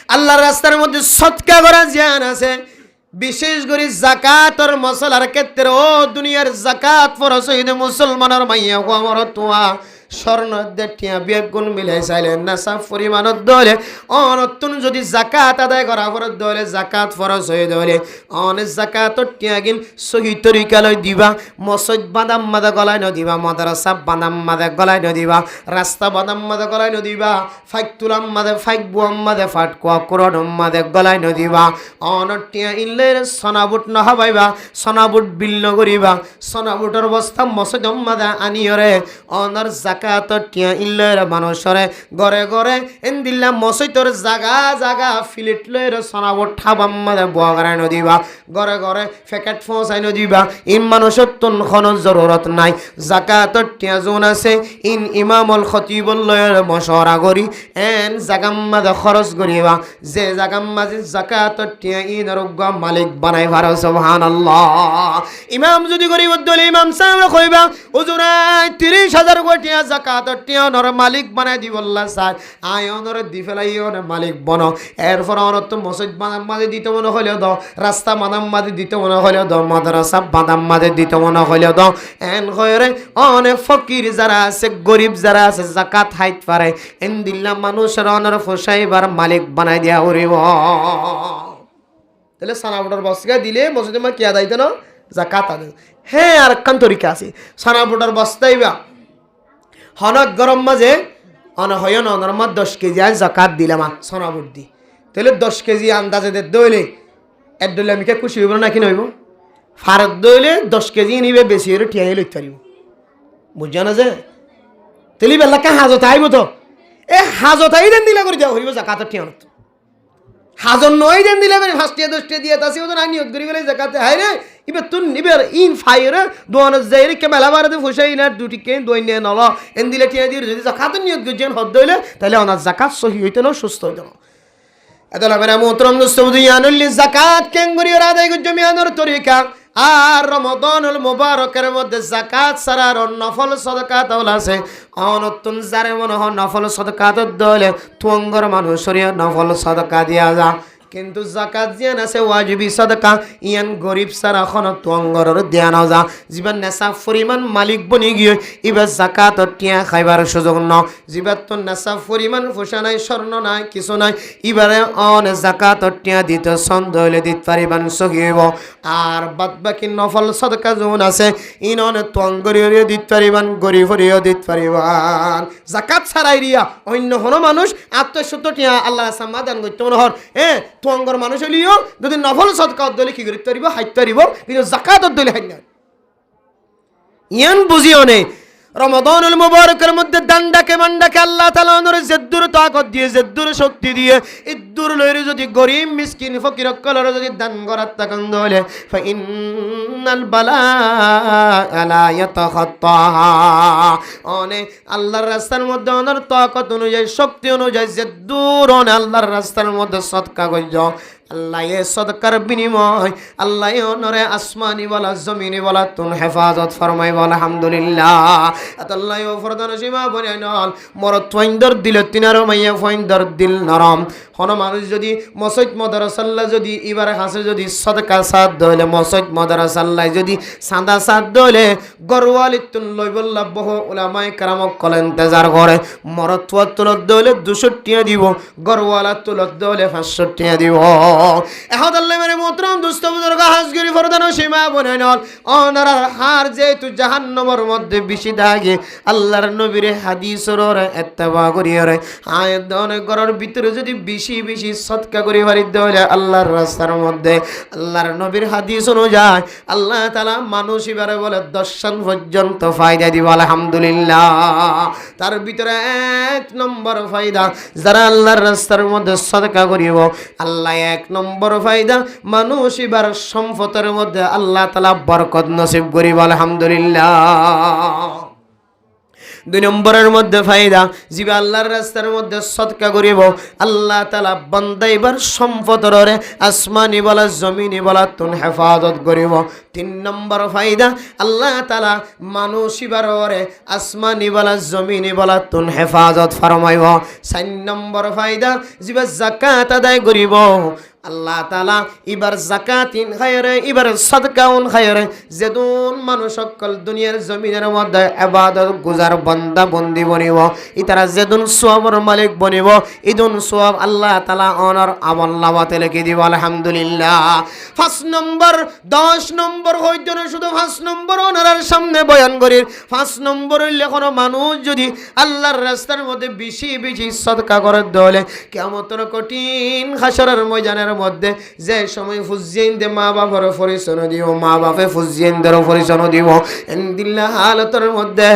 আল্লাহর রাস্তার মধ্যে সদকা করা জ্ঞান আছে বিশেষ করে যাকাতর মশলার ক্ষেত্রে ও দুনিয়ার যাকাত ফরজ হইতে মুসলমানের মাইয়া আমার তোয়া স্বর্ণ দেটিয়া বেগুন মিলাই চাইলেন না সাফ পরিমাণত দলে অনতুন যদি যাকাত আদায় করা ফরজ দলে যাকাত ফরজ হয়ে দলে অনে যাকাতর টিয়াগিন সহি তরিকালৈ দিবা মসজিদ বাদাম মাদা গলায় নদিবা মাদ্রাসা বাদাম মাদা গলায় নদিবা রাস্তা বাদাম মাদা গলায় নদিবা ফাইক তুলাম মাদে ফাইক বুয়াম মাদে ফাটকুয়া কুরডম মাদে গলায় নদিবা অনটিয়া ইল্লের সনাবুট নহাবাইবা সনাবুট বিল নগরিবা সনাবুটর বস্তা মসজিদ মাদা আনিয়রে অনর যাকাতর টিয়া ইল্লের মানুষরে ঘরে ঘরে এন্দিল্লা মসজিদর জাগা জাগা ফিলিট লয়ের সনাবুট ঠাবাম মাদে বুয়া গরায় নদিবা ঘরে ঘরে ফেকেট ফোসাই নদিবা ইন মানুষের তুন কোনো জরুরত নাই যাকাতর টিয়া জোন আছে ইন ইমামুল খতিবুল লয়ের মশওয়ারা করি এন জাগাম মাদে খরচ করিবা যে জাগাম মাঝে যাকাতর টিয়া ইন রুগা মালিক বানাই ভার সুবহানাল্লাহ ইমাম যদি গরিব দলে ইমাম সাহেব কইবা হুজুরাই 30,000 কোটি যাকাতর টিয়া নর মালিক বানাই দিবল্লা স্যার আয় নর দি ফেলাইও না মালিক বনো এরপর অনত মসজিদ বাদাম মাঝে দিতে মনে হইলো দ রাস্তা বাদাম মাঝে দিতে মনে হইলো দ মাদ্রাসা বাদাম মাঝে দিতে মনে হইলো দ এন কইরে অনেক ফকির যারা আছে গরিব যারা আছে যাকাত হাইত পারে এন দিল্লা মানুষের অনর ফসাইবার মালিক বানাই দিয়া উরিব তাহলে সানাবুটার বস্তা দিলে মসজিদে মা কি আদায় না যাকাত আদায় হ্যাঁ আর একখান তরিকা আছে সানাবুটার বস্তাইবা হনক গরম মাঝে অন হয় না অনর মা 10 কেজি আজ যাকাত দিলাম সানাবুট দি তাহলে 10 কেজি আন্দাজে দে দইলে এর দইলে আমি কে খুশি হইব না কি নইব ফারত দইলে 10 কেজি নিবে বেশি হলে ঠিয়াই লইতে পারিব বুঝছ না যে তেলি বেলা কে হাজত আইব তো এ হাজত আই দেন দিলা করে দেওয়া হইব যাকাতের ঠিয়ানত হাজন নয় দেন দিলে মানে 5টা 10টা দিয়ে তাসি ওজন আনিয়ত করি গেলে যাকাতে হাই রে ইবে তুন নিবের ইন ফায়ারে দোয়ান যাইরে কে মেলা বারে ফুসাই না দুটি কে দইনে নল এন দিলে টিয়া দিয়ে যদি যাকাতের নিয়ত গজেন হদ দইলে তাহলে অনার যাকাত সহি হইতে না সুস্থ হইতে না এতলা মেরা মোহতরম দোস্ত বুঝিয়ানুল যাকাত কেন করি আদায় গজ মিয়ানোর তরিকা আর রমাদানুল মুবারকের মধ্যে যাকাত ছাড়ার নফল সাদাকাত আছে অনতুন যারে মনে হয় নফল সাদাকাত দলে তুঙ্গর মানুষের নফল সাদাকা দিয়া যা কিন্তু যাকাত জিয়ান আছে ওয়াজিবি সাদাকা ইয়ান গরিব সারা খন তুঙ্গর দিয়া না যা জীবন নেশা পরিমাণ মালিক বনি গিয়ে এবার যাকাত টিয়া খাইবার সুযোগ ন জীবন তো নেশা পরিমাণ ফুসা নাই স্বর্ণ নাই কিছু নাই এবারে অন যাকাত টিয়া দিতে সন্দেহলে দিতে পারিবান সহিব আর বাদ বাকি নফল সাদাকা যোন আছে ইননে তুঙ্গরিও দিতে পারিবান গরিবরিও দিতে পারিবান যাকাত ছাড়াই রিয়া অন্য কোনো মানুষ আত্মশুদ্ধ টিয়া আল্লাহ সমাধান করতে মনোহর তুঙ্গর মানুষ হলিও যদি নফল সাদকা দলে কি করতে পারিব হাইতে পারিব কিন্তু যাকাত দলে হাই না ইয়ান বুঝিও নে রমাদানুল মুবারকের মধ্যে দান্ডাকে মান্ডাকে আল্লাহ তাআলা ওনরে জেদ্দুর তাকত দিয়ে জেদ্দুর শক্তি দিয়ে ইদ্দুর লইরে যদি গরিব মিসকিন ফকির কলরে যদি দান করার তাকান দলে ফা ইন্নাল বালা লা ইয়াতাখাত্তা অনে আল্লাহর রাস্তার মধ্যে ওনর তাকত অনুযায়ী শক্তি অনুযায়ী জেদ্দুর অনে আল্লাহর রাস্তার মধ্যে সদকা কইজ আল্লাহ এ সদকার বিনিময় আল্লাহ ওনরে আসমানি ওয়ালা জমিনি ওয়ালা তুন হেফাজত ফরমাই বল আলহামদুলিল্লাহ আল্লাহ ও ফরদান সীমা বনাইনল মরত ফাইন্দর দিল তিনারো মাইয়া ফাইন্দর দিল নরম কোন মানুষ যদি মসজিদ মাদ্রাসাল্লাহ যদি এবারে হাসে যদি সদকা সাদ দইলে মসজিদ মাদ্রাসাল্লাহ যদি সাদা সাদ দইলে গরওয়ালি তুন লইবল্লাহ বহু উলামায়ে কেরাম কল ইন্তজার করে মরত তুলত দইলে 200 টাকা দিব গরওয়ালা তুলত দইলে 500 টাকা দিব এখন আল্লাহ মেরে মোহতরম দোস্ত বুজুর্গ হাজগিরি ফরদান সীমা বনাইনল ওনার হার যেহেতু জাহান্নামের মধ্যে বেশি দাগে আল্লাহর নবীর হাদিসের ইত্তেবা করিয়রে আয়াত অনেক ঘরের ভিতরে যদি বেশি বেশি সদকা করি পারি দলে আল্লাহর রাস্তার মধ্যে আল্লাহর নবীর হাদিস অনুযায়ী আল্লাহ তাআলা মানুষ এবারে বলে 10 পর্যন্ত ফায়দা দিব আলহামদুলিল্লাহ তার ভিতরে 1 নম্বর ফায়দা যারা আল্লাহর রাস্তার মধ্যে সদকা করিব আল্লাহ 1 নম্বর ফায়দা মানুষ এবার সম্পদের মধ্যে আল্লাহ তাআলা বরকত নসিব করিব আলহামদুলিল্লাহ 2 নম্বরের মধ্যে ফায়দা জিবা আল্লাহর রাস্তার মধ্যে সদকা করিব আল্লাহ তাআলা বান্দা এবার সম্পদরে আসমানি বলা জমিনি বলা তুন হেফাজত করিব 3 নম্বর ফায়দা আল্লাহ তাআলা মানুষ এবারে আসমানি বলা জমিনি বলা তুন হেফাজত ফরমাইব 4 নম্বর ফায়দা জিবা যাকাত আদায় করিব আল্লাহ তাআলা এবার যাকাতিন খায়রে এবার সাদকাউন খায়রে যেদুন মানুষ সকল দুনিয়ার জমিনের মধ্যে ইবাদত গুজার বান্দা বন্দি বনিব ইতারা যেদুন সওয়াবের মালিক বনিব ইদুন সওয়াব আল্লাহ তাআলা অনর আমলনামাতে লিখে দিব আলহামদুলিল্লাহ 5 নম্বর 10 নম্বর হইতো না শুধু 5 নম্বর ওনার সামনে বয়ান করি 5 নম্বর হইলে কোনো মানুষ যদি আল্লাহর রাস্তার মধ্যে বেশি বেশি সদকা করে দলে কিয়ামতের কঠিন হাসরের ময়দানের মধ্যে যে সময় ফুজিয়েন দে মা বাবার পরিচয় দিও মা বাপে ফুজিয়েন দের পরিচয় দিও ইনদিল্লাহ হালতের মধ্যে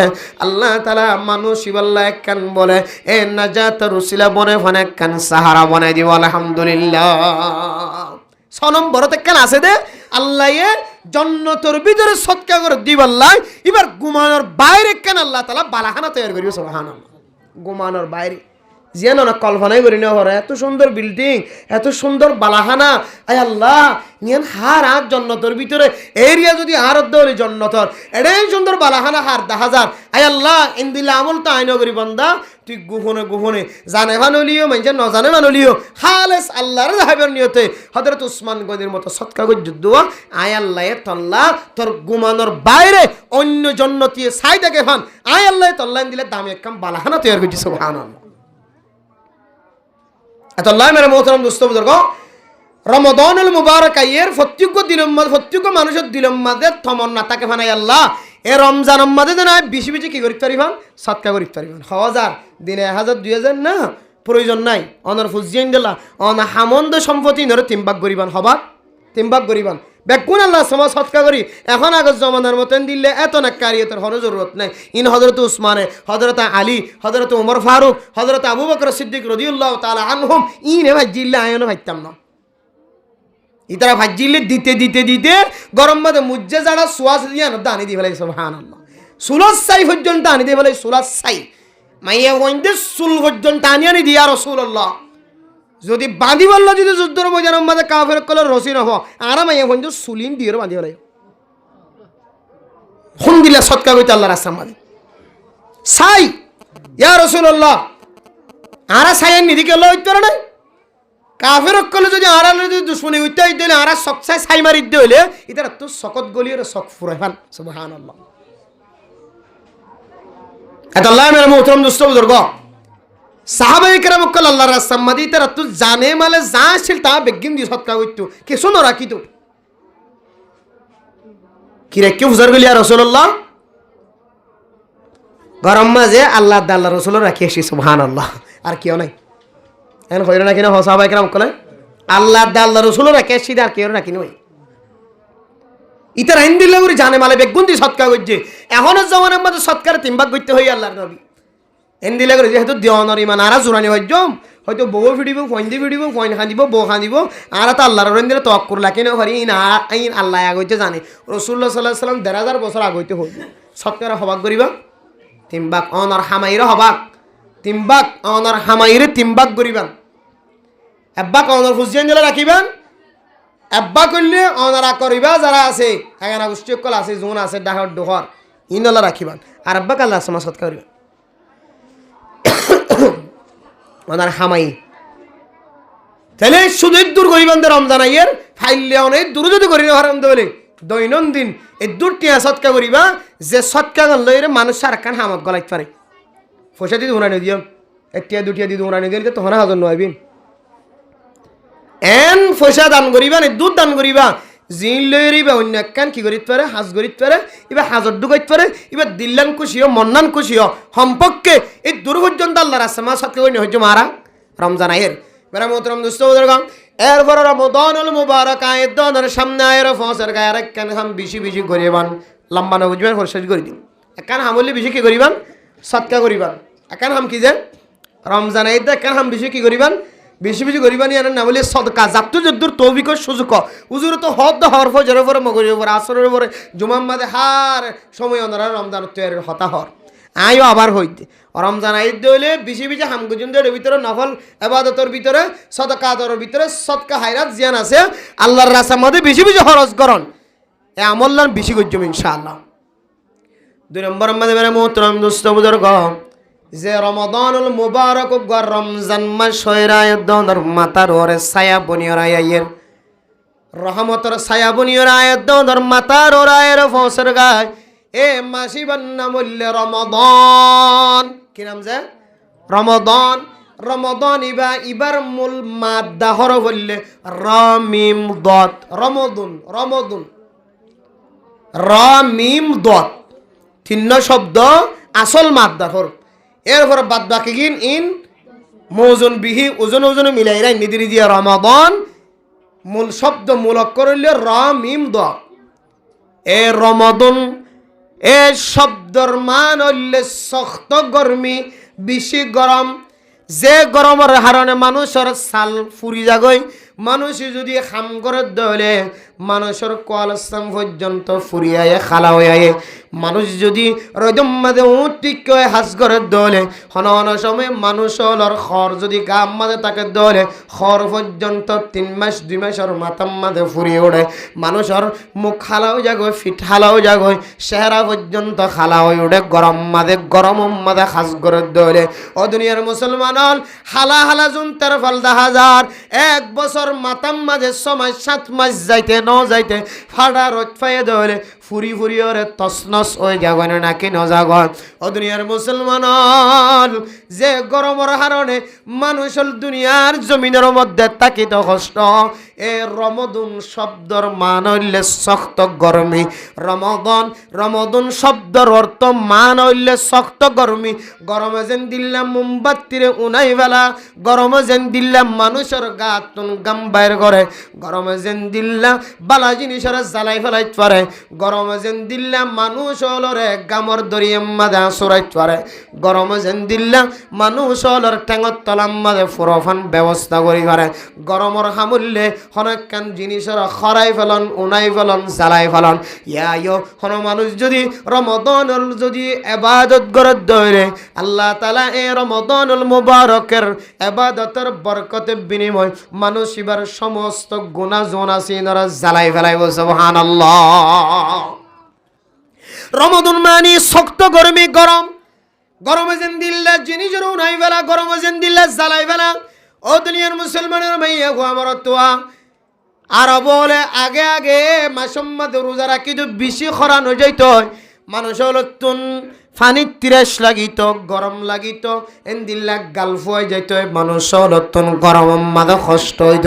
আল্লাহ তাআলা মানুষ ইবাল্লাহ একখান বলে এ নাজাতের উসিলা বনে ফানে কান সাহারা বনাই দিব আলহামদুলিল্লাহ 6 নম্বরতে কেন আছে দে আল্লাহ এ জান্নাতের ভিতরে সদকা করে দিবাল্লাহ এবার ঘুমানোর বাইরে কেন আল্লাহ তাআলা বালাখানা তৈরি করিব সুবহানাল্লাহ ঘুমানোর বাইরে যেন না কল্পনাই করি না হরে এত সুন্দর বিল্ডিং এত সুন্দর বালাখানা আয় আল্লাহ নিয়ান হার আর জন্নতর ভিতরে এরিয়া যদি হার দৌড়ি জন্নতর এটাই সুন্দর বালাখানা হার 10,000 আয় আল্লাহ ইন্দিলা আমল তো আইন করি বান্দা তুই গুহনে গুহনে জানে মানলিও মানে ন জানে মানলিও খালেস আল্লাহর হাবিবের নিয়তে হযরত উসমান গনির মতো সদকা করে যুদ্ধ আয় আল্লাহ তল্লা তোর গুমানোর বাইরে অন্য জন্নতি সাইদাকে ফান আয় আল্লাহ তল্লা দিলে দামি একদম বালাখানা তৈরি করছি সুবহানাল্লাহ আল্লাহ মেরে মোহতরম দোস্ত বুজুর্গ রমাদানুল মুবারক আইয়ের প্রত্যেক দিনের মধ্যে প্রত্যেক মানুষের দিলের মধ্যে তমন্না তাকে ফানাই আল্লাহ এ রমজানের মধ্যে যেন বেশি বেশি কি করিতে পারিবান সদকা করিতে পারিবান 1000 দিনে 1000 2000 না প্রয়োজন নাই অনর ফুজিয়েন দিলা অন হামন্দ সম্পত্তি নরে 3 ভাগ করিবান হবা 3 ভাগ করিবান বেগুন আল্লাহ সমাজ সদকা করি এখন আগত জমানার মতন দিলে এত না কারিয়তের হর জরুরত নাই ইন হযরত উসমানে হযরত আলী হযরত ওমর ফারুক হযরত আবু বকর সিদ্দিক রাদিয়াল্লাহু তাআলা আনহুম ইনে ভাজিল্লে আয়নো ভাইতাম না ইতারা ভাজিল্লে দিতে দিতে দিতে গরম মধ্যে মুজ্জে যারা সুয়াস দিয়া দানি দি ফেলাই সুবহানাল্লাহ সুলাস সাই পর্যন্ত আনি দি ফেলাই সুলাস সাই মাইয়া কইতে সুল পর্যন্ত আনি দিয়া রাসূলুল্লাহ যদি বাঁধি বলল যদি যুদ্ধর ময়দানের মধ্যে কাফের কলর রসি নহ আরাম আইয়া কিন্তু সুলিম দিয়ে বাঁধি বলে হুন দিলা সদকা কইতে আল্লাহর রাস্তার মধ্যে সাই ইয়া রাসূলুল্লাহ আরা সাইয়ের নিদিকে লই তোর না কাফের কল যদি আরা যদি দুশমনি হইতে দিলে আরা সব সাই মারি দিলে এটা তো সকত গলির সক ফুরাইফান সুবহানাল্লাহ এত আল্লাহ মেরে মোহতরম দোস্ত বুজুর্গ সাহাবায়ে কেরাম কল আল্লাহর রাস্তার মধ্যে তারা তো জানে মালে যা ছিল তা বেগিন দি সদকা কইতো কিছু না রাখিতো কি রে কি হুজুর গলি রাসূলুল্লাহ গরম মাঝে আল্লাহ আল্লাহ রাসূল রাখি আসি সুবহানাল্লাহ আর কিও নাই এখন হইরা না কিনা সাহাবায়ে কেরাম কল আল্লাহ আল্লাহ রাসূল রাখি আসি আর কিও না কিনো ইতার আইন দিলে ওরে জানে মালে বেগুন দি সদকা কইছে এখনের জমানার মধ্যে সদকার 3 ভাগ কইতে হই আল্লাহর নবী এন্দিলা করে যেহেতু দেওয়ানোর ইমান আরা জোরানি হইজম হয়তো বউ ফিডিব ফইন ফিডিব ফইন খানিব বউ খানিব আরা তো আল্লাহর রইন দিলে তওয়াক্কুল লাকিনে পারি না আইন আল্লাহ আগইতে জানে রাসূলুল্লাহ সাল্লাল্লাহু আলাইহি সাল্লাম 1000 বছর আগইতে হই সৎকার হবাক করিবা 3 ভাগ অনার হামাইরা হবাক 3 ভাগ অনার হামাইরে 3 ভাগ করিবা একবাক অনার ফুজিয়ান দিলে রাখিবেন একবাক করলে অনারা করিবা যারা আছে এখানে গোষ্ঠী কল আছে জোন আছে ডাহর ডোহর ইনলা রাখিবেন আর একবাক আল্লাহ সমাজ সৎকার করিবেন ওনার হামাই তাহলে শুধু দূর গরিবানদের রমজান আইয়ের ফাইলে অনেক দূর যদি করি না হারাম বলে দৈনন্দিন এই দূরটি সৎকা করিবা যে সৎকা করলে মানুষ সারাক্ষণ হামত গলাইতে পারে পয়সা দিয়ে উড়ানি দিও একটিয়া দুটিয়া দিয়ে উড়ানি দিলে তখন হাজার নয়বিন এন পয়সা দান করিবা না দুধ দান করিবা জিন লইরিবা অন্য একখান কি করিতে পারে হাজ করিতে পারে এবার হাজর ঢুকাইতে পারে এবার দিল্লান খুশিও মন্নান খুশিও সম্পর্কে এই দূর পর্যন্ত আল্লাহর আসমা সৎকা করি হইছে মারা রমজান আয়ের মেরা মোহতরম দোস্ত বুজুর্গান এরপর রমাদানুল মুবারক আয়ের দনের সামনে আয়ের ফসর গায়ের একখান হাম বেশি বেশি করিবান লম্বা না বুঝবেন খরচ করে দিন একখান হামলি বেশি কি করিবান সৎকা করিবান একখান হাম কি যে রমজান আয়ের একখান হাম বেশি কি করিবান বেশি বেশি করিবানি আর না বলে সদকা যাত্তু যদ্দুর তৌফিকর সুযোগ উজুর তো হদ হরফ জরের উপরে মগরের উপরে আসরের উপরে জুমার মাঝে হার সময় অনারা রমজান তৈরির হতাহর আয়ও আবার হইতে রমজান আইতে হইলে বেশি বেশি হামগুজুনদের ভিতরে নফল ইবাদতের ভিতরে সদকাতের ভিতরে সদকা হায়রাত জিয়ান আছে আল্লাহর রাস্তার মধ্যে বেশি বেশি খরচ করন এ আমল্লান বেশি করছম ইনশাআল্লাহ। 2 নম্বর মধ্যে মেরে মোহতরম দোস্ত বুজুর্গ যে রমাদানুল মুবারক গর রমজান মাস হইরায় দর মাতার ওরে ছায়া বনিয়র আয়ের রহমতর ছায়া বনিয়র আয়ের দর মাতার ওরায়ের ফসর গায় এ মাসি বান্না মূল্য রমাদান কি নাম যে রমাদান রমাদান ইবার মূল মাদ্দা হর বললে রামিম দত রমদুন রমদুন রামিম দত তিন্ন শব্দ আসল মাদ্দা হর এরপর বাদ বাকি গিন ইন মৌজন বিহি ওজন ওজন মিলাই রাই নিদিরি দিয়া রমাদান মূল শব্দ মূলক করলে রামিম দত এ রমাদান এ শব্দর মান হইলে শক্ত গরমি বেশি গরম যে গরমের হারণে মানুষের ছাল ফুরি যাগই মানুষ যদি খাম করে দলে মানুষের কলস্থান পর্যন্ত ফুরিয়ায় খালা হয়ে মানুষ যদি রদম মাঝে উঠিক হাস করে দলে হন সময় মানুষ হলর খর যদি গাম মাঝে তাকে দলে খর পর্যন্ত 3 মাস 2 মাসের মাথার মাঝে ফুরিয়ে ওঠে মানুষের মুখ খালাও যাগয় ফিট খালাও যাগয় চেহারা পর্যন্ত খালা হয়ে ওঠে গরম মাঝে খাস করে দলে ও দুনিয়ার মুসলমান হল হালা হালা জুন 13,000 1 বছর মাতাম মাঝে 6 মাস 7 মাস যাইতে ন যাইতে ফাড়া রোদ ফাইয়ে দলে ফুরি ফুরি ওরে তসনস ওই জাগনে নাকি নজাগন ও দুনিয়ার মুসলমান যে গরমের হারণে মানুষ দুনিয়ার জমিনের মধ্যে তাকিত কষ্ট এ রমদুন শব্দর মান হইলে শক্ত গরমি রমদন শব্দর অর্থ মান হইলে শক্ত গরমি গরমে যেন দিল্লাম মোমবাতিরে উনাই বেলা গরমে যেন দিল্লাম মানুষের গাতুন গাম বাইর করে গরমে যেন দিল্লা বালা জিনিসের জ্বালাই ফেলাইতে পারে গরমে যেন দিল্লা মানুষ হলরে গামর দরিয়ে মাদা সরাইতে পারে গরমে যেন দিল্লা মানুষ হলর ঠেঙর তলাম মাদে ফুরফান ব্যবস্থা করি পারে গরমর হামুল্লে হনকান জিনিসের খরাই ফেলন উনাই ফেলন জ্বালাই ফেলন ইয়ো হন মানুষ যদি রমাদানুল যদি ইবাদত করে দইরে আল্লাহ তাআলা এই রমাদানুল মুবারকের ইবাদতের বরকতে বিনিময় মানুষ ইবার সমস্ত গুনাহ জোনাসিনরা জ্বালাই ফেলাইব সুবহানাল্লাহ। রমাদান মানে শক্ত গরমে গরম গরমে যেন দিল্লা জিনিসের উনাই ফেলা গরমে যেন দিল্লা জ্বালাই ফেলা ও দুনিয়ার মুসলমানের মাইয়া গো আমার তোয়া আর বলে আগে আগে মাসম্মাদ রোজা রাখি তো বেশি খরান হয়ে যাইত মানুষ হলো তুন ফানি 30 লাগিত গরম লাগিত এন্দিল্লা গালফ হয়ে যাইত মানুষ হলো তুন গরম মাদে কষ্ট হইত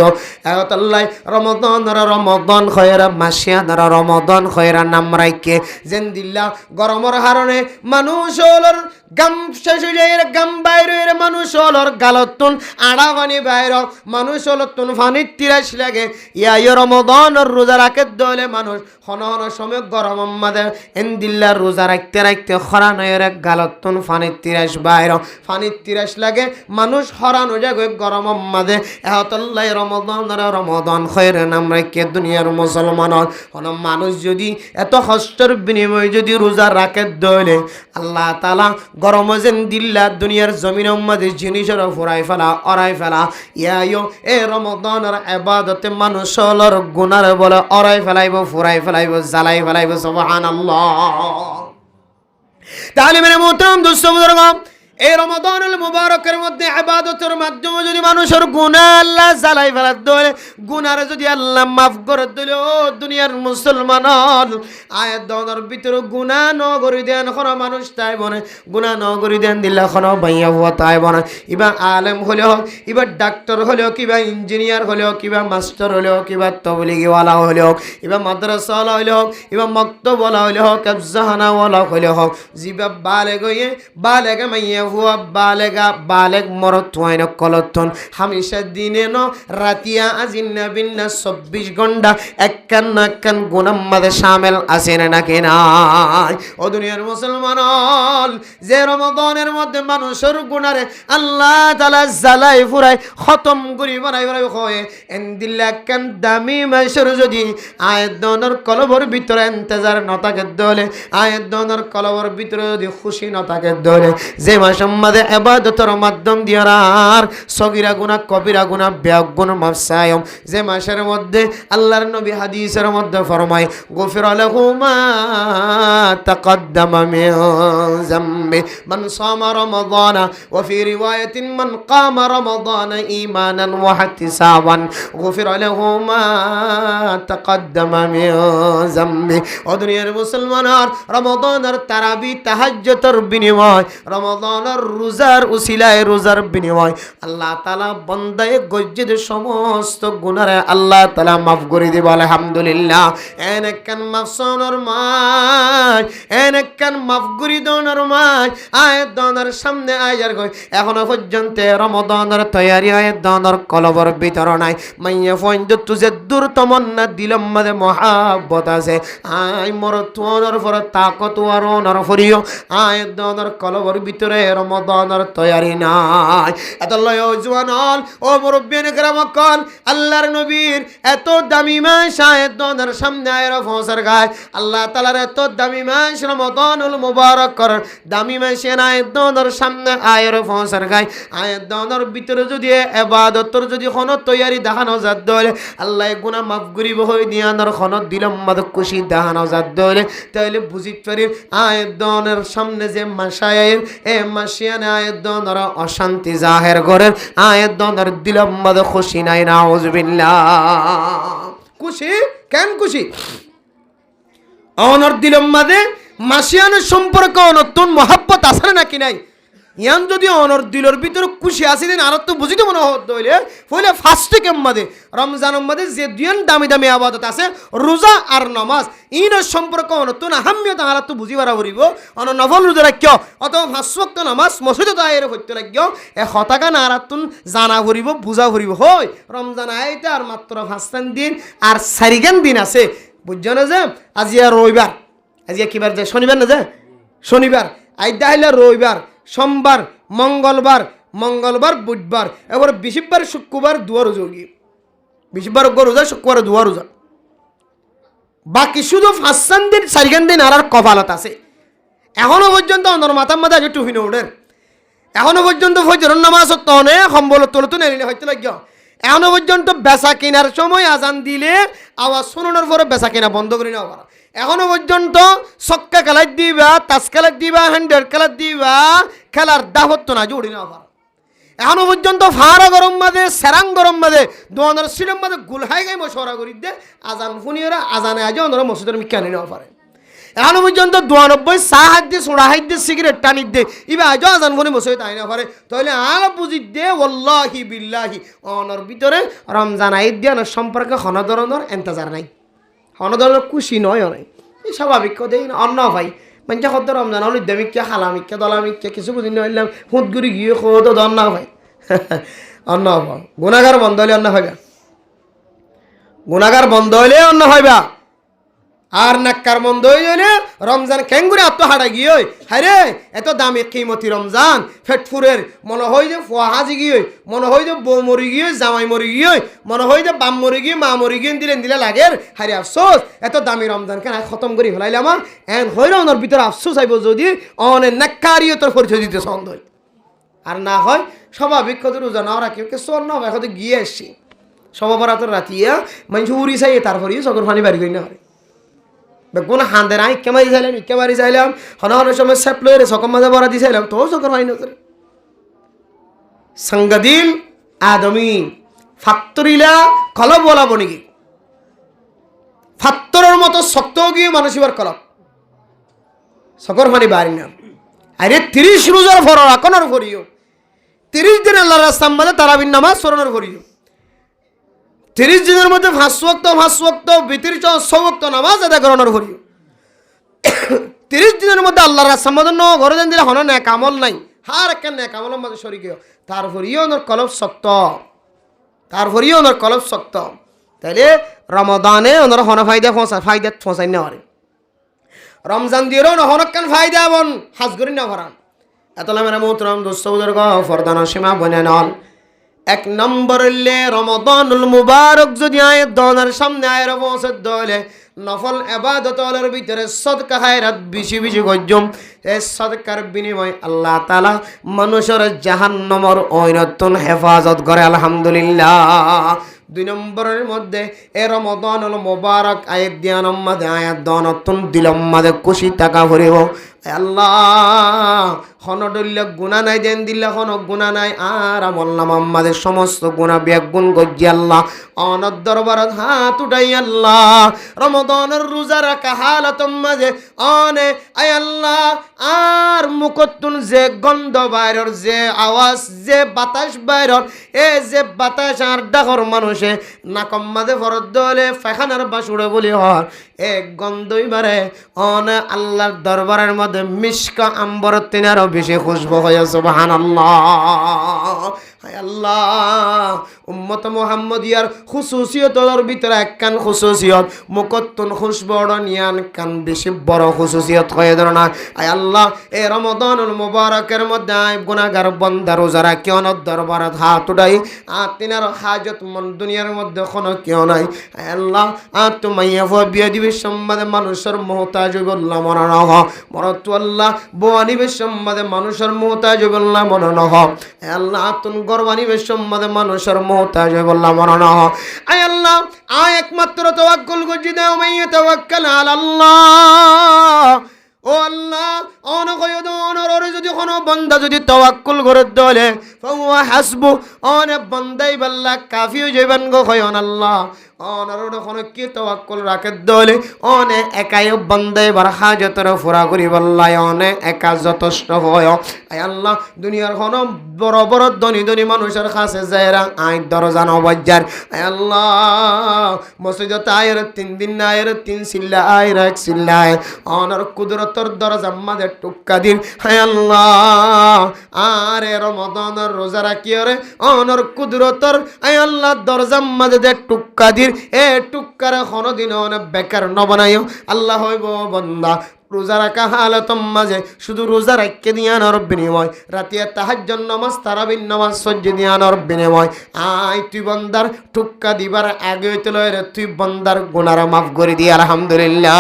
আল্লাহ রমদান খয়রা মাসিয়া দ্বারা রমদান খয়রা নাম রাখে যেন দিল্লা গরমের হারণে মানুষ হলোর গাম শেষ হয়ে যায় গাম বাইরে মানুষ হলোর গালতুন আড়া পানি বাইর মানুষ হলো তুন ফানি 30 লাগে ইয়া রমদানের রোজা রাখে দলে মানুষ হন হন সময় গরম মাদে এন্দিল্লা রোজা রাখতে রাখতে খরা নয়ের গালতুন ফানি 30 বাইর ফানি 30 লাগে মানুষ হরান হয়ে যায় গরম মাদে এহতল্লাই রমদান খয়রে নাম রাখে দুনিয়ার মুসলমান হন মানুষ যদি এত কষ্টের বিনিময়ে যদি রোজা রাখে দলে আল্লাহ তাআলা গরম যেন দিল্লা দুনিয়ার জমিনের মধ্যে জিনিসের ফুরাই ফেলা অরাই ফেলা ইয়ো এ রমাদানের ইবাদতে মানুষ হলর গুনার বলে অরাই ফেলাইব ফুরাই ফেলাইব জ্বালাই ফেলাইব সুবহানাল্লাহ। তাহলে মেরে মোহতরম দোস্ত বুজুর্গ এই রমাদানুল মুবারকের মধ্যে ইবাদতের মাধ্যমে যদি মানুষের গুনাহ আল্লাহ জ্বালাই ফেলার দলে গুনার যদি আল্লাহ মাফ করে দিলে ও দুনিয়ার মুসলমান আয়াত দনের ভিতরে গুনাহ ন করি দেন কোন মানুষ তাই বনে গুনাহ ন করি দেন দিল্লা কোন ভাইয়া হওয়া তাই বনে ইবা আলেম হলেও ইবা ডাক্তার হলেও কিবা ইঞ্জিনিয়ার হলেও কিবা মাস্টার হলেও কিবা তবলিগিওয়ালা হলেও ইবা মাদ্রাসাওয়ালা হলেও ইবা মক্তবওয়ালা হলেও কাবজাহানাওয়ালা হলেও জিবা বালেগে মাইয়া হুয়া বালেগা বালেগ মরত হয় না কলতন হামেশা দিনে ন রাতিয়া আজিন না বিন্না 24 ঘন্টা একখান না একখান গুনাহ মাঝে শামিল আছে না নাকি নাই ও দুনিয়ার মুসলমান যে রমাদানের মধ্যে মানুষের গুনারে আল্লাহ তাআলা জ্বালাই ফুরাই খতম করি বানাই বানাই হয় এন্দিল্লা একখান দামি মাসের যদি আয়াত দনের কলবর ভিতরে ইন্তজার ন থাকে দলে আয়াত দনের কলবর ভিতরে যদি খুশি ন থাকে দলে যে মাসের মধ্যে ইবাদতের মাধ্যম দিয়ে আর সগীরা গুনাহ কবিরা গুনাহ ব্যাগ গুনাহ মাফসায়ম যে মাসের মধ্যে আল্লাহর নবী হাদিসের মধ্যে ফরমায় গফির লাহু মা তাকদ্দামা মিন যামবি মান সামা রমাদানা ওয়া ফি রিওয়ায়াতিন মান কামা রমাদানা ঈমানান ওয়া ইহতিসাবান গফির লাহু মা তাকদ্দামা মিন যামবি ও দুনিয়ার মুসলমান রমাদানের তারাবি তাহাজ্জুদের বিনিময় রমাদানের রোজার উসিলায় রোজার বিনিময় আল্লাহ তাআলা বান্দায়ে গজ্জিদ সমস্ত গুনাহে আল্লাহ তাআলা মাফ করে দিবে আলহামদুলিল্লাহ এনেকান মাফসনের মাই এনেকান মাফ করে দনের মাই আয়াত দনের সামনে আয়ার কই এখনো পর্যন্ত রমাদানের তৈয়ারি আয়াত দনের কলবর ভিতর নাই মাইয়া ফইন্দ তুজে দূর তমন্না দিলম মধ্যে মহাব্বত আছে আই মর তোর পর তাকত আর নর ফরিও আয়াত দনের কলবর ভিতরে রমাদানের তৈয়ারি নাই এত লয় জওয়ানল ও মুরব্বিয়ানে کرام কল আল্লাহর নবীর এত দামি মাস আয়াত দনের সামনে আয়রা ফসর গায় আল্লাহ তাআলার এত দামি মাস রমাদানুল মুবারক কর দামি মাস আয়াত দনের সামনে আয়রা ফসর গায় আয়াত দনের ভিতরে যদি ইবাদতর যদি কোনো তৈয়ারি দেখানো যাত দলে আল্লাহ গুনাহ মাফ করিব হই দিয়ানোর কোনো দিলম মদ খুশি দেখানো যাত দলে তাইলে বুঝিত পারি আয়াত দনের সামনে যে মাসায়ের এ মাসিয়ানে আয়াত দনের অশান্তি জাহের করে আয়াত দনের দিলম মদ খুশি নাই নাউজুবিল্লাহ খুশি কেন খুশি অনর দিলম মদে মাসিয়ানের সম্পর্ক নতুন মহব্বত আছে নাকি নাই ইয়ান যদি অনর দিলর ভিতরে খুশি আছে দিন আর তো বুঝিতে মনে হইলে ফলে ফার্স্টে কেমমাদে রমজানের মধ্যে যে দুইন দামি দামি আবাদত আছে রোজা আর নামাজ ইনের সম্পর্ক নতুন আহাম্মিয়ত আর তো বুঝি পারা করিব অন নফল রোজা রাখিও অথবা 5 ওয়াক্ত নামাজ মসজিদে দায়ের করতে লাগিও এ হতাকা না আর তুন জানা করিব বুঝা করিব হই রমজান আইতে আর মাত্র 5 দিন আর 4 দিন আছে বুঝছ না যে আজি আর রবিবার আজি কি বার যে শনিবার না যে শনিবার আইদা হইলা রবিবার সোমবার মঙ্গলবার বুধবার এবার বৃহস্পতিবার শুক্রবার দুয়ার রোজা বৃহস্পতিবার রোজা শুক্রবার দুয়ার রোজা বাকি শুধু 5 দিন 4 দিন আর কপালত আছে এখনো পর্যন্ত অনর মাথার মাথা যে টুফিনে ওঠের এখনো পর্যন্ত ফজরের নামাজ তনে সম্বল তোলতো নেই হইতে লাগিও এখনো পর্যন্ত বেচা কেনার সময় আজান দিলে আওয়াজ শোনানোর পরে বেচা কেনা বন্ধ করে নেওয়া পারা এখনো পর্যন্ত ছক্কা খেলার দিবা তাস খেলার দিবা হ্যান্ডেল খেলার দিবা খেলার দাহত্ব না জড়ি নেওয়া পারা এখনো পর্যন্ত ফারা গরম মাঝে সেরাং গরম মাঝে দোয়ানোর সিলেম মাঝে গুলহাই গাই মশরা করি দে আজান ফুনিওরা আজানে আজ ওনারা মসজিদের মিক্ষা নিয়ে নেওয়া পারে এখনো পর্যন্ত 92 চা হাত দিয়ে সোড়া হাত দিয়ে সিগারেট টানি দে ইবা আজও আজান ফুনি মসজিদ তাই না পারে তাহলে আর বুঝি দে ওয়াল্লাহি বিল্লাহি অনর ভিতরে রমজান আইদ দিয়ে সম্পর্কে কোনো ধরনের এন্তজার নাই কোনো ধরনের খুশি নয় অনেক এই স্বাভাবিক দেই না অন্য ভাই মানে কত রমজান হল দেমিকা খালামিকা দলামিকা কিছু বুঝি নইলাম হুঁত গুড়ি গিয়ে খোদ অন্য ভাই অন্য হবা গুণাগার বন্ধ হলে অন্য হইবা গুণাগার বন্ধ হইলে অন্য হইবা আর নাক্কার বন্ধ হইলে রমজান কেঙ্গুরে আত্মহারা গিয়ে হারে এত দামি কিমতি রমজান ফেটফুরের মনে হয় যে ফুয়াহাজি গিয়ে মনে হয় যে বউ মরি গিয়ে জামাই মরি গিয়ে মনে হয় যে বাম মরি গিয়ে মা মরি গিয়ে দিলে লাগের হারে আফসোস এত দামি রমজান কেন খতম করে ফেলাইলাম এন হইলে ওনার ভিতরে আফসোস আইব যদি অনেক নাক্কারিয়তর পরিচয় দিতে সন্দ আর না হয় স্বাভাবিক কত রোজা নাও রাখি চল না এখন গিয়ে এসছি সবাবরাতর রাতিয়া মানুষ উড়ি চাই তারপরেই চকর পানি বাড়ি করি না হয় বেগুন হাঁদের আই কেমারি চাইলাম ইকেবারি চাইলাম হনের সময় স্যাপ লয়ে চকর মাঝে বরা দি চাইলাম তো চকর পানি নজরে সঙ্গদিল আদমি ফাত্তরিলা কলব বলা বনিকি ফাত্তরের মতো শক্ত গিয়ে মানুষ এবার কলব চকর পানি বাড়ি না আরে 30 রোজার ফরর আকনের ফরিও 30 দিন আল্লাহর রাস্তার মধ্যে তারাবির নামাজ স্মরণের ফরিও 30 দিনের মধ্যে 5 ওয়াক্ত বিতির 6 ওয়াক্ত নামাজ আদায় করানোর ফরিও 30 দিনের মধ্যে আল্লাহর রাস্তার মধ্যে ঘরে যান দিলে হন না কামল নাই হার একখান নেক আমলের মাঝে শরীক হইও তারপরেও ওনার কলব শক্ত তারপরেও ওনার কলব শক্ত তাইলে রমদানে ওনার হন ফায়দা ফসাই না পারে রমজান দিয়েও না হনকান ফায়দা বন হাজ করি না ভরান এতলা মেরা মোহতরম দোস্ত বুজুর্গ ফরদান সীমা বনে নন এক নম্বর রমদানুল মুবারক যদি আয় দনের সামনে আয়ের পৌঁছে দলে নফল এবাদতলের ভিতরে সদকা খায়রাত বেশি বেশি গজ্জম এই সদকার বিনিময় আল্লাহ তাআলা মানুষের জাহান্নামের ঐরতন হেফাজত করে আলহামদুলিল্লাহ। 2 নম্বরের মধ্যে এ রমদানুল মুবারক আয়াত দিয়ানম মাদে আয়াত দনতন দিলম মাদে খুশি টাকা ভরিব আল্লাহ হনডল্য গুনাহ নাই দেন দিল্লা হন গুনাহ নাই আর আমল্লাম আমাদের সমস্ত গুনাহ বেগুন গজ্জি আল্লাহ অনদ দরবারত হাত উঠাই আল্লাহ রমদানের রোজা রাখা হালাতম মাঝে অনে আয় আল্লাহ আর মুকতুন যে গন্ধ বাইরের যে আওয়াজ যে বাতাস বাইরের এ যে বাতাস আর ডাকর মানুষে নাকম মাঝে ফরদ দলে ফাখানার বাসুড়ে বলি হর এক গন্ধই বারে অনে আল্লাহর দরবারের মধ্যে মিশকা আম্বর তিনারও বেশি খুশবু হয় সুবহানাল্লাহ। হায় আল্লাহ উম্মত মুহাম্মদিয়ার খুশুসিয়তর ভিতরে একখান খুশুসিয়ত মুকত্তুন খুশবু নিয়ান কান বেশি বড় খুশুসিয়ত হয়ে ধর না। আয় আল্লাহ এই রমদানুল মুবারকের মধ্যে আয় গুনাহগার বান্দা রোজা রাখি অনর দরবারত হাত উঠাই আর তিনার হাজত মন দুনিয়ার মধ্যে কোনো কেউ নাই। আয় আল্লাহ আর তোমাইয়া বিয়ে দিবে সম্বাদে মানুষের মুহতাজ বললাম মনে নহ মরতু আল্লাহ বোয়ানিবে সম্বাদে মানুষের মুহতাজ বললাম মনে নহ আল্লাহ তুন গর্বানিবে সম্বাদে মানুষের মুহতাজ বললাম মনে নহ। আয় আল্লাহ আয় একমাত্র তাওয়াক্কুল করছি দাও মাইয়া তাওয়াক্কাল আলাল্লাহ ও আল্লাহ অনকয়দ অনরে যদি কোনো বান্দা যদি তাওয়াক্কুল করে দলে ফাহুয়া হাসবু অনে বান্দাই বাল্লা কাফি হয়ে যাবেন গো কয়ন আল্লাহ অনরে কোনো কি তাওয়াক্কুল রাখে দলে অনে একাই বান্দাই বার হাজতর ফুরা করি বল্লাই অনে একা যথেষ্ট হয়। আয় আল্লাহ দুনিয়ার কোনো বড় বড় ধনী ধনী মানুষের কাছে যায়রা আই দরজা নবাজ্জার আয় আল্লাহ মসজিদত আয়ের 3 দিন না আয়ের 3 সিল্লা আয়ের 1 সিল্লা অনর কুদরতর দরজা মাঝে টুক্কা দিন। হায় আল্লাহ আরে রমদানের রোজা রাখিও রে অনর কুদরতর আয় আল্লাহ দরজা মাঝে দে টুক্কা দিন এ টুক্কারে কোনদিন অনেক বেকার নবনাইও আল্লাহ হইব বান্দা রোজা রাখা হালতম মাঝে শুধু রোজা রাখকে দিয়ানোর বিনিময় রাতিয়া তাহাজ্জুদ নামাজ তারাবির নামাজ সহ্য দিয়ানোর বিনিময় আই তুই বান্দার টুক্কা দিবার আগে হইতে লয় তুই বান্দার গুনাহ মাফ করে দি আলহামদুলিল্লাহ।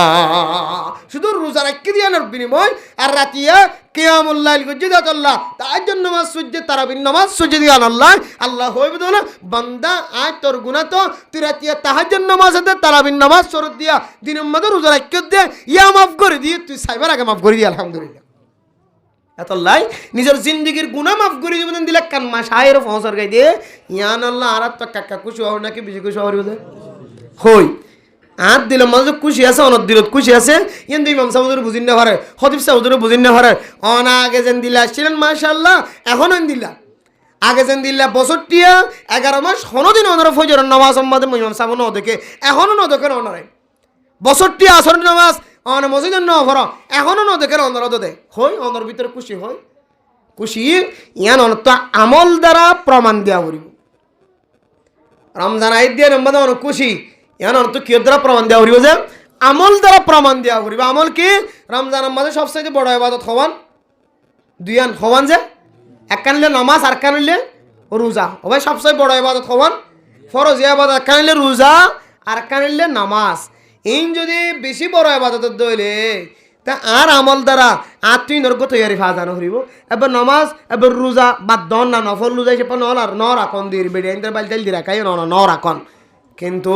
শুধু রোজা রাখকে দিয়ানোর বিনিময় আর রাতিয়া কিয়ামুল লাইল গজ্জিদাত আল্লাহ তাহাজ্জুদ নামাজ সহ্য তারাবির নামাজ সহ্য দিয়ান আল্লাহ আল্লাহ হইব না বান্দা আই তোর গুনাহ তো তুই রাতিয়া তাহাজ্জুদ নামাজ দে তারাবির নামাজ সরত দিয়া দিনের মধ্যে রোজা রাখকে দে ইয়া মাফ করে দি তুই সাইবার আগে মাফ করে দি আলহামদুলিল্লাহ। এতলাই নিজের জিন্দগির গুনাহ মাফ করে দিবেন দিলে কান মাস আয়ের ফসর গাই দিয়ে ইয়ান আল্লাহ আর তো কাকা খুশি হও নাকি বেশি খুশি হওয়ার বুঝে হই আর দিল মাঝে খুশি আছে অনত দিলত খুশি আছে কিন্তু ইমাম সাহুদের বুঝিন না পারে খতিব সাহুদের বুঝিন না পারে অনা আগে যেন দিলা আসছিলেন মাশাআল্লাহ এখন দিলা আগে যেন দিলা 11 মাস কোনোদিন অনর ফজরের নামাজ সম্মাদে ইমাম সাহুন দেখে এখনো ন দেখে অনরে 62 আসর নামাজ অন মসজিদের ন ভর এখনো ন দেখে অনর দে হই অনর ভিতরে খুশি হয় খুশি ইয়ান অনত আমল দ্বারা প্রমাণ দেওয়া করিব রমজান আইদ দিয়ে নম্বর অন খুশি ইয়ান অন্ত কি দ্বারা প্রমাণ দেওয়া করিব যে আমল দ্বারা প্রমাণ দেওয়া করিব আমল কি রমজানের মাঝে সবচেয়ে বড় ইবাদত হওয়ান দুইয়ান হওয়ান যে এক কানলে নামাজ আর কানলে রোজা ও ভাই সবচেয়ে বড় ইবাদত হওয়ান ফরজ ইবাদত কানলে রোজা আর কানলে নামাজ ইন যদি বেশি বড় ইবাদত দইলে তা আর আমল দ্বারা আর তুই নরক তৈরি ফাজানো করিব এবার নামাজ এবার রোজা বাদ দন না নফল রোজা হিসেবে নর রাখন দিয়ে বেড়ে বাইল দিয়ে রাখাই ন রাখন কিন্তু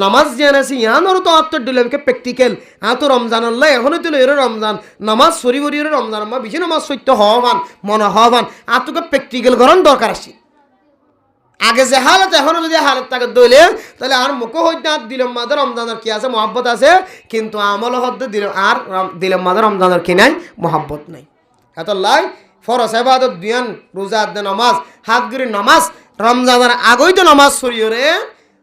নামাজ যেন আছে ইয়ানোর তো আত্মর দিলকে প্র্যাকটিক্যাল তো রমজান আল্লাহ এখনই দিল এর রমজান নামাজ সরি বরি রমজান আমার বেশি নামাজ সত্য হওয়ান মনে হওয়ান তোকে প্র্যাকটিক্যাল করার দরকার আছে আগে যে হালত এখনো যদি হালত তাকে দইলে তাহলে আর মুখ হইতে আর দিলম মাদের রমজানের কি আছে মহাব্বত আছে কিন্তু আমল হতে দিল আর দিলম মাদের রমজানের কি নাই মহাব্বত নাই এত লাই ফরজ ইবাদত দিয়ান রোজা নামাজ হাত গুরি নামাজ রমজানের আগেই তো নামাজ সরিয়ে রে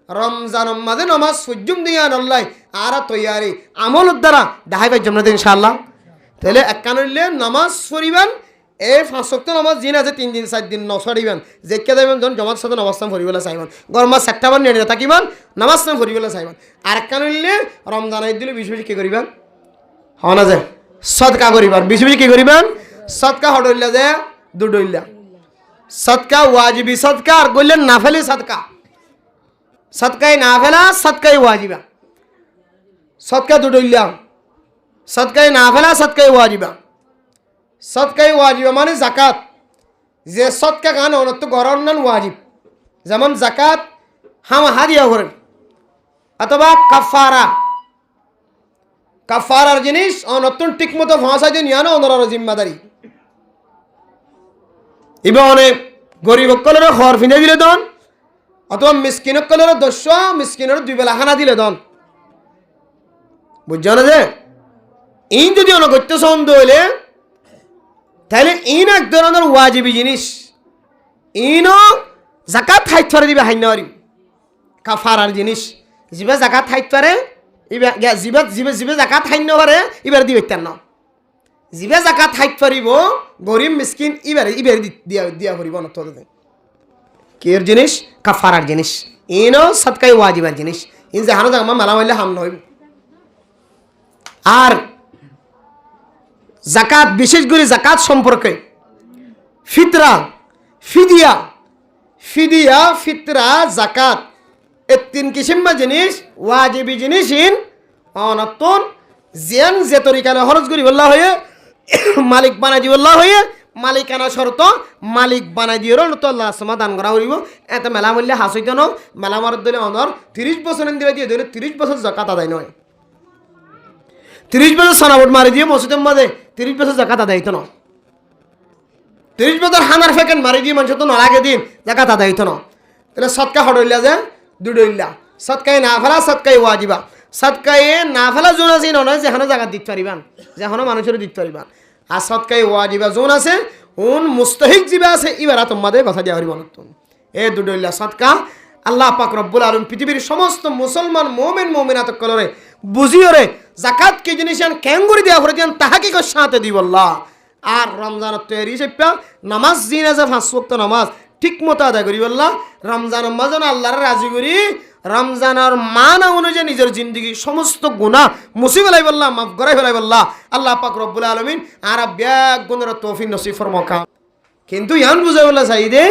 রমজান মাঝে নামাজ সূর্যম দিয়ান আল্লাহ আর তৈয়ারি আমলের দ্বারা দেখাই পাই জমনা ইনশাআল্লাহ তাহলে এক কানলে নামাজ পড়িবেন এই 5 ওয়াক্ত নামাজ জিন আছে 3 দিন 4 দিন নছড়িবেন যেকে যাইবেন যখন জমাত সাথে নামাজ নাম পড়িবেলা চাইবেন গরমা 7টা বার নিয়ে থাকিবেন নামাজ নাম পড়িবেলা চাইবেন আর একখান হইলে রমজান আইত দিলে বেশি বেশি কি করিবেন হওয়া না যায় সদকা করিবেন বেশি বেশি কি করিবেন সদকা হডইলা যে দুডইলা সদকা ওয়াজিবি সদকা আর কইলেন নাফিলি সদকা সদকাই নাফিলা সদকাই ওয়াজিবা সদকা দুডইলা সদকাই নাফিলা সদকাই ওয়াজিবা সদকাই ওয়াজিবা মানে জাকাত যে সদকা গান অনত গরন্নান ওয়াজিব যেমন জাকাত হামা হাদিয়া করেন অথবা কাফারা কাফারার জিনিস অনতুন ঠিকমতো ভাষা দিয়ে নিয়ে আনো অনরার জিম্মাদারি এবার অনেক গরিব কলের খড় ফিনে দিলে দন অথবা মিসকিন কলের দস্য মিসকিনের 2 বেলা খানা দিলে দন বুঝছো না যে ইন যদি অনগত্য সন্দ হইলে তাহলে ইন এক ধরনের ওয়াজিবি জিনিস ইনও জাকাত হাইত করে দিবে হাইনারি কাফারার জিনিস জিবে জাকাত হাইত পারে ইবা জিবে জিবে জিবে জাকাত হাইন পারে এবার দিবে তেন জিবে জাকাত হাইত পারিব গরিব মিসকিন এবারে এবারে দিয়া দিয়া করিব না তো কের জিনিস কাফারার জিনিস ইনও সদকাই ওয়াজিবার জিনিস ইন যে হানো জামা মালা হইলে হাম নইব আর জাকাত বিশেষ করে জাকাত সম্পর্কে ফিতরা ফিদিয়া ফিদিয়া ফিতরা জাকাত এই 3 কিসিম জিনিস ওয়াজিবি জিনিস ইন অনতন জিয়ান যে তরিকালে খরচ করি বললা হয়ে মালিক বানাই দিবল্লা হয়ে মালিকানা শর্ত মালিক বানাই দিও তো আল্লাহ সমাধান করা হইব এত মেলা মূল্যে হাসইত ন মেলা মারত দিলে অনর 30 বছর দিলে দিয়ে দিলে 30 বছর জাকাত আদায় নয় 30 বছর সানাবট মারি দিয়ে মসজিদের মাঝে 30 বছর জাকাত আদায় হইতো না 30 বছর হানার ফেকেন মারি দিয়ে মানুষ তো নালাগে দিন জাকাত আদায় হইতো না তাহলে সদকা হড়ইলা যে দুডইলা সদকাই না ফেলা সদকাই ওয়াজিবা সদকাই না ফেলা জোন আছে নয় যেখানে জাকাত দিতে পারিবান যেখানে মানুষের দিতে পারিবান আর সদকাই ওয়াজিবা জোন আছে উন মুস্তাহিক জিবা আছে ইবারা তোমাদের কথা দিয়া হরিব নতুন এ দুডইলা সদকা আল্লাহ পাক রব্বুল আলামিন পৃথিবীর সমস্ত মুসলমান মুমিন মুমিনাত কলরে বুঝিওরে জাকাত কি জিনিস কেন করে দেওয়া করে দেন তাহাকে সাথে দিব আল্লাহ আর রমজান তৈরি হিসেবে নামাজ দিন আছে 5 ওয়াক্ত নামাজ ঠিক মতো আদায় করি আল্লাহ রমজানের মাঝে আল্লাহর রাজি করি রমজানের মান অনুযায়ী নিজের জিন্দগি সমস্ত গুনাহ মুছি ফেলাই বললাম মাফ করাই ফেলাই বললাম আল্লাহ পাক রব্বুল আলামিন আর ব্যাগ গুণের তৌফিক নসিব ফরমাকা কিন্তু ইয়ান বুঝাই বলা চাই দে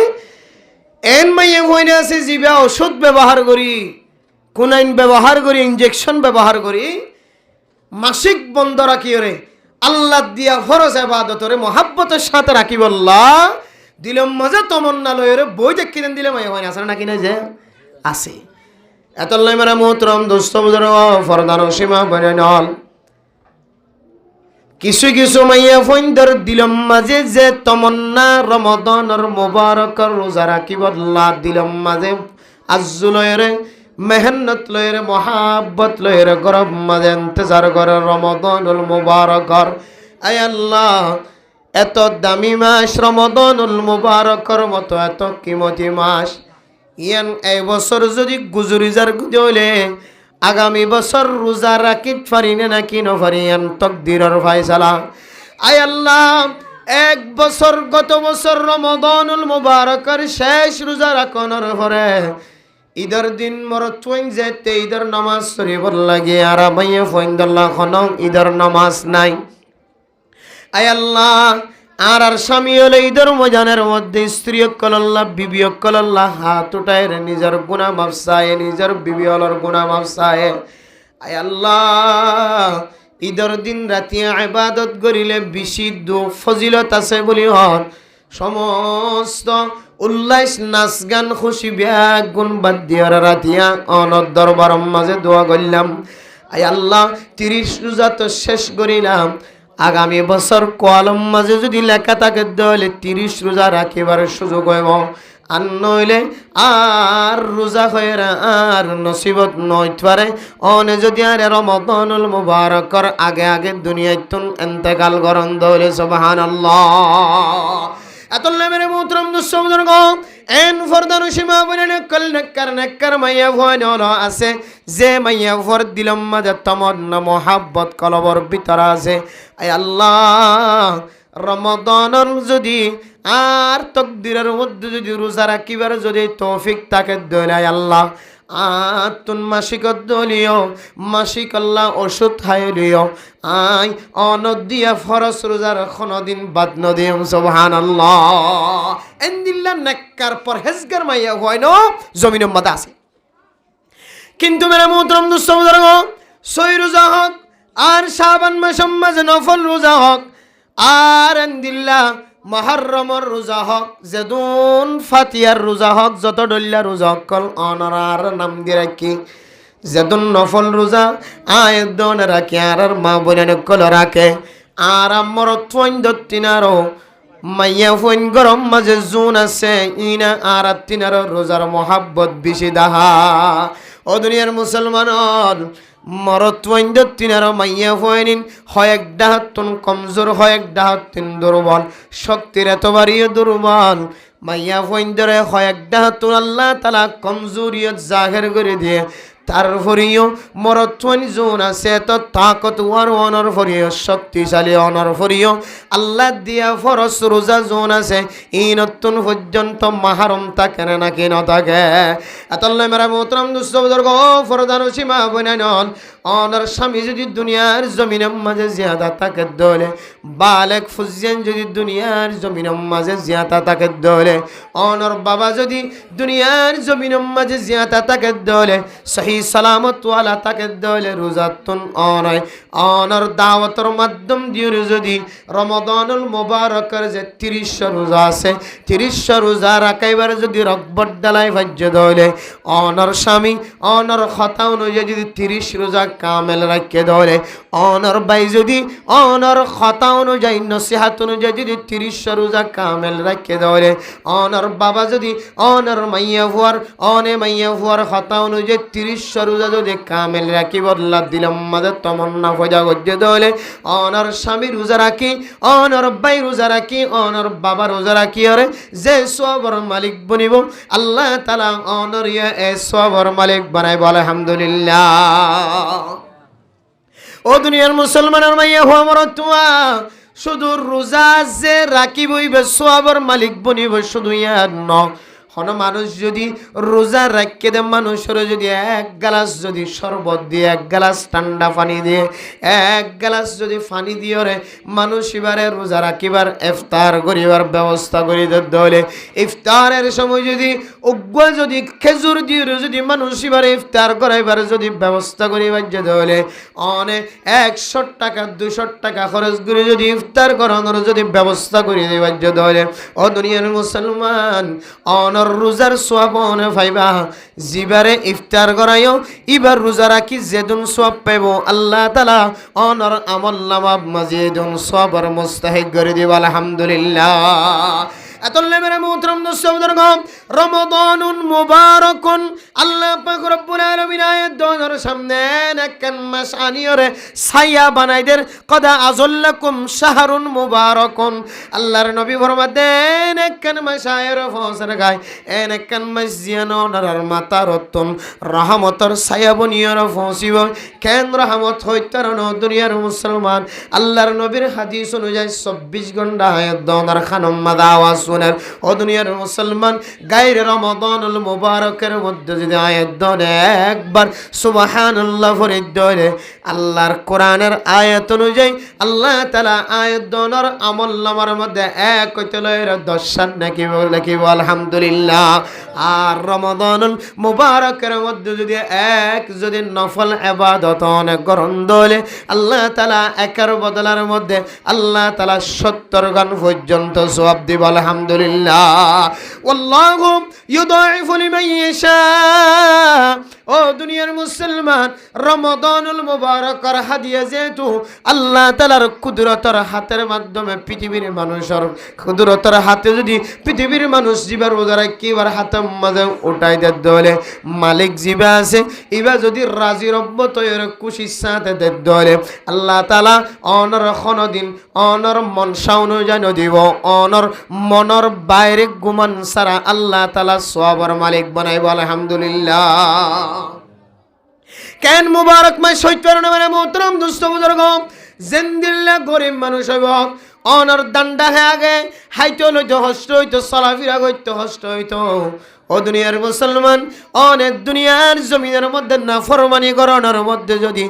এন মাইয়ে হইনে আছে জিবা ওষুধ ব্যবহার করি কোনাইন ব্যবহার করি ইনজেকশন ব্যবহার করি মাসিক বন্ধ রাখি রে আল্লাহ দিয়া ফরজ ইবাদতরে মহাব্বতের সাথে রাখি বললা দিলম মাঝে তমন্না লয়রে বই দেখি দেন দিলে মাইয়া হয় না নাকি না যে আছে এতলাই মানে মোহতরম দোস্ত বুজুর ফরদান সীমা বনে নল কিছু কিছু মাইয়া ফইন্দর দিলম মাঝে যে তমন্না রমাদানের মুবারকর রোজা রাখি বললা দিলম মাঝে আজ্জু লয়রে মেহনত লয়ের মহাব্বত লয়ের গরব মাঝে ইন্তজার করে রমাদানুল মুবারকর আয় আল্লাহ এত দামি মাস রমাদানুল মুবারকর মতো এত কিমতি মাস ইয়ান এই বছর যদি গুজরি যার হইলে আগামী বছর রোজা রাখিত পারি না নাকি নপারি ইয়ান তকদিরের ফায়সালা আয় আল্লাহ এক বছর গত বছর রমাদানুল মুবারকর শেষ রোজা রাখনোর পরে ঈদের দিন মরত চুইন যেতে ঈদের নামাজ শরীফর লাগে আর মাইয়ে ফইন্দল্লাহ খনং ঈদের নামাজ নাই আয় আল্লাহ আর স্বামী হলে ঈদের ময়দানের মধ্যে স্ত্রী অকল্লাহ বিবি অকল্লাহ হাত উঠায় নিজের গুনাহ মাফ চায় নিজের বিবি হলর গুনাহ মাফ চায় আয় আল্লাহ ঈদের দিন রাতি ইবাদত করিলে বেশি ফজিলত আছে বলি হন সমস্ত উল্লাস নাচ গান খুশি ব্যাগ গুণ বাদ দিয়ার রাতিয়া অনর দরবার মাঝে দোয়া করলাম আয় আল্লাহ 30 রোজা তো শেষ করিলাম আগামী বছর কলম মাঝে যদি লেখা থাকে তাহলে 30 রোজা রাখিবার সুযোগ হইব আর নইলে আর রোজা হয়ে আর নসিবত নইতে পারে অনে যদি আর রমাদানুল মুবারকর আগে আগে দুনিয়ায় তুন ইন্তেকাল করন দলে সুবহানাল্লাহ এতলে মেরে মোহতরম দোস্তবুজুর্গ এন ফরদান সীমা বনে নকল নেককার মাইয়া ভয় আছে যে মাইয়া ফর দিলম মাঝে তমন্না মোহাব্বত কলবর ভিতর আছে আয় আল্লাহ রমাদানের যদি আর তকদিরের মধ্যে যদি রোজা রাখিবার যদি তৌফিক তাকে দোলাই আল্লাহ আতুন মাসিক দলিও মাসিক আল্লাহ ওষুধ খাইলিও আই অনদিয়া ফরস রোজার কোনদিন বাদ নদিম সুবহানাল্লাহ এন্দিল্লা নেককার পরহেজগার মাইয়া হয় না জমিনের মধ্যে আছে কিন্তু মেরা মোহতরম দোস্ত বুজুর্গ সই রোজা হোক আর শাবান মাসের মাঝে নফল রোজা হোক আর এন্দিল্লা মুহররমের রোজা হোক যেদুন ফাতিয়ার রোজা হোক যত ডল্লা রোজা হোক কল অনার নাম দিয়ে রাখি যেদুন নফল রোজা আয়দন রাখি আর মা বোনের কল রাখে আর আমার তোন দত্তিনারো মাইয়া ফোন গরম মাঝে জুন আছে ইনা আর তিনার রোজার মোহাব্বত বেশি দাহা ও দুনিয়ার মুসলমানর মরত তিনার মাইয়া ফোনিন হয় এক ডাহাতুন কমজোর হয় এক ডাহাতুন দুর্বল শক্তির এত বাড়িয়ে দুর্বল মাইয়া ফোন ধরে হয় এক ডাহাতুন আল্লাহ তালা কমজোরিয়ত জাহের করে দিয়ে তারপরেও মরত্বন জোন আছে তো তাকতওয়ার অনর ফরিও শক্তিশালী অনর ফরিও আল্লাহ দিয়া ফরস রোজা জোন আছে এই নতুন পর্যন্ত মাহারম থাকে না কি নথাকে এতলে মেরা মোহতরম দুস্থ বুজুর্গ ফরদান সীমা বনানন অনর স্বামী যদি দুনিয়ার জমিনের মাঝে জিয়াদা থাকে দলে বালেক ফুজিয়ান যদি দুনিয়ার জমিনের মাঝে জিয়াদা থাকে দলে অনর বাবা যদি দুনিয়ার জমিনের মাঝে জিয়াদা থাকে দলে সহি সালামত ওয়ালা তাকে দলে রোজাতুন অনয় অনর দাওয়াতের মাধ্যম দিয়ে যদি রমাদানুল মুবারকের যে 30 রোজা আছে 30 রোজা রাখাইবার যদি রকবত ডালাই ভাজ্য দলে অনর স্বামী অনর কথা অনুযায়ী যদি 30 রোজা কামেল রাখে দলে অনর ভাই যদি অনর কথা অনুযায়ী নসিহাত অনুযায়ী যদি 30 রোজা কামেল রাখে দলে অনর বাবা যদি অনর মাইয়া হুয়ার অনে মাইয়া হুয়ার কথা অনুযায়ী 30 রোজা যদি কামেল রাখি বদলা দিলাম মাঝে তমন্না ফজা গজ্জে দলে অনর স্বামী রোজা রাখি অনর ভাই রোজা রাখি অনর বাবা রোজা রাখি আরে যে সবর মালিক বনিব আল্লাহ তাআলা অনর ইয়া এ সবর মালিক বানাইব আলহামদুলিল্লাহ ও দুনিয়ার মুসলমানের মাইয়া হো আমার তুয়া শুধু রোজা যে রাখিবই বে সবর মালিক বনিব শুধু ইয়া ন কোনো মানুষ যদি রোজা রাখতে দেয় মানুষের যদি এক গ্লাস যদি শরবত দিয়ে এক গ্লাস ঠান্ডা পানি দিয়ে এক গ্লাস যদি পানি দিয়ে রে মানুষ এবারে রোজা রাখিবার ইফতার করিবার ব্যবস্থা করে দিলে ইফতারের সময় যদি উগ্র যদি খেজুর দিয়ে যদি মানুষ এবারে ইফতার করাইবার যদি ব্যবস্থা করিবার দিলে অনেক 100 টাকা 200 টাকা খরচ করে যদি ইফতার করানোর যদি ব্যবস্থা করে দিবার দিলে ও দুনিয়ার মুসলমান অনর রোজার সোয়াবন ভাইবা জিবারে ইফতার করাইও ইবার রোজা রাখি যেদিন সোয়াব পাইব আল্লাহ তাআলা অনর আমল নামা মাজিদুন সবর মুস্তাহিক করে দিব আলহামদুলিল্লাহ এতলে মেরে মোহতরম দর্শক রমাদানুন মুবারাকুন আল্লাহ পাক রব্বুল আলামিন আয়াত দোয়ার সামনে নাকান মাস আনিয়রে ছায়া বানাইদের কদা আযাল্লাকুম শাহরুন মুবারাকুন আল্লাহর নবী ফরমাতেন নাকান মাস আয়ের ফসর গায় নাকান মাস জিয়ানো নারার মাতারতুন রহমতর ছায়া বনিয়র ফসিব কেন রহমত হইতার ন দুনিয়ার মুসলমান আল্লাহর নবীর হাদিস অনুযায়ী 24 ঘন্টা আয়াত দোয়ার খানম মাদাওয়াস ও দুনিয়ার মুসলমান গায়রে রমাদানুল মুবারকের মধ্যে যদি আয়াত দেন একবার সুবহানাল্লাহ ফরিদ দরে আল্লাহর কোরআনের আয়াত অনুযায়ী আল্লাহ তাআলা আয়াত দনের আমল নামার মধ্যে এক হইতে লয়ের 10 নাকি বলে কি আলহামদুলিল্লাহ আর রমাদানুল মুবারকের মধ্যে যদি এক যদি নফল ইবাদত অনেক গ্রহণ দলে আল্লাহ তাআলা একের বদলার মধ্যে আল্লাহ তাআলা 70 গান পর্যন্ত সওয়াব দিব আলহামদুলিল্লাহ ওয়াল্লাহু ইউদাইফু লিমান ইয়াশা ও দুনিয়ার মুসলমান রমাদানুল মুবারকের হাদিয়া যেহেতু আল্লাহ তাআলার কুদরতের হাতের মাধ্যমে পৃথিবীর মানুষের কুদরতের হাতে যদি পৃথিবীর মানুষ জীবার রোজা রাখিবার হাতের মাঝে উঠাই দেয় দলে মালিক জীবা আছে ইবা যদি রাজি রব্ব তৈর খুশির সাথে দেয় দলে আল্লাহ তাআলা অনর কোনদিন অনর মন শাউন জানো দিব অনর মনর বাইরে গুমান সারা আল্লাহ তাআলা সওয়াবের মালিক বানাইব আলহামদুলিল্লাহ কেন মুবারক মাস হইতে পারে না মোহতরম দোস্ত বুজুর্গ জিন্দিল্লাহ গরিব মানুষ হইব অনর দান্ডা হয়ে আগে হাইতে লইতে হষ্ট হইতো, চলাফেরা করতে হষ্ট হইতো। ও দুনিয়ার মুসলমান, অনেক দুনিয়ার জমিনের মধ্যে নাফরমানি করানোর মধ্যে যদি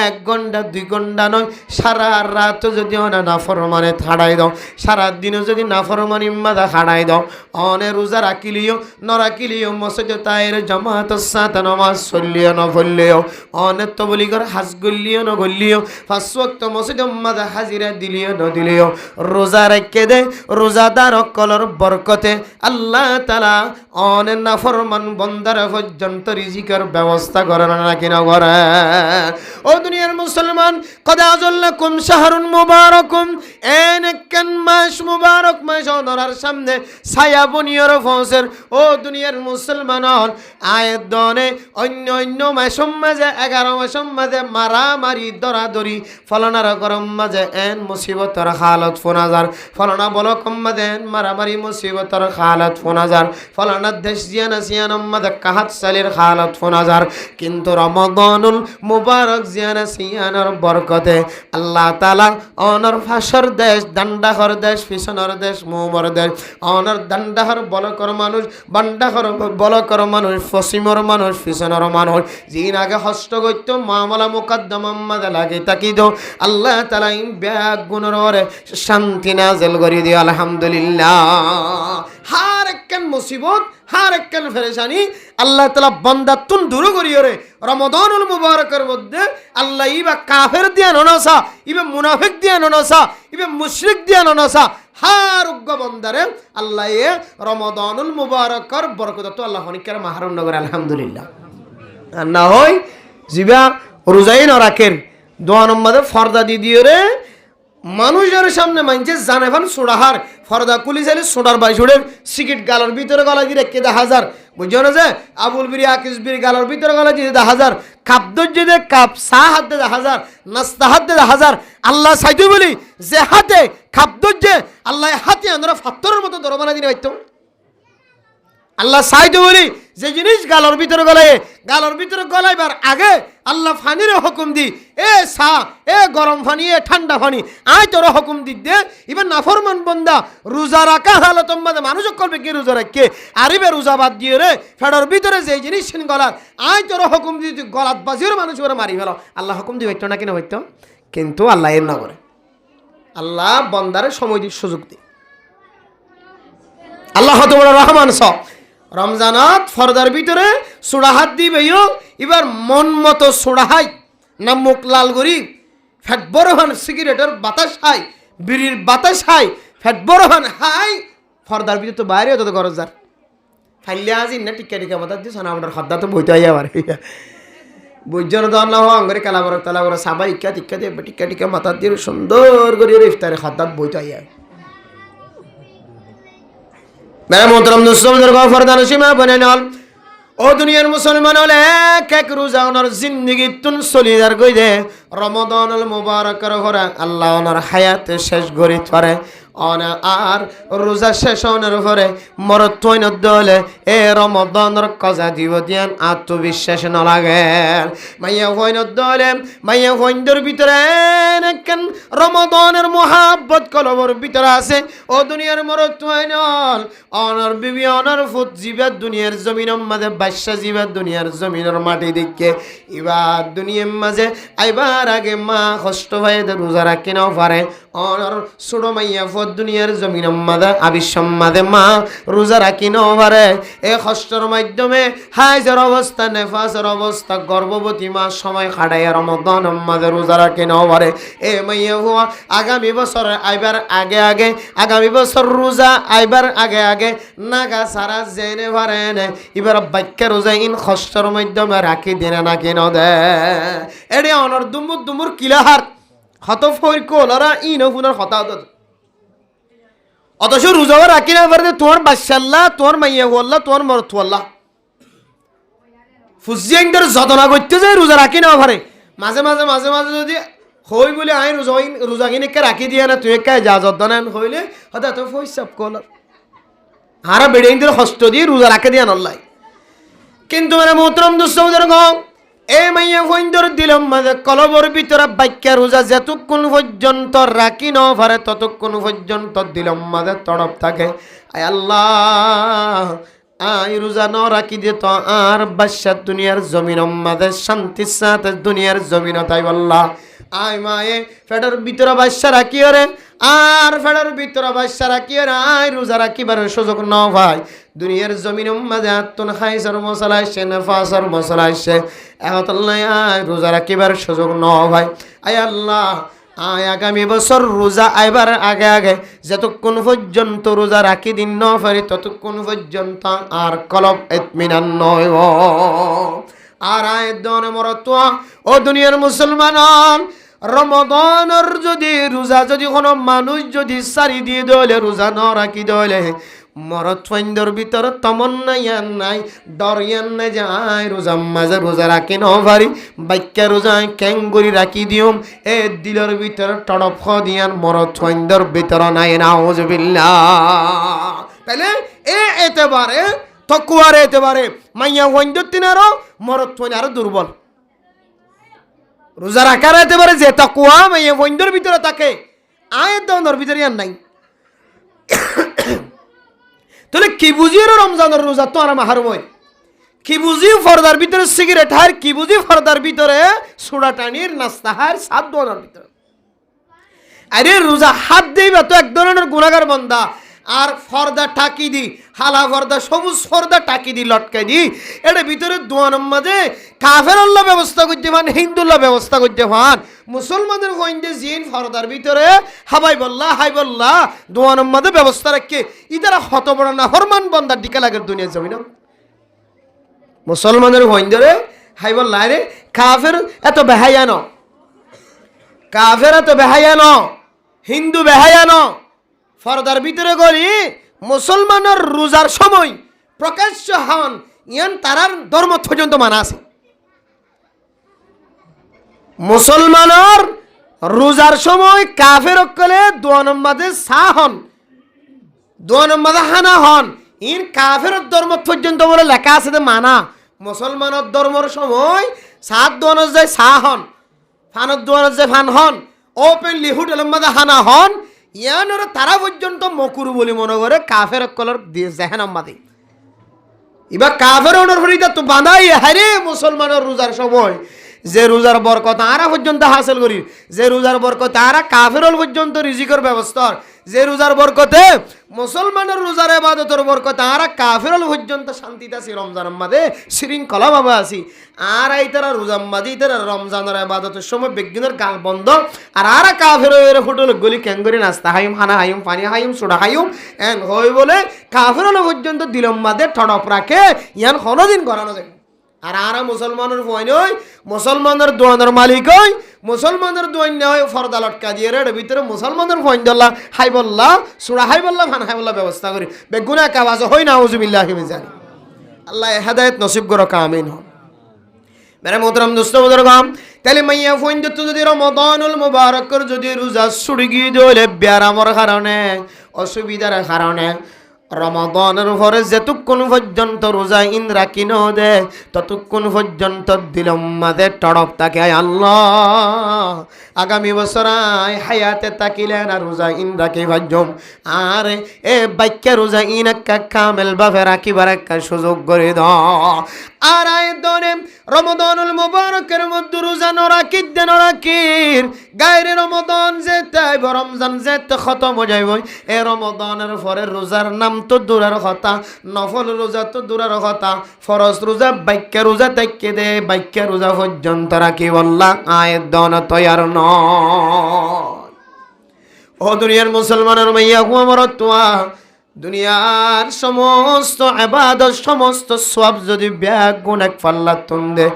1 ঘন্টা 2 ঘন্টা নয়, সারা রাত যদি ওনা নাফরমানে থাড়াই দাও, সারা দিনও যদি নাফরমানি মাথা খাড়াই দাও, অনে রোজা রাখিলিও নরাখিলিও, মসজিদে তাইর জামাত সাথে নামাজ চললিও না পড়লিও, অনেক তো বলি করে হাজ গল্লিও না গল্লিও, 5 ওয়াক্ত মসজিদে মাথা হাজিরা দিলিও না দিলিও, রোজা রেখে দে রোজাদার কলর বরকতে আল্লাহ তাআলা অনেক নাফরমান বন্দার পর্যন্ত রিজিকের ব্যবস্থা করে না কিনা করে। ও দুনিয়ার মুসলমান, কদ আযাল্লাকুম শাহরুন মুবারাকুম, এনেকান মাস মুবারক মাস ওনার সামনে ছায়া বনিয়র ফসের। ও দুনিয়ার মুসলমান, আয়াত দনে অন্য অন্য মাসের মাঝে 11 মাসের মাঝে মারামারি দরাদরি ফলানার গরম মাঝে এন মুসিবতর হালত ফোনাজার, ফলানা বলকম মাঝে মারামারি মুসিবতর হালত ফোনাজার, ফলানা দেশ জিয়ানা সিয়ানা মাঝে কাহাত সালের হালত ফোনাজার। কিন্তু রমাদানুল মুবারক জিয়ানা সিয়ানার বরকতে আল্লাহ তাআলা অনর ফাঁসর দেশ, দান্ডাহর দেশ, ফিসনর দেশ, মোমর দেশ, অনর দান্ডাহর বলকর মানুষ, বান্ডাহর বলকর মানুষ, ফসিমর মানুষ, ফিসনর মানুষ, জিন আগে হস্ত করতো মামলা মুকদ্দমা মাঝে লাগে তাকি দো আল্লাহ তাআলা ইন ব্যাগ গুণরে শান্তি নাযিল করে দিও। আলহামদুলিল্লাহ। হার একখান মুসিবত, হার একখান ফেরেশানি আল্লাহ তাআলা বান্দা তুন দূর করিও রে। রমাদানুল মুবারকের মধ্যে আল্লাহ ইবা কাফের দিয়া ননসা, ইবা মুনাফিক দিয়া ননসা, ইবা মুশরিক দিয়া ননসা, হার উগ্র বন্দারে আল্লাহ এ রমাদানুল মুবারকের বরকত তো আল্লাহ অনেকের মাহরুম নগর। আলহামদুলিল্লাহ। আর না হয় জিবা রোজাই ন রাখেন, দোয়া নম্বরে ফর্দা দি দিও রে, মানুষের সামনে মানছে জানেফান সোড়াহার ফর্দা কুলি চাইলে সোনার বাই সোড়ের সিকিট গালার ভিতরে গলা দিয়ে রেখে 10,000, বুঝছো না? যে আবুল বিরি আকিস বিরি গালার ভিতরে গলা দিয়ে 10,000, কাপ দর্জে দে কাপ চা হাত দে 10,000, নাস্তা হাত দে 10,000। আল্লাহ চাইতে বলি যে হাতে খাপ দর্জে আল্লাহ হাতে আমরা ফাত্তরের মতো দরবানা দিনে পাইতো। আল্লাহ চাইতে বলি যে জিনিস গালর ভিতরে গলায়, গালর ভিতরে গলাইবার আগে আল্লাহ ফানির হুকুম দি, এ সা এ গরম পানি এ ঠান্ডা পানি আয় তোর হুকুম দি দে। এবার নাফরমান বন্দা রোজা রাখা হালত মাঝে মানুষ করবে কি রোজা রাখে, আর এবার রোজা বাদ দিয়ে রে ফেডর ভিতরে যে জিনিস গলার আয় তোর হুকুম দি গলাত বাজির মানুষ ওরা মারি ফেলো। আল্লাহ হুকুম দি হইতো না কিনা হইতো, কিন্তু আল্লাহ এর না করে। আল্লাহ বন্দারে সময় দি সুযোগ দি। আল্লাহ হত বড় রহমান সব রমজানত ফরদার ভিতরে সোড়া হাত দিবেও, এবার মন মতো সোড়া হাই না মুখ লাল করি ফ্যাট বড় হান, সিগারেটের বাতাস হাই, বিড়ির বাতাস হাই, ফ্যাট বড় হান হাই ফরদার ভিতরে তো বাইরে হতো গরজ যার ফাইলে আজি না টিকা টিকা মাথা দিস না আপনার খদ্দা তো বইতে হয় আবার বুঝছো না? তো আল্লাহ আঙ্গরে কালাবর তালাবর সাবা ইকা টিকা দিয়ে টিকা টিকা মাথা দিয়ে সুন্দর করে ইফতারে খদ্দাত বইতে হয়। মেরা মোহতরম দুস্তমদের গফরদান সীমা বনে নল। ও দুনিয়ার মুসলমান হলে এক রোজা ওনার জিন্দিগি তুন চলিদার গই দে রমাদানুল মুবারকের ঘরে আল্লাহ ওনার হায়াতে শেষ গড়ি ধরে আর রোজা শেষ হওয়ার পরে মরত দলে এ রমাদানের কজা দিব দিয়ান আত্মবিশ্বাস ন লাগে। মাইয়া হইন দলে মাইয়া হইনদের ভিতরে কেন রমাদানের মহাব্বত কলবর ভিতরে আছে। ও দুনিয়ার মরত হইনল অনর বিবি অনর ফুত জীবের দুনিয়ার জমিনের মাঝে বাদশা জীবের দুনিয়ার জমিনের মাটি দিকে এবার দুনিয়ার মাঝে আইবার আগে মা কষ্ট হয়ে রোজা রাখি নাও পারে। অনর ছোট মাইয়া দুনিয়ার জমিন মাদে আবিসম্মাদে মা রোজা রাখি নাও পারে। এ কষ্টর মাধ্যমে হাইজের অবস্থা, নেফাসের অবস্থা, গর্ভবতী মা সময় খাটাইয়া রমাদান মাঝে রোজা রাখি নাও পারে। এ মাইয়া হুয়া আগামী বছর আইবার আগে আগে, আগামী বছর রোজা আইবার আগে আগে নাগা সারা জেনে পারে না এবার বাক্যা রোজা ইন কষ্টর মাধ্যমে রাখি দিনে না কেন দে এডে অনর দুমুর দুমুর কিলাহার হত ফই কোলারা ইন হুনার হতা হত। অথচ রোজা রাখি না পারে তোমার বাদশাল্লাহ, তোমার মাইয়া হুয়াল্লাহ, তোমার মরতুয়াল্লাহ ফুজিয়াইনদের যতনা করতে যায় রোজা রাখি না পারে। মাঝে মাঝে মাঝে মাঝে যদি হই বলে আই রোজা কিনে রাখি দিয়ে না তুই একাই যা যতনান হইলে হয়তো এত ফইসাব কলার হারা বেড়ে কষ্ট দিয়ে রোজা রাখে দিয়ে নল্লাই। কিন্তু মানে মোহতরম দুস্তমদের গম এ মাইয়া ফইন্দর দিলম মাঝে কলবর ভিতরে বাক্যা রোজা যতক্ষণ পর্যন্ত রাখি ন পারে ততক্ষণ পর্যন্ত দিলম মাঝে তড়প থাকে। আয় আল্লাহ, আই রোজা ন রাখি দে তো আর বাদশাহ দুনিয়ার জমিন মাঝে শান্তির সাথে দুনিয়ার জমিন তাই বললা। আয় মায়ে ফেডার ভিতরে বাদশা রাখিও রে, আর ফেডার ভিতরে বাদশা রাখিও রে, আয় রোজা রাখিবার সুযোগ ন ভাই। দুনিয়ার জমিন মাঝে আত্মন খাইসর মশলা আসছে, নেফাসর মশলা আসছে, একতল্লাই আয় রোজা রাখিবার সুযোগ ন ভাই। আয় আল্লাহ, আয় আগামী বছর রোজা আইবার আগে আগে যতক্ষণ পর্যন্ত রোজা রাখি দিন ন পারি ততক্ষণ পর্যন্ত আর কলব ইতমিনান নয়। আর আয় দনে মরতুয়া ও দুনিয়ার মুসলমান, রমদানের যদি রোজা যদি কোনো মানুষ যদি সারি দিয়ে দলে রোজা ন রাখি দলে মরত ফাইন্দর ভিতর তমন্না ইয়ান নাই, ডর ইয়ান নাই যে আয় রোজা মাঝে রোজা রাখি ন পারি, বাক্যা রোজা ক্যাঙ্গুরি রাখি দিউম এ দিলের ভিতর টড়প দিয়ান মরত ফাইন্দর ভিতর নাই। নাউজুবিল্লাহ। তাহলে এতেবারে তকুয়ার এতেবারে মাইয়া ফাইন্দর তিনারও মরত ফাইন আরো দুর্বল। রোজা রাখার এতেবারে যে তকুয়া মাইয়া ফাইন্দর ভিতরে থাকে আয় দনের ভিতরে আর নাই। তাহলে কি বুঝিয়ে রমজানের রোজা তো আর মাহারময়, কি বুঝি ফর্দার ভিতরে সিগারেট হার, কি বুঝি ফর্দার ভিতরে সোডা টানির নাস্তা হার সাত দোয়ানোর ভিতরে। আরে রোজা হাত দিবা তো এক ধরনের গুনাহগার বান্দা, আর ফর্দা টাকি দি হালা ফর্দা সবুজ ফর্দা টাকি দি লটকাই দি এটা ভিতরে দোয়ানোর মাঝে কাফের আল্লাহ ব্যবস্থা করতে পান, হিন্দুল্লাহ ব্যবস্থা করতে পান। মুসলমানের হইন্দে জিন ফর্দার ভিতরে হাবাই বল্লা হাই বল্লা দোয়ানোর মাঝে ব্যবস্থা রাখে ইতারা হত বড় না হরমান বন্দার দিকে লাগে দুনিয়া জমিন। মুসলমানের হইন্দরে হাই বল্লা রে কাফের এত বেহায়ানো, কাফের এত বেহায়ানো, হিন্দু বেহায়ানো ফর্দার ভিতরে গলি মুসলমানের রোজার সময় প্রকাশ্য হন ইয়ান তারার ধর্ম পর্যন্ত মানা আছে। মুসলমানের রোজার সময় কাফের অকলে দোয়ানোর মাঝে সা হন, দোয়ানোর মাঝে হানা হন, ইন কাফের ধর্ম পর্যন্ত বলে লেখা আছে যে মানা। মুসলমানের ধর্মের সময় সাত দোয়ানোর যায় সা হন, ফানত দোয়ানোর যায় ফান হন, ওপেনলি হোটেলের মাঝে হানা হন, ইয়ানোর তারা পর্যন্ত মকুর বলে মনে করে কাফের কলর জেহানাম্মাদি। এবার কাফের ওনার ফরিদা তো বাঁধাই হারে মুসলমানের রোজার সময় যে রোজার বরকত আরা পর্যন্ত হাসিল করি, যে রোজার বরকত আরা কাফেরল পর্যন্ত রিজিকের ব্যবস্থা, যে রোজার বরকতে মুসলমানের রোজার ইবাদতের বরকত আরা কাফেরল পর্যন্ত শান্তিতে আছি, রমজান মাদে শৃঙ্খলা ভাবে আছি। আর এই তারা রোজার মাদি তারা রমজানের ইবাদতের সময় বিজ্ঞানের গাল বন্ধ, আর আরা কাফের হোটেল গলি ক্যাঙ্গরি নাস্তা হাইম হানা হাইম পানি হাইম সোডা হাইম এন হই বলে কাফেরল পর্যন্ত দিলম মাদে ঠড়প রাখে ইয়ান কোনোদিন করানো যায়। আর আরা মুসলমানের ফোন ওই মুসলমানের দোয়ানের মালিক ওই মুসলমানের দোয়ান নেওয়া ফর্দা লটকা দিয়ে রে ভিতরে মুসলমানের ফোন দল্লা হাই বল্লা সুরা হাই বল্লা ফান হাই বল্লা ব্যবস্থা করি বেগুনা কাবাজ হই না উজুবিল্লাহি মিন জালিক। আল্লাহ হেদায়েত নসিব করো আমিন। মেরে মোহতরম দোস্ত বুজুর্গাম, তাহলে মাইয়া ফোন দিত যদি রমাদানুল মুবারকের যদি রোজা ছুটি গিয়ে দিলে ব্যারামর কারণে অসুবিধার কারণে রমাদানের পরে যতক্ষণ পর্যন্ত রোজা ইন রাখি ন দে ততক্ষণ পর্যন্ত দিলম মাঝে টড়প থাকে। আল্লাহ আগামী বছর হায়াতে তাকিলে না রোজা ইন রাখি ভাজ্যম, আর এ বাক্যা রোজা ইন একটা কামেল ভাবে রাখিবার একটা সুযোগ করে দাও। আর আয় দনে রমাদানুল মুবারকের মধ্যে রোজা নরাকির দে নরাকির গায়রে রমাদান যে তাই রমজান যে খতম হয়ে যাইব, এ রমাদানের পরে রোজার নাম তো দূরের কথা, নফল রোজা তো দূরের কথা, ফরজ রোজা বাক্যা রোজা তাইকে দে বাক্যা রোজা পর্যন্ত রাখি বললা আয় দন তৈয়ার ন। ও দুনিয়ার মুসলমানের মাইয়া হুয়া দুনিয়ার সমস্ত ইবাদত সমস্ত সওয়াব যদি ব্যাগ গুণ এক পাল্লা তুন্দে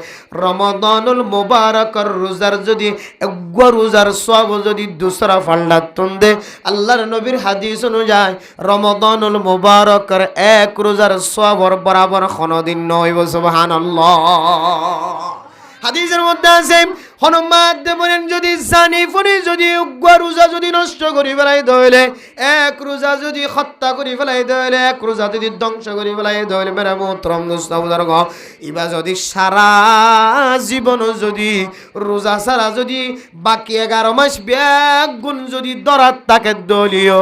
রমাদানুল মুবারকের রোজার যদি এক রোজার সওয়াব যদি দুসরা পাল্লা তুন্দে আল্লাহর নবীর হাদিস অনুযায়ী রমাদানুল মুবারকের এক রোজার সওয়াবর বরাবর কোনদিন নয়। সুবহানাল্লাহ। হাদিসের মধ্যে আছে হনুমান বলেন যদি জানি ফনি যদি উগ্র রোজা যদি নষ্ট করি ফেলাই দইলে এক রোজা যদি হত্যা করি ফেলাই দইলে এক রোজা যদি ধ্বংস করি ফেলাই দইলে মেরা মোহতরম দোস্ত বুজুর্গ এবার যদি সারা জীবন যদি রোজা সারা যদি বাকি 11 মাস ব্যাগ গুণ যদি দরাত তাকে দলীয়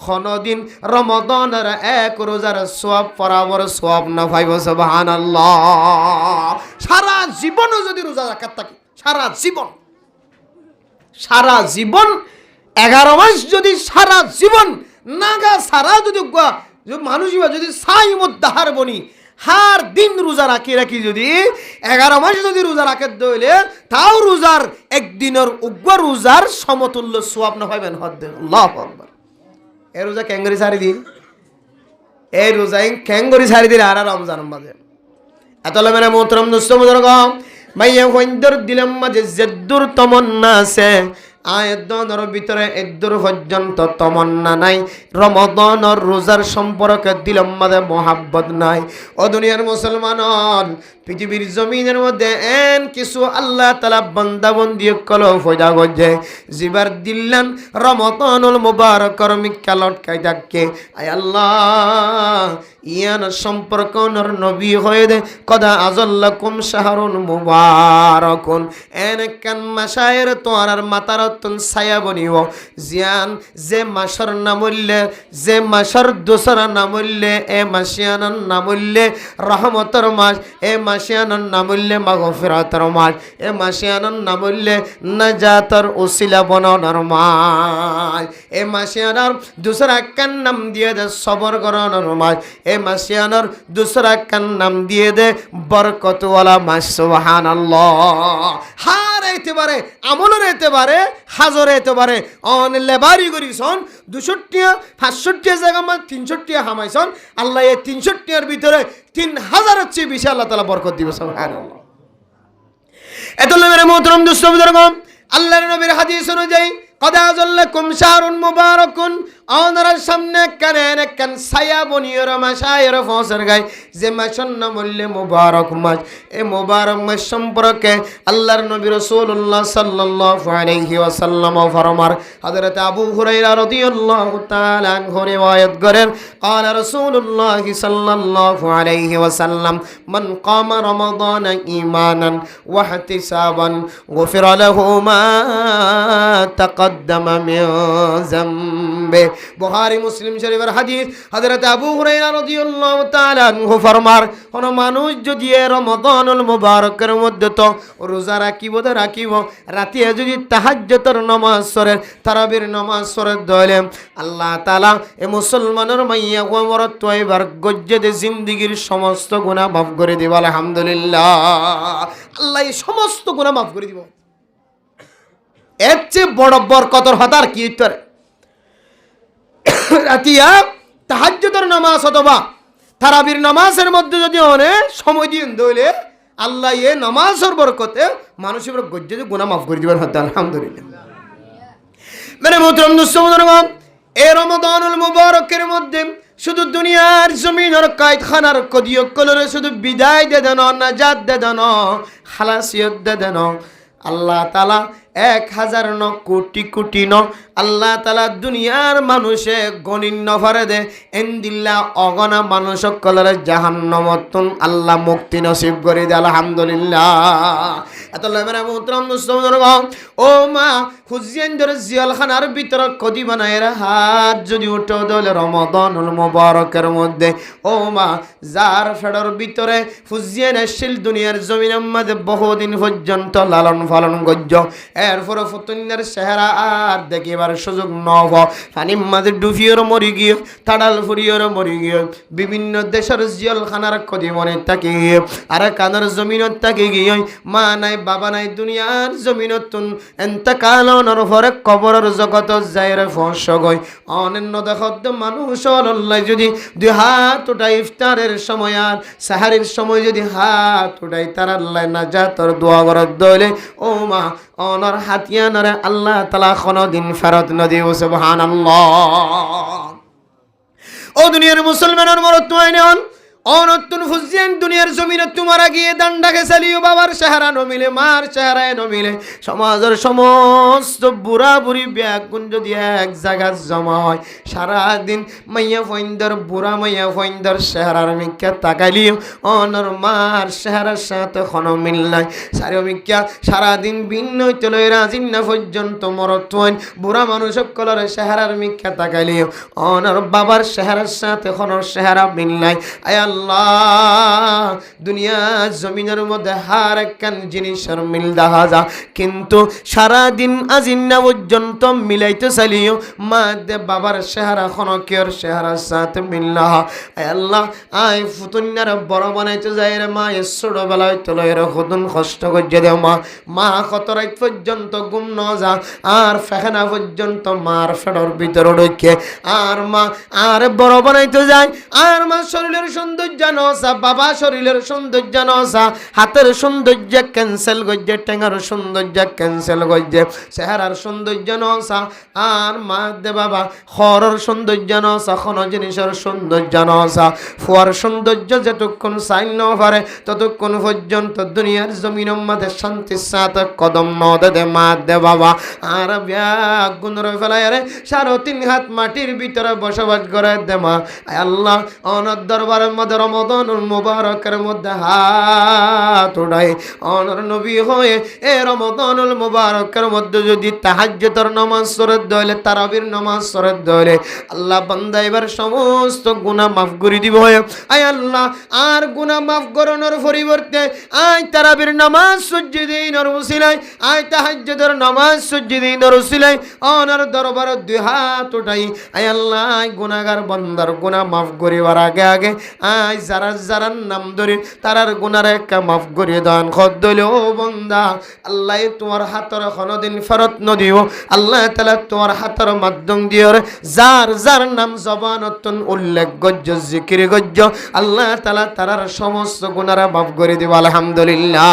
কোনদিন রমাদানের এক রোজার সওয়াব বরাবর সওয়াব না পাইব সুবহানাল্লাহ। সারা জীবন যদি রোজা রাখার থাকে সারা জীবন 11 মাস যদি সারা জীবন নাগা সারা যদি মানুষ যদি সাই মুদ্দাহার বনি হার দিন রোজা রাখি যদি 11 মাস যদি রোজা রাখে দইলে তাও রোজার একদিনের উগ্র রোজার সমতুল্য সওয়াব না পাইবেন হদ্দে আল্লাহু আকবার। এই রোজা ক্যাঙ্গরি ছাড়ি দিন এই রোজা ক্যাঙ্গরি ছাড়ি দিলে আর রমজান মাঝে এতলে মেরে মোহতরম দোস্ত বুজুর্গ মাইয়া হইন্দর দিলাম মাঝে জেদ্দুর তমন্না আছে আয়াতর ভিতরে এদ্দুর পর্যন্ত তমন্না নাই রমাদানের রোজার সম্পর্কে দিলাম মাঝে মোহাব্বত নাই। ও দুনিয়ার মুসলমান পৃথিবীর জমিনের মধ্যে এন কিছু আল্লাহ তাআলা বান্দা বান্দি কলো ফয়দা গজে জিবার দিল্লান রমাদানুল মুবারকর মিকালত কাইদাকে আয় আল্লাহ ইয়ান সম্পর্ক নর নবী হয়ে দে কদা আজাল্লাকুম শাহরুন মুবারাকুন এন কান মাশায়ের তোয়ার মাতারতুন ছায়া বনিব জিয়ান যে মাসর নামুল্লে যে মাসর দোসরা নামুল্লে এ মাসিয়ানান নামুল্লে রহমতের মাস এ মাসিয়ানান নামুল্লে মাগফিরাতের মাস এ মাসিয়ানান নামুল্লে নাজাতের উসিলা বনানোর মাস এ মাসিয়ানার দোসরা কান নাম দিয়ে দে সবর করানোর মাস এ মাসিয়ানার দোসরা কান নাম দিয়ে দে বরকতওয়ালা মাস সুবহানাল্লাহ। হার এতেবারে আমলের এতেবারে হাজর এতেবারে অন লেবারি করিছন 265 জায়গা মা 300 হামাইছন আল্লাহ এই 300 এর ভিতরে 3000 এর চেয়ে বেশি আল্লাহ তাআলা বরকত দিবে সুবহানাল্লাহ। এতলে মেরে মোহতরম দোস্ত বুজুর্গ আল্লাহর নবীর হাদিস অনুযায়ী কদা আযাল্লাকুম শাহরুন মুবারাকুন আনার সামনে কানে কান ছায়া বনিয়র মাশায়ের ফসর গায় যে মাসের নাম হইলে মুবারক মাস এই মুবারক মাস সম্পর্কে আল্লাহর নবী রাসূলুল্লাহ সাল্লাল্লাহু আলাইহি ওয়াসাল্লাম ফরমার হযরত আবু হুরায়রা রাদিয়াল্লাহু তাআলা আনহু রিওয়ায়াত করেন قال رسول الله صلى الله عليه وسلم من قام رمضان ايمانا واحتسابا غفر له ما تقدم من ذنبه। বুখারী মুসলিম শরীফের হাদিস হযরত আবু হুরায়রা রাদিয়াল্লাহু তাআলা আনহু ফরমার কোন মানুষ যদি রমাদানুল মুবারকের মধ্যে তো রোজা রাখিব রাতে যদি তাহাজ্জুদের নামাজ পড়ে তারাবির নামাজ পড়ে দলে আল্লাহ তাআলা এই মুসলমানের মাইয়া ওমরত তয়বার গজ্জেদে জিন্দেগীর সমস্ত গুনাহ মাফ করে দিব আলহামদুলিল্লাহ। আল্লাহ এই সমস্ত গুনাহ মাফ করে দিব। এর চেয়ে বড় বরকতর হতার কি উত্তর রাতিয়া তাহাজ্জুদের নামাজ অথবা তারাবির নামাজের মধ্যে যদি অনেক সময় দিন দইলে আল্লাহ এ নামাজের বরকতে মানুষের গজ্জে গুনাহ মাফ করে দিবেন হত্যা আলহামদুলিল্লাহ। মানে মোহতরম দোস্ত বুজুর্গ এই রমাদানুল মুবারকের মধ্যে শুধু দুনিয়ার জমিনের কায়খানার কদিও কলরে শুধু বিদায় দে দেন নাজাত দে দেন খালাসিয়ত দে দেন আল্লাহ তাআলা 1000 ন কোটি কোটি ন আল্লাহ তাআলা দুনিয়ার মানুষে গণিন নফরে দে এন্দিল্লা অগনা মানুষ কলরে জাহান্নামতন আল্লাহ মুক্তি নসিব করে দে আলহামদুলিল্লাহ। এতলে মেরা মুহতরম মুসলমান ও মা হুজিয়ানদের জিয়ালখানার ভিতর কদি বানায়ের হাত যদি উঠো দলে রমাদানুল মুবারকের মধ্যে ও মা যার ফেডর ভিতরে হুজিয়ান আসিল দুনিয়ার জমিনের মধ্যে বহুদিন পর্যন্ত লালন পালন গজ্জ এরপরে ফতুন্নার চেহারা আর দেখিবার সুযোগ নব পানির মাঝে ডুবিয়ের মরি গিয়ে তাড়াল ফুরিয়ের মরি গিয়ে বিভিন্ন দেশের জিয়ালখানার কদি মনে তাকে গিয়ে আর কানের জমিনত তাকে গিয়ে মা নাই বাবা নাই দুনিয়ার জমিনত এন্তকালনের পরে কবরের জগত যাইরে ফস গই অনন্য দেখত মানুষ আল্লাহ যদি দুই হাত উঠাই ইফতারের সময় আর সাহারির সময় যদি হাত উঠাই তার আল্লাহ নাজাতর দোয়া করত দইলে ও মা অনর হাতিয়ানরে আল্লাহ তাআলা কোনদিন ফেরত নদী সুবহানাল্লাহ। ও দুনিয়ার মুসলমানের মরত নয়ন অনতুন ফুজিয়ান দুনিয়ার জমিনে তোমার গিয়ে দান্ডাকে চালিও বাবার চেহারা নমিলে মার চেহারায় নমিলে সমাজের সমস্ত বুড়া বুড়ি ব্যাগুণ যদি এক জায়গা জমা হয় সারাদিন মাইয়া ফইন্দর বুড়া মাইয়া ফইন্দর চেহারার মিক্কা তাকাইলিও অনর মার চেহারার সাথে কোনো মিল নাই সারিমিক্কা সারাদিন ভিন্ন চলে রাজিন না পর্যন্ত মরত্বন বুড়া মানুষ সকলের চেহারার মিক্কা তাকাইলিও অনর বাবার চেহারার সাথে কোনো চেহারা মিল নাই আয় আল্লাহ দুনিয়া জমিনের মধ্যে হার একখান জিনিসের মিল দেখা যা কিন্তু সারাদিন আজিন্না পর্যন্ত মিলাইতে চালিও মা দে বাবার চেহারা খনকের চেহারার সাথে মিল না আয় আল্লাহ আয় ফুতুন্নার বড় বানাইতে যায় রে মা এ ছোটবেলায় তোলো এর খুদুন কষ্ট করছে দেও মা মা কত রাত পর্যন্ত ঘুম ন যা আর ফেখানা পর্যন্ত মার ফেডর ভিতরে ঢুকে আর মা আর বড় বানাইতে যায় আর মা শরীরের সৌন্দর্য নসা বাবা শরীরের সৌন্দর্য নসা হাতের সৌন্দর্য ক্যান্সেল করছে টেঙ্গার সৌন্দর্য ক্যান্সেল করছে চেহারার সৌন্দর্য নসা আর মা দে বাবা খরর সৌন্দর্য নসা কোনো জিনিসের সৌন্দর্য নসা ফুয়ার সৌন্দর্য যেতক্ষণ সাইন ন পারে ততক্ষণ পর্যন্ত দুনিয়ার জমিনের মধ্যে শান্তির সাথে কদম ন দে মা দে বাবা আর ব্যাগুন ফেলাই রে 3.5 হাত মাটির ভিতরে বসবাস করে দে মা আল্লাহ অনর দরবারের মধ্যে রমাদানুল মুবারকের মধ্যে হাত উঠাই অনর নবী হয়ে এ রমাদানুল মুবারকের মধ্যে যদি তাহাজ্জুদের নামাজ পড়ে দইলে তারাবির নামাজ পড়ে দইলে আল্লাহ বান্দা এবার সমস্ত গুনাহ মাফ করে দিব হয় আয় আল্লাহ আর গুনাহ মাফ করানোর পরিবর্তে আয় তারাবির নামাজ সুজুদিনের উসিলায় আয় তাহাজ্জুদের নামাজ সুজুদিনের উসিলায় অনর দরবারে দুই হাত উঠাই আয় আল্লাহ গুনাহগার বান্দার গুনাহ মাফ করিবার আগে আগে আয় যারা যারা নাম ধরে তারার গুনার একটা মাফ করিয়ে দান খদ্দলে ও বন্দা আল্লাহ তোমার হাতের কোনদিন ফেরত নদিও আল্লাহ তাআলা তোমার হাতের মাধ্যম দিয়ে যার যার নাম জবানতন উল্লেখ গজ্জ জিকির গজ্জ আল্লাহ তাআলা তারার সমস্ত গুনারা মাফ করে দিব আলহামদুলিল্লাহ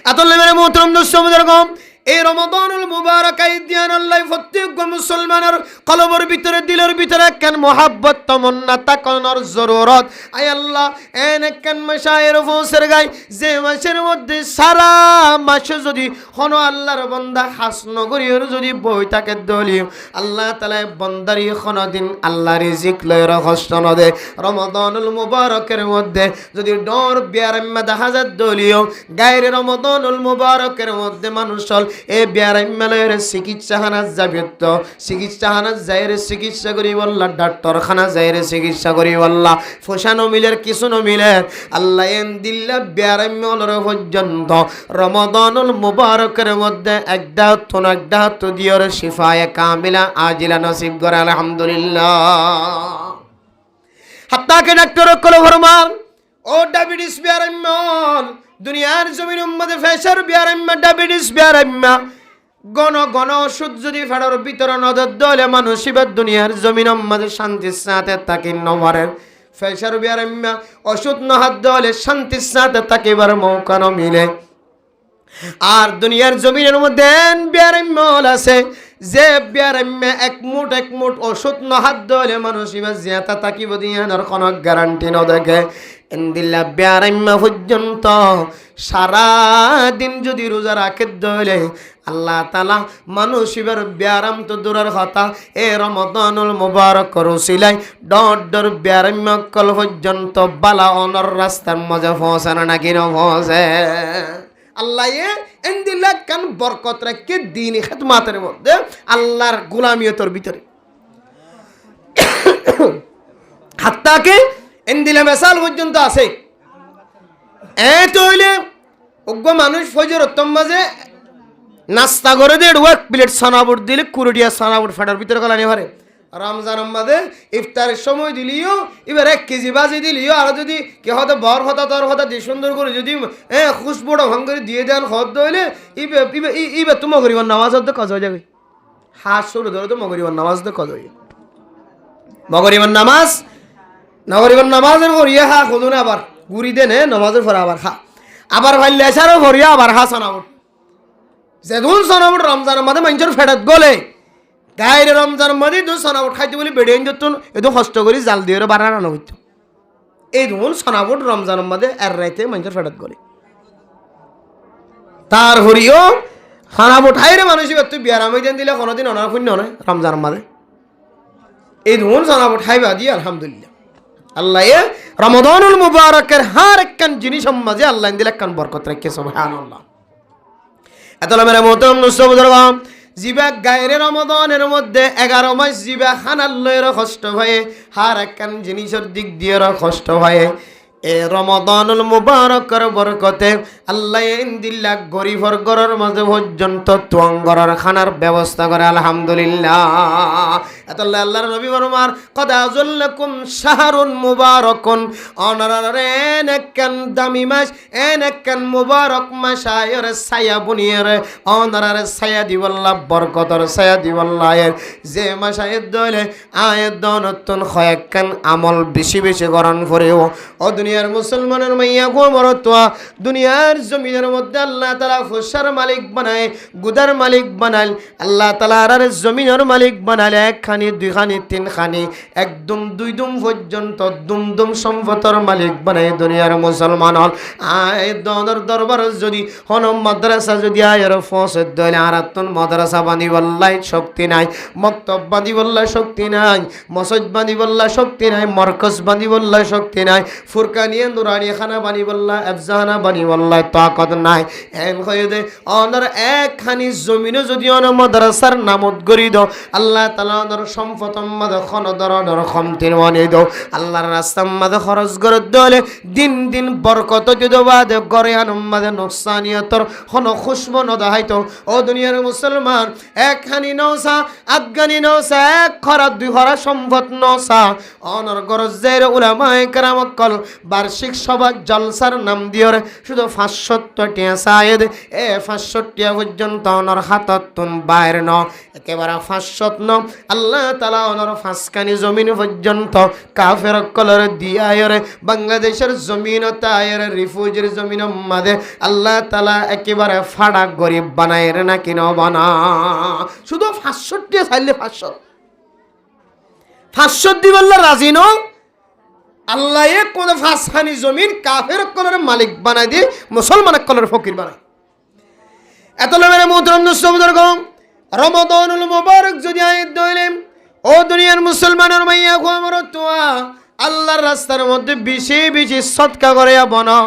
আতলে মেরে মোহতরম দোস্ত বুজুর্গম এই রমাদানুল মুবারক আইদিয়ান আল্লাহ প্রত্যেক মুসলমানের কলবের ভিতরে দিলের ভিতরে কেন মোহাব্বত তমন্না তাকানোর জরুরত আয় আল্লাহ এন কেন মাসের ফসের গায় যে মাসের মধ্যে সারা মাস যদি হন আল্লাহর বান্দা হাসনগরীর যদি বই থাকে দলিও আল্লাহ তাআলা বান্দারি কোনদিন আল্লাহ রিজিক লয়ের কষ্ট ন দে রমাদানুল মুবারকের মধ্যে যদি ডর বিয়ারাম্মা দেখা যায় দলিও গায়রে রমাদানুল মুবারকের মধ্যে মানুষ এ বিয়ারাইমালের চিকিৎসাখানা যাবে তো চিকিৎসাখানা যাইরে চিকিৎসা করি বললা ডাক্তারখানা যাইরে চিকিৎসা করি বললা ফসানো মিলের কিছু নমিলের আল্লাহ এন দিল্লা বিয়ারাইমালের পর্যন্ত রমাদানুল মুবারকের মধ্যে একটা তো দিয়র শিফায়ে কামিলা আজিলা নসিব করে আলহামদুলিল্লাহ হাত্তাকে ডাক্তার কল ফরমান ও ডায়াবেটিস বিয়ারাইমাল দুনিয়ার জমিনের মধ্যে প্রেসার বিয়ারাইম্মা ডায়াবেটিস বিয়ারাইম্মা গণ গণ ওষুধ যদি ফেডার ভিতরে নজর দলে মানুষ এবার দুনিয়ার জমিনের মধ্যে শান্তির সাথে তাকে নমারে প্রেসার বিয়ারাইম্মা ওষুধ নহাত দলে শান্তির সাথে তাকে এবার মৌকা ন মিলে আর দুনিয়ার জমিনের মধ্যে বিয়ারাইম্মল আছে যে বিয়ারাইম্মা এক মুঠ ওষুধ নহাত দলে মানুষ এবার জিয়াতা তাকিব দিয়ানোর কোনো গ্যারান্টি ন দেখে এন্দিল্লা বিয়ারাইম্মা পর্যন্ত সারা দিন যদি রোজা রাখে দলে আল্লাহ তাআলা মানুষ এবার বিয়ারাম তো দূরের কথা এ রমাদানুল মুবারক রসিলাই ডর বিয়ারাইম্মা কল পর্যন্ত বালা অনর রাস্তার মজা পৌঁছে না নাকি না পৌঁছে আল্লাহ এন্দিল্লা কান বরকত রাখে দিন খেদমাতের মধ্যে আল্লাহর গোলামিয়তর ভিতরে হাত্তাকে এন্দিলা মেসাল পর্যন্ত আছে হইলে অজ্ঞ মানুষ ফজর উত্তম বাজে নাস্তা করে দে এক প্লেট সানাবুট দিলে কুড়িয়া সানাবুট ফাটার ভিতরে গলানি পারে রমজান বাদে ইফতারের সময় দিলিও এবার 1 কেজি বাজি দিলিও আর যদি কে হতে বর হতা তোর হতা দিয়ে সুন্দর করে যদি খুশবুড়ো ভাঙ করে দিয়ে দেন হদ হইলে ইবে তো মগরিবার নামাজ হতে কাজ হয়ে যাবে হাত শুরু ধরে তো মগরিবার নামাজ তো কাজ হয়ে মগরিবার নামাজ নগরিবার নামাজের ভরিয়া খা খুদুন আবার গুড়ি দেন নামাজের পরে আবার খা আবার ভাই লেসারও ভরিয়া আবার খা সানাবুট যেদুন সানাবুট রমজানের মাঝে মানুষের ফেরত গলে গায়ের রমজান মধ্যে তো সনাবট খাইতে বলি বেড়ে যেত এতো কষ্ট করি জাল দিয়ে বানানো হইতো এই ধরুন সনাবট রমজানের মধ্যে এর রাইতে মানুষের ফেরত করে তার হরিও সনাবট হাইরে মানুষ তুই বিয়ার আমি দিলে কোনোদিন অনার শূন্য নয় রমজানের মধ্যে এই ধরুন সনাবট হাইবা দিয়ে আলহামদুলিল্লাহ আল্লাহ রমাদানুল মুবারকের হার একখান জিনিস মাঝে আল্লাহ দিলে একখান বরকত রাখে সুবহানাল্লাহ এত মেরে মোহতরম মুসলিম জিবা গায়ের রমাদানের মধ্যে 11 মাস জিবা খানার কষ্ট হয় হার একখান জিনিসের দিক দিয়ে কষ্ট হয় এ রমাদানুল মুবারকের বরকতে আল্লাহ ইনদিল্লাহ গরিবর ঘরের মাঝে পর্যন্ত তুয়াঙ্গরের খানার ব্যবস্থা করে আলহামদুলিল্লাহ এত আল্লাহর নবী ফরমান কদ আযাল্লাকুম শাহরুন মুবারাকুন অনারে একখান দামি মাস একখান মুবারক মাস আয়ের ছায়া বুনিয়ের অনারে ছায়া দিবাল্লাহ বরকতর ছায়া দিবাল্লাহ যে মাস আয়ের দলে আয়ের দনতুন কয়েকখান আমল বেশি বেশি করন করেও ও দুনিয়ার মুসলমানের মাইয়া গো মরতোয়া দুনিয়ার জমিনের মধ্যে আল্লাহ তাআলা ফুসার মালিক বানায় গুদার মালিক বানাল আল্লাহ তাআলা আর জমিনের মালিক বানাল একখানি দুইখানি তিনখানি একদম দুই দুম পর্যন্ত দুমদুম সম্পদের মালিক বানায় দুনিয়ার মুসলমান হল আয় দনের দরবার যদি হন মাদ্রাসা যদি আয়ের ফসে দলে আরাতন মাদ্রাসা বানি বল্লাই শক্তি নাই মক্তব বানি বল্লাই শক্তি নাই মসজিদ বানি বল্লাই শক্তি নাই মার্কাজ বানি বল্লাই শক্তি নাই ফুরকানিয়া নুরানি খানা বানি বল্লাই আফজানা বানি বল্লাই তাকত নাই এন কই দে অনর একখানি জমিনে যদি অন মাদ্রাসার নামত গরি দাও আল্লাহ তাআলা অনর সম্পদ মদ খন দরদর খমতির ওয়ানি দাও আল্লাহর রাস্তা মদ খরচ করে দলে দিন দিন বরকত দিদো বাদে গরে আনমদ নুকসানিয়তর খন খুশবু ন দাহাইতো ও দুনিয়ার মুসলমান একখানি নওসা আফগানি নওসা এক খরা দুই খরা সম্পদ নওসা অনর গরজের উলামায়ে কেরাম কল বার্ষিক সভা জলসার নাম দিয়র শুধু 570 টিয়া সায়েদ এ 500 টিয়া পর্যন্ত অনর হাতত তুন বাইর ন একেবারে 500 ন আল্লাহ তাআলা অনর ফাঁসকানি জমিন পর্যন্ত কাফের কলর দিয়ায়রে বাংলাদেশের জমিন তায়ের রিফিউজির জমিন মাদে আল্লাহ তাআলা একেবারে ফাড়া গরিব বানায় রে না কিনো বানা শুধু 500 টিয়া চাইলে 500 দিবল্লা রাজি ন আল্লাহ এক কোন ফাঁসখানি জমিন কাফের কলর মালিক বানায় দিয়ে মুসলমানের কলর ফকির বানায় এত লোকের মোহতরম মুসলিম রমাদানুল মুবারক যদি আয়াত দইলেন ও দুনিয়ার মুসলমানের মাইয়া গো আমার তোয়া আল্লাহর রাস্তার মধ্যে বেশি বেশি সদকা করে বনা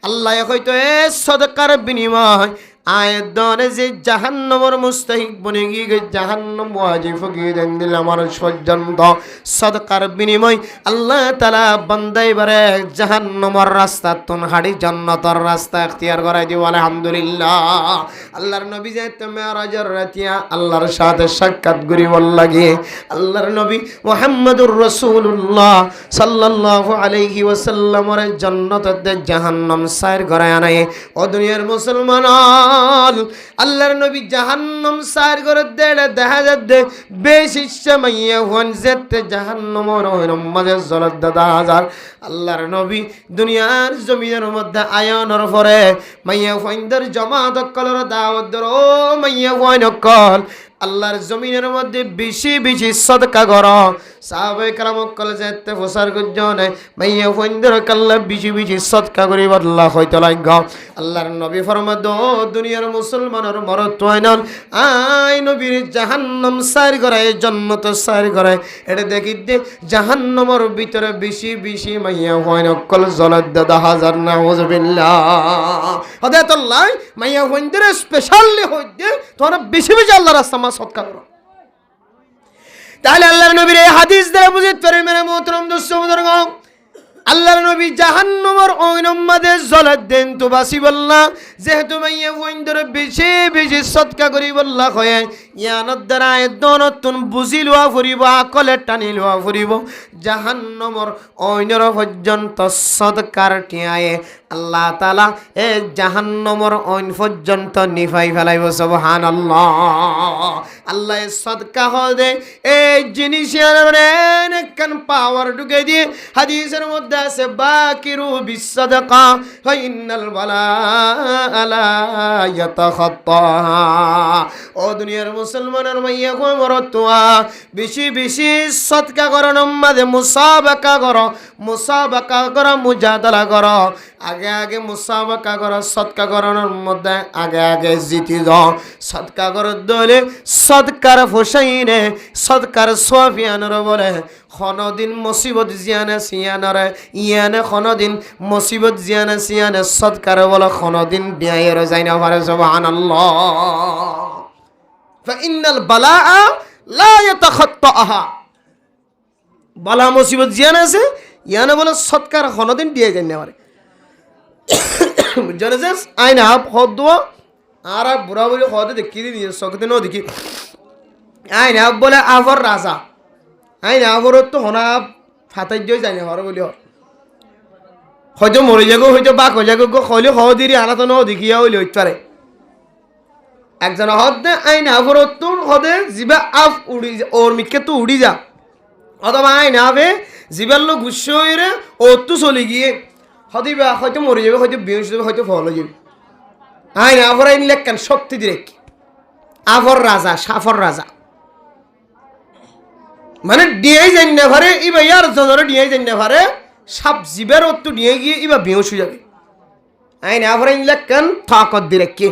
আল্লাহ হয়তো এ সদকার বিনিময় আয়াত দনে যে জাহান্নামের মুস্তাহিক বনে গিয়ে জাহান্নাম ওয়াজিব ফকির দেন দিল আমার পর্যন্ত সদকার বিনিময় আল্লাহ তাআলা বান্দাই বারে জাহান্নামের রাস্তা তুন হাড়ি জান্নাতের রাস্তা ইখতিয়ার করাই দিব আলহামদুলিল্লাহ আল্লাহর নবী যাইতে মেরাজের রাতিয়া আল্লাহর সাথে সাক্ষাৎ করিবার লাগে আল্লাহর নবী মুহাম্মদুর রাসূলুল্লাহ সাল্লাল্লাহু আলাইহি ওয়াসাল্লামের জান্নাতে জাহান্নাম সাইর করায় আনায় ও দুনিয়ার মুসলমান আল্লাহর নবী জাহান্নাম সার করে দেড়ে দেখা যাচ্ছে বেশি মাইয়া হন যেতে জাহান্নামের মাঝে জলত দাদা হাজার আল্লাহর নবী দুনিয়ার জমিনের মধ্যে আয়নের পরে মাইয়া হইনদের জমাত কলর দাওয়াত ও মাইয়া হইন কল আল্লাহর জমিনের মধ্যে বেশি বেশি সদকা করো সাহাবায়ে কেরাম কল যেতে ফসার গজনে মাইয়া হইনদের কল্লা বেশি বেশি সদকা করিব আল্লাহ হইতো লাগ আল্লাহর নবী ফরমাদ দুনিয়ার মুসলমানের মরত হইনল আই নবীর জাহান্নাম সার করায় জান্নাত সার করায় এটা দেখি দে জাহান্নামের ভিতরে বেশি বেশি মাইয়া হইন কল জলাদ দাদা হাজার নাউজুবিল্লাহ হদায়াতুল্লাহ মাইয়া হইনদের স্পেশালি হইতে তোরা বেশি বেশি আল্লাহর রাস্তা সদকা করো তাহলে আল্লাহর নবীর এই হাদিস দ্বারা বুঝতে পারি মেরে মোহতরম দোস্তবুজুর্গ আল্লাহর নবী জাহান্নামের ওইনম্মাদে জলাদ দেন তো বাসি বললা যেহেতু মাইয়া ওইন্দরে বেশি বেশি সদকা করি বললা কয়ে ইয়ানত দ্বারা দনতুন বুঝি লোয়া ফুরিব আকলে টানি লোয়া ফুরিব জাহান্নামের ওইনর পর্যন্ত সদকার টিয়ায়ে আল্লাহ তাআলা এই জাহান্নামের অইন পর্যন্ত নিভাই ফেলাইব সুবহানাল্লাহ আল্লাহ সদকা হদে এই জিনিসের কান পাওয়ার ঢুকে দিয়ে হাদিসের মধ্যে আছে বাকিরু বিসসাদাকা ওয়া ইন্নাল বালা লা ইয়াতাখাত্তাহা ও দুনিয়ার মুসলমানের মাইয়া কই মরতুয়া বেশি বেশি সদকা করো নামাজে মুসাবাকা করো মুজাদালা করো আগে আগে মুসাবাকা করো সদকা করানোর মধ্যে আগে আগে জিতি যাও সদকা করো দলে সদকার ফসাইনে সদকার সোয়াফিয়ানর বলে খনদিন মুসিবত জিয়ানে সিয়ানরে ইয়ানে খনদিন মুসিবত জিয়ানে সিয়ানে সদকার বলে খনদিন বিয়ায়ের যাইনা পারে সুবহানাল্লাহ ফাইন্নাল বালাআ লা ইয়াতাখাত্তাহা বালা মুসিবত জিয়ানে আছে ইয়ানে বলে সদকার খনদিন বিয়ে যাইনা পারে জনজেস আইনা আপ খদ আর বুড়া বুড়ি খদ দেখি দিয়ে সকদিন দেখি আইনা আপ বলে আফর রাজা আইনা আফরত তো হনা ফাতাইজ যাইনা পারে বলি হয়তো মরে যাগো হয়তো বাক হয়ে যাগো খলে খদিরি আনাতন দেখিয়া হইলে হইতে পারে একজন হদে আইনা আফরত হদে জিবা আফ উড়ি ওর মিকে তো উড়ি যা অথবা আইনা আফে জিবার লোক গুস্স হয়ে ও তো চলে গিয়ে হদিবা হয়তো মরে যাবে হয়তো বেহুশ যাবে হয়তো ফল হয়ে যাবে আইনা আফর আইন লেখান শক্তি দিয়ে আফর রাজা সাফর রাজা মানে ডিয়াই যাই না পারে ইবা ইয়ার জনরে ডিয়াই যাই না পারে সাপ জিবের অত্তু ডিয়ে গিয়ে ইবা বেহুশ হয়ে যাবে আইনা আফর আইন লেখান তাকত দিয়ে কে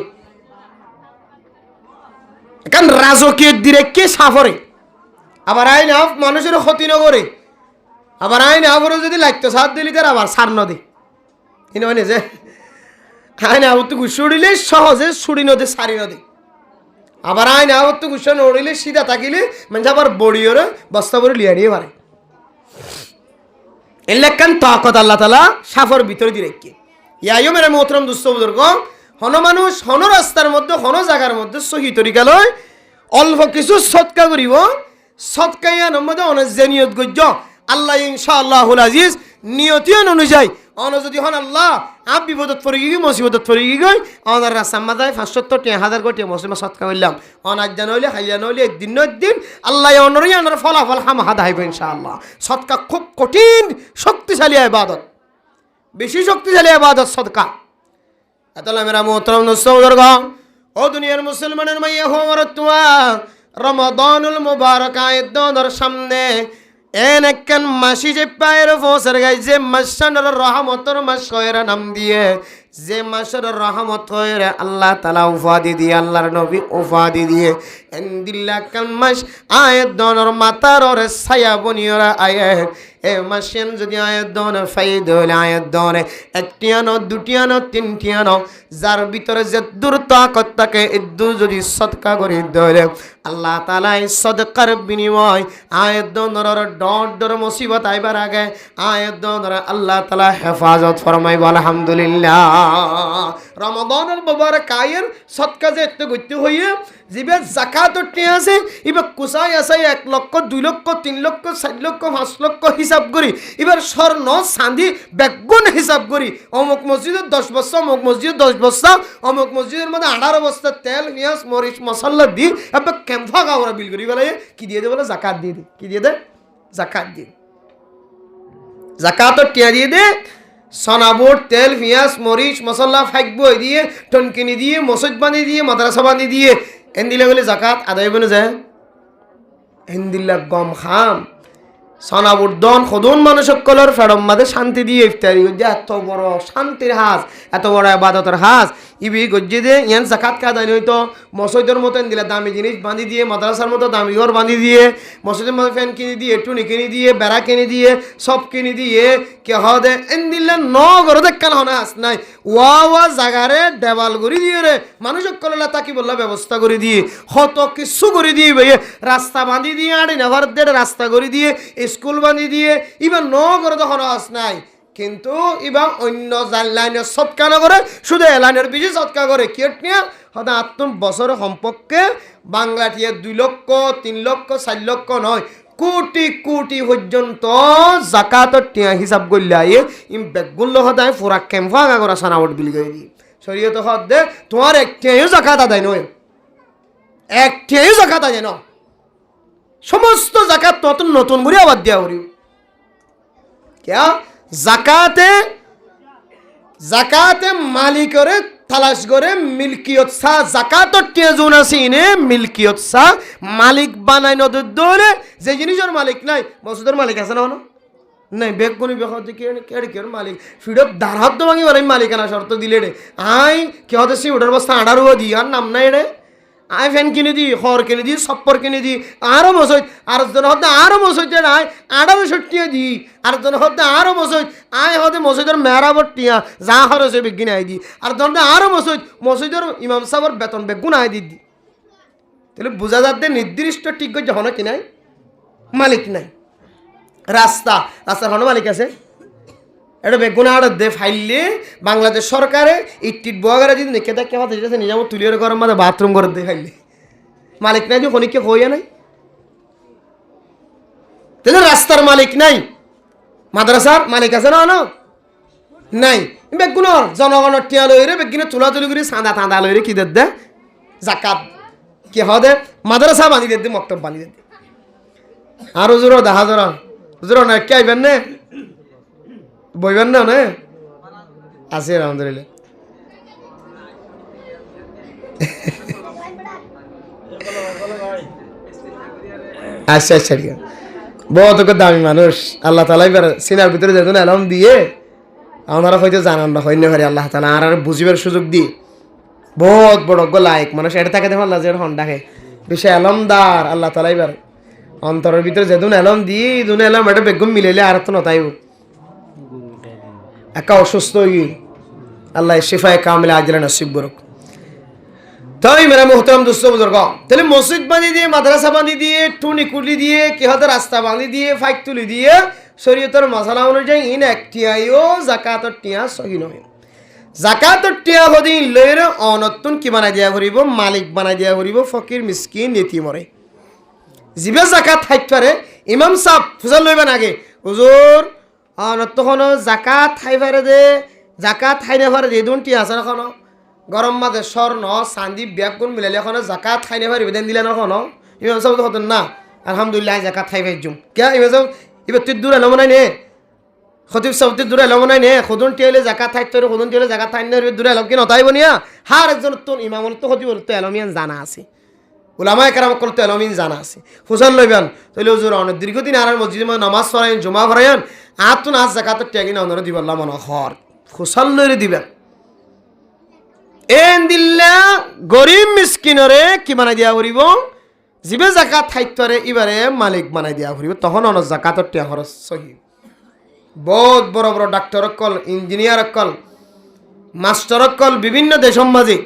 এখন রাজকীয় দিরেকে সাফরে আবার আইন আফ মানুষের ক্ষতি ন করে আবার আইন আফরও যদি লাগতো সার দিলি তার আবার সার নদী কিনে মানে যে আইন আবর তো গুসে উড়িলে সহজে ছুড়ি নদী সারি নদী আবার আইন আবর তো গুসে উড়িলে সিধা থাকিলে মানে আবার বড়িওরে বস্তা করে লিয়া নিয়ে পারে এলাকান তাকত আল্লাহ তাআলা সাফর ভিতরে দিরেকে ইয়াইও মেরা মোহতরম দুস্থ বুজুর্গ হন মানুষ হন রাস্তার মধ্যে হন জায়গার মধ্যে সহি তরিকা লয় অল্প কিছু সৎকা করিব সৎকাইয়ার মধ্যে অনেক যে নিয়ত গজ্য আল্লাহ ইনশাআল্লাহুল আজিজ নিয়তিয়ান অনুযায়ী অন যদি হন আল্লাহ আপ বিপদত পড়ে গিয়ে মুসিবতত পড়ে গিয়ে গই আমার রাস্তার মাথায় 570 কোটি মুসলিম সৎকা করলাম অনাজ জান হইলে হাইয়া নইলে একদিন না একদিন আল্লাহ অনরই আনার ফলাফল হামহাদ হাইব ইনশাআল্লাহ সৎকা খুব কঠিন শক্তিশালী ইবাদত বেশি শক্তিশালী ইবাদত সদকা আতালা মেরা মোহতরম দোস্তবুজুর্গ ও দুনিয়ার মুসলমানের মাইয়া হো মরতুয়া রমাদানুল মুবারক আয়াতর সামনে এন একখান মাসি যে পায়ের ফসর গাই যে মাসের রহমতের মাস কয়রা নাম দিয়ে যে মাসের রহমত হয়ে আল্লাহ তাআলা উফাদি দিয়ে আল্লাহর নবী উফাদি দিয়ে এন্দিল্লা কান মাস আয়াত দনর মাতার ওরে ছায়া বনিয়রা আয়াত এ মাসেন যদি আয়াত দন ফাইদ হলে আয়াত দনে একটি আনো দুটি আনো তিনটি আনো যার ভিতরে যে দূর তাকত থাকে এদু যদি সদকা করে দেয় আল্লাহ তাআলা এই সদকার বিনিময় আয়াত দনর ডর মুসিবত আইবার আগে আয়াত দনর আল্লাহ তাআলা হেফাজত ফরমাইব আলহামদুলিল্লাহ রমাদানের মুবারক আয়ের সদকা যে এত গতি হইয়ে জিবে যাকাত টি আছে ইবা কুসাই আছে 1 লক্ষ 2 লক্ষ 3 লক্ষ 4 লক্ষ 5 লক্ষ হিসাব করি এবার স্বর্ণ চাঁদি বেগুন হিসাব করি অমুক মসজিদের 10 বস্তা অমুক মসজিদের 10 বস্তা অমুক মসজিদের মধ্যে 18 বস্তা তেল পেঁয়াজ মরিচ মশলা দি এবার কেমফা গাওরা বিল করি বলে কি দিয়ে দে বলে যাকাত দিয়ে দে কি দিয়ে দে যাকাত দিয়ে যাকাত টিয়া দিয়ে দে সনাবুট তেল পেঁয়াজ মরিচ মশলা ফাইকবো দিয়ে টনকিনি দিয়ে মসজিদ বানি দিয়ে মাদ্রাসা বানি দিয়ে এন্দিলে গেলে জাকাত আদায় বনে যায় এন্দিল্লা গম খাম সনাবুদ্দন খদুন মানুষ সকলের ফেরম মাঝে শান্তি দিয়ে ইফতারি গজ্জে এত বড় শান্তির হাজ এত বড় ইবাদতের হাজ ইবি গজ্জে দিয়ে ইয়ান জাকাত কা দানি হইতো মসজিদের মতো এন্দিলা দামি জিনিস বাঁধি দিয়ে মাদ্রাসার মতো দামি ঘর বাঁধি দিয়ে মসজিদের মতো ফ্যান কিনে দিয়ে টুনি কিনে দিয়ে বেড়া কিনে দিয়ে সব কিনে দিয়ে কে হদে এন্দিল্লা ন ঘর দেখাল হনা হাস নাই ওয়া জাগারে দেওয়াল করে দিয়ে রে মানুষ সকলের তাকি বললা ব্যবস্থা করে দিয়ে হত কিছু করে দিয়ে ভাইয়ে রাস্তা বাঁধি দিয়ে আড়ি নেভার দিয়ে রাস্তা করে দিয়ে স্কুল বানিয়ে দিয়ে ইবার ন করে তখন আস নাই কিন্তু ইবা অন্য লাইনে সৎকা না করে শুধু লাইনের বেশি সৎকা করে কেট নিয়ে হয়তো আত্ম বছর সম্পর্কে বাংলাটিয়ে 2 লক্ষ 3 লক্ষ 4 লক্ষ নয় কোটি কোটি পর্যন্ত জাকাতর টিয়া হিসাব করলে আইয়ে ইম বেগুল্লো হদায় পুরা ক্যাম্পা করা সানাবট বিল করে দি শরীয়ত হদ দে তোমার একটিও জাকাত আদায় নয়, একটিও জাকাত আদায় ন, সমস্ত জাকাত তত নতুন করে আবার দেওয়া করি क्या জাকাতে জাকাতে মালিকরে তালাশ করে মিলকিয়ত সা জাকাতর টিয়া জোন আছে ইনে মিলকিয়ত সা মালিক বানাই নদর দৌড়ে যে জিনিসের মালিক নাই মসজিদের মালিক আছে না নাই বেগুনি বেখতে কেড়ে মালিক ফিডপ দাঁড়াত তো ভাঙি বানাই মালিকানা শর্ত দিলে রে আই কে হতে সি ওটার বস্তা আড়ারুয়া দি আর নাম নাই রে আই ফ্যান কিনে দি খড় কিনে দি সপ্পর কিনে দি আরও মসজিদ আর জন হতে আরও মসজিদে নাই 1800 টিয়া দি আর জন হতে আরও মসজিদ আই হতে মসজিদের মেরাবর টিয়া যা খরচ বেগিনে আই দি আর জন আরও মসজিদের ইমাম সাহেবের বেতন বেগুন আই দি তাহলে বোঝা যাচ্ছে নির্দিষ্ট ঠিক করে যখন কি নাই মালিক নাই রাস্তার হনো মালিক আছে এটা বেগুন আর দে ফাইলে বাংলাদেশ সরকারে ইট বগারে যদি দেখে দেখে কথা যেটা নিজাম তুলিয়ার ঘরের মধ্যে বাথরুম করে দিয়ে ফাইলে মালিক নাই যে খনিকে হইয়া নাই তাহলে রাস্তার মালিক নাই মাদ্রাসার মালিক আছে না নাই বেগুনের জনগণের টিয়া লইরে বেগুনে তুলাতুলি করে চাঁদা লইরে কি দে জাকাত কি হদে মাদ্রাসা বানি দে মক্তব বানি দে আর হুজুর দেখা জোর হুজুর না কে আইবেন না বইবেন না না আছে আলহামদুলিল্লাহ আচ্ছা ঠিক আছে বহুত দামি মানুষ আল্লাহ তালা এবার সিনার ভিতরে যেদিন এলাম দিয়ে আপনারা হয়তো জানান না হয় না পারে আল্লাহ তালা আর বুঝিবার সুযোগ দিয়ে বহুত বড় লাইক মানুষ এটা থাকে দেখো আল্লাহ যে হন্ডাকে বিষয় আলমদার আল্লাহ তালা এবার অন্তরের ভিতরে যেদিন এলাম দিয়ে দুন এলাম এটা বেগম মিলাইলে আর তো নতাইব একা অসুস্থ হয়ে আল্লাহ শিফায়ে কামিলা আজরা নসিব করুক। তাই মেরা মোহতারাম দোস্ত বুজুর্গ তাহলে মসজিদ বাঁধি দিয়ে মাদ্রাসা বাঁধি দিয়ে টুনি কুলি দিয়ে কি হতে রাস্তা বাঁধি দিয়ে ফাইক তুলি দিয়ে শরীয়তের মশালা অনুযায়ী ইন একটিয়াইও জাকাতর টিয়া সহি নয় জাকাতর টিয়া হদিন লইরে অনতুন কি বানাই দিয়া করিব মালিক বানাই দিয়া করিব ফকির মিসকিন ইতিমরে জিবে জাকাত থাকতে পারে ইমাম সাহেব ফুজাল লইবেন আগে হুজুর তখন জাকাত খাই পারে দে জাকাত খাই না পারে দে দুটি আছে এখন গরম মাঝে স্বর্ণ চান্দি ব্যাগ গুণ মিলাইলে এখন জাকাত খাই না পারি বেদেন দিলে না এখন ইমাম সাহেব তো হতেন না আলহামদুলিল্লাহ জাকাত খাই পাইছুম কে ইমাম সাহেব এবার তুই দূর এলাম নাই নে খতিব সাহেব তুই দূর এলাম নাই নে খুদুন টিয়াইলে জাকাত থাকতে খুদুন টিয়াইলে জাকাত থাই না দূর এলাম কি নতাইব নিয়া হার একজন তোর ইমাম তো খতিব তো এলামিয়ান জানা আছে উলামায়ে কেরাম করতে এলামিন জানা আছে ফুসাল লইবেন তাহলে হুজুর অনেক দীর্ঘদিন আর মসজিদে নামাজ পড়াইন জমা করাইন আর তো নাচ জাকাতের ত্যাগি না ওনারা দিবাল্লা মনে হর ফুসাল লইরে দিবেন এন দিল্লা গরিব মিসকিনরে কি বানাই দিয়া করিব জিবে জাকাত থাইতরে এবারে মালিক বানাই দিয়া করিব তখন অন জাকাতের ত্যাগ খরচ সহি বহুত বড় বড় ডাক্তার অকল ইঞ্জিনিয়ার অকল মাস্টার অকল বিভিন্ন দেশের মাঝে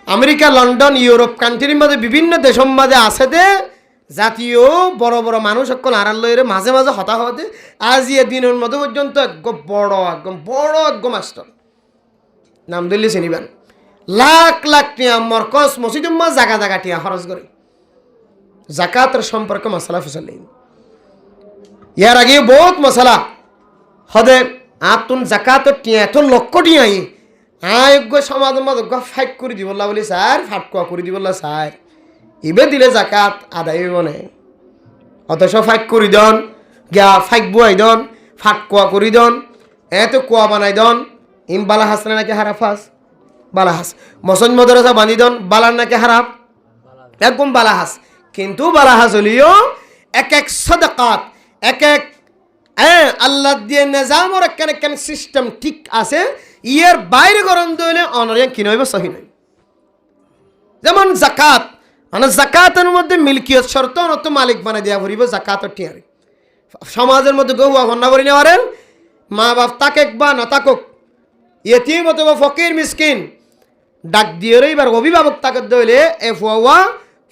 আমেরিকা লন্ডন ইউরোপ কান্ট্রির মধ্যে বিভিন্ন দেশের মাঝে আছে দে জাতীয় বড় বড় মানুষ সকল আড়াল লইরে মাঝে মাঝে হতা হতে আজ ইয়ে দিনের মধ্যে পর্যন্ত একদম বড় মাস্টার নাম দিল্লি চিনিবেন লাখ লাখ টিয়া মরকজ মসজিদ জাগা টিয়া খরচ করে জাকাতের সম্পর্কে মশলা ফসল ইয়ার আগে বহুত মশলা হদে আতুন জাকাতের টিয়া এত লক্ষ টিয়াই আয়োগ্য সমাজের মধ্যে ফাইট করে দিবল্লা বলি স্যার ফাটকুয়া করে দিবল্লা স্যার ইবে দিলে জাকাত আদায় হইব না অথচ ফাইট করি দন গিয়া ফাইক বুয়াই দন ফাটকুয়া করি দন এত কুয়া বানাই দন ইম বালা হাস নাকি হারাপ হাস বালা হাস মসন মদরসা বানি দন বালার নাকি হারাপ একদম বালা হাস কিন্তু বালা হাস হলিও এক এক সদকাত এক এক আল্লাহ দিয়ে নিজামর একখান সিস্টেম ঠিক আছে ইয়ের বাইরে গরম দইলে অনরিয়া কি নইব সহি নয় যেমন জাকাত মানে জাকাতের মধ্যে মিলকিয়ত শর্ত নত মালিক বানাই দেওয়া ভরিব জাকাতের টিয়ারে সমাজের মধ্যে গহু ঘন্না করি নেওয়ারেন মা বাপ তাকেক বা না তাকক ইয়েতিম অথবা ফকির মিসকিন ডাক দিয়ে এবার অভিভাবক তাকে দইলে এ ফুয়া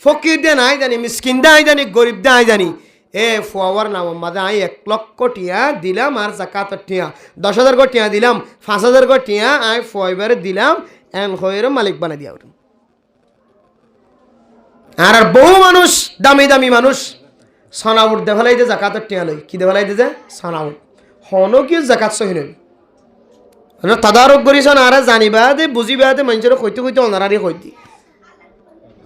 ফকির দে নাই জানি মিসকিন দে আই জানি গরিব দে আই জানি এ ফুয়ার নাম মাঝে আই 1 লক্ষ টিয়া দিলাম আর জাকাতের টিয়া 10,000 টিয়া দিলাম 5,000 টিয়া আই ফুয়াইবারে দিলাম এন হয়ের মালিক বানাই দিয়া আর বহু মানুষ দামি দামি মানুষ সনাউট দে ফেলাই দে জাকাতের টিয়া লই কি দে ফেলাই দে যে সনাউট হন কি জাকাত সহি নই তাদারক করিস না আর জানিবা দে বুঝিবা দে মানুষের কইতে কইতে অনারারি কইতি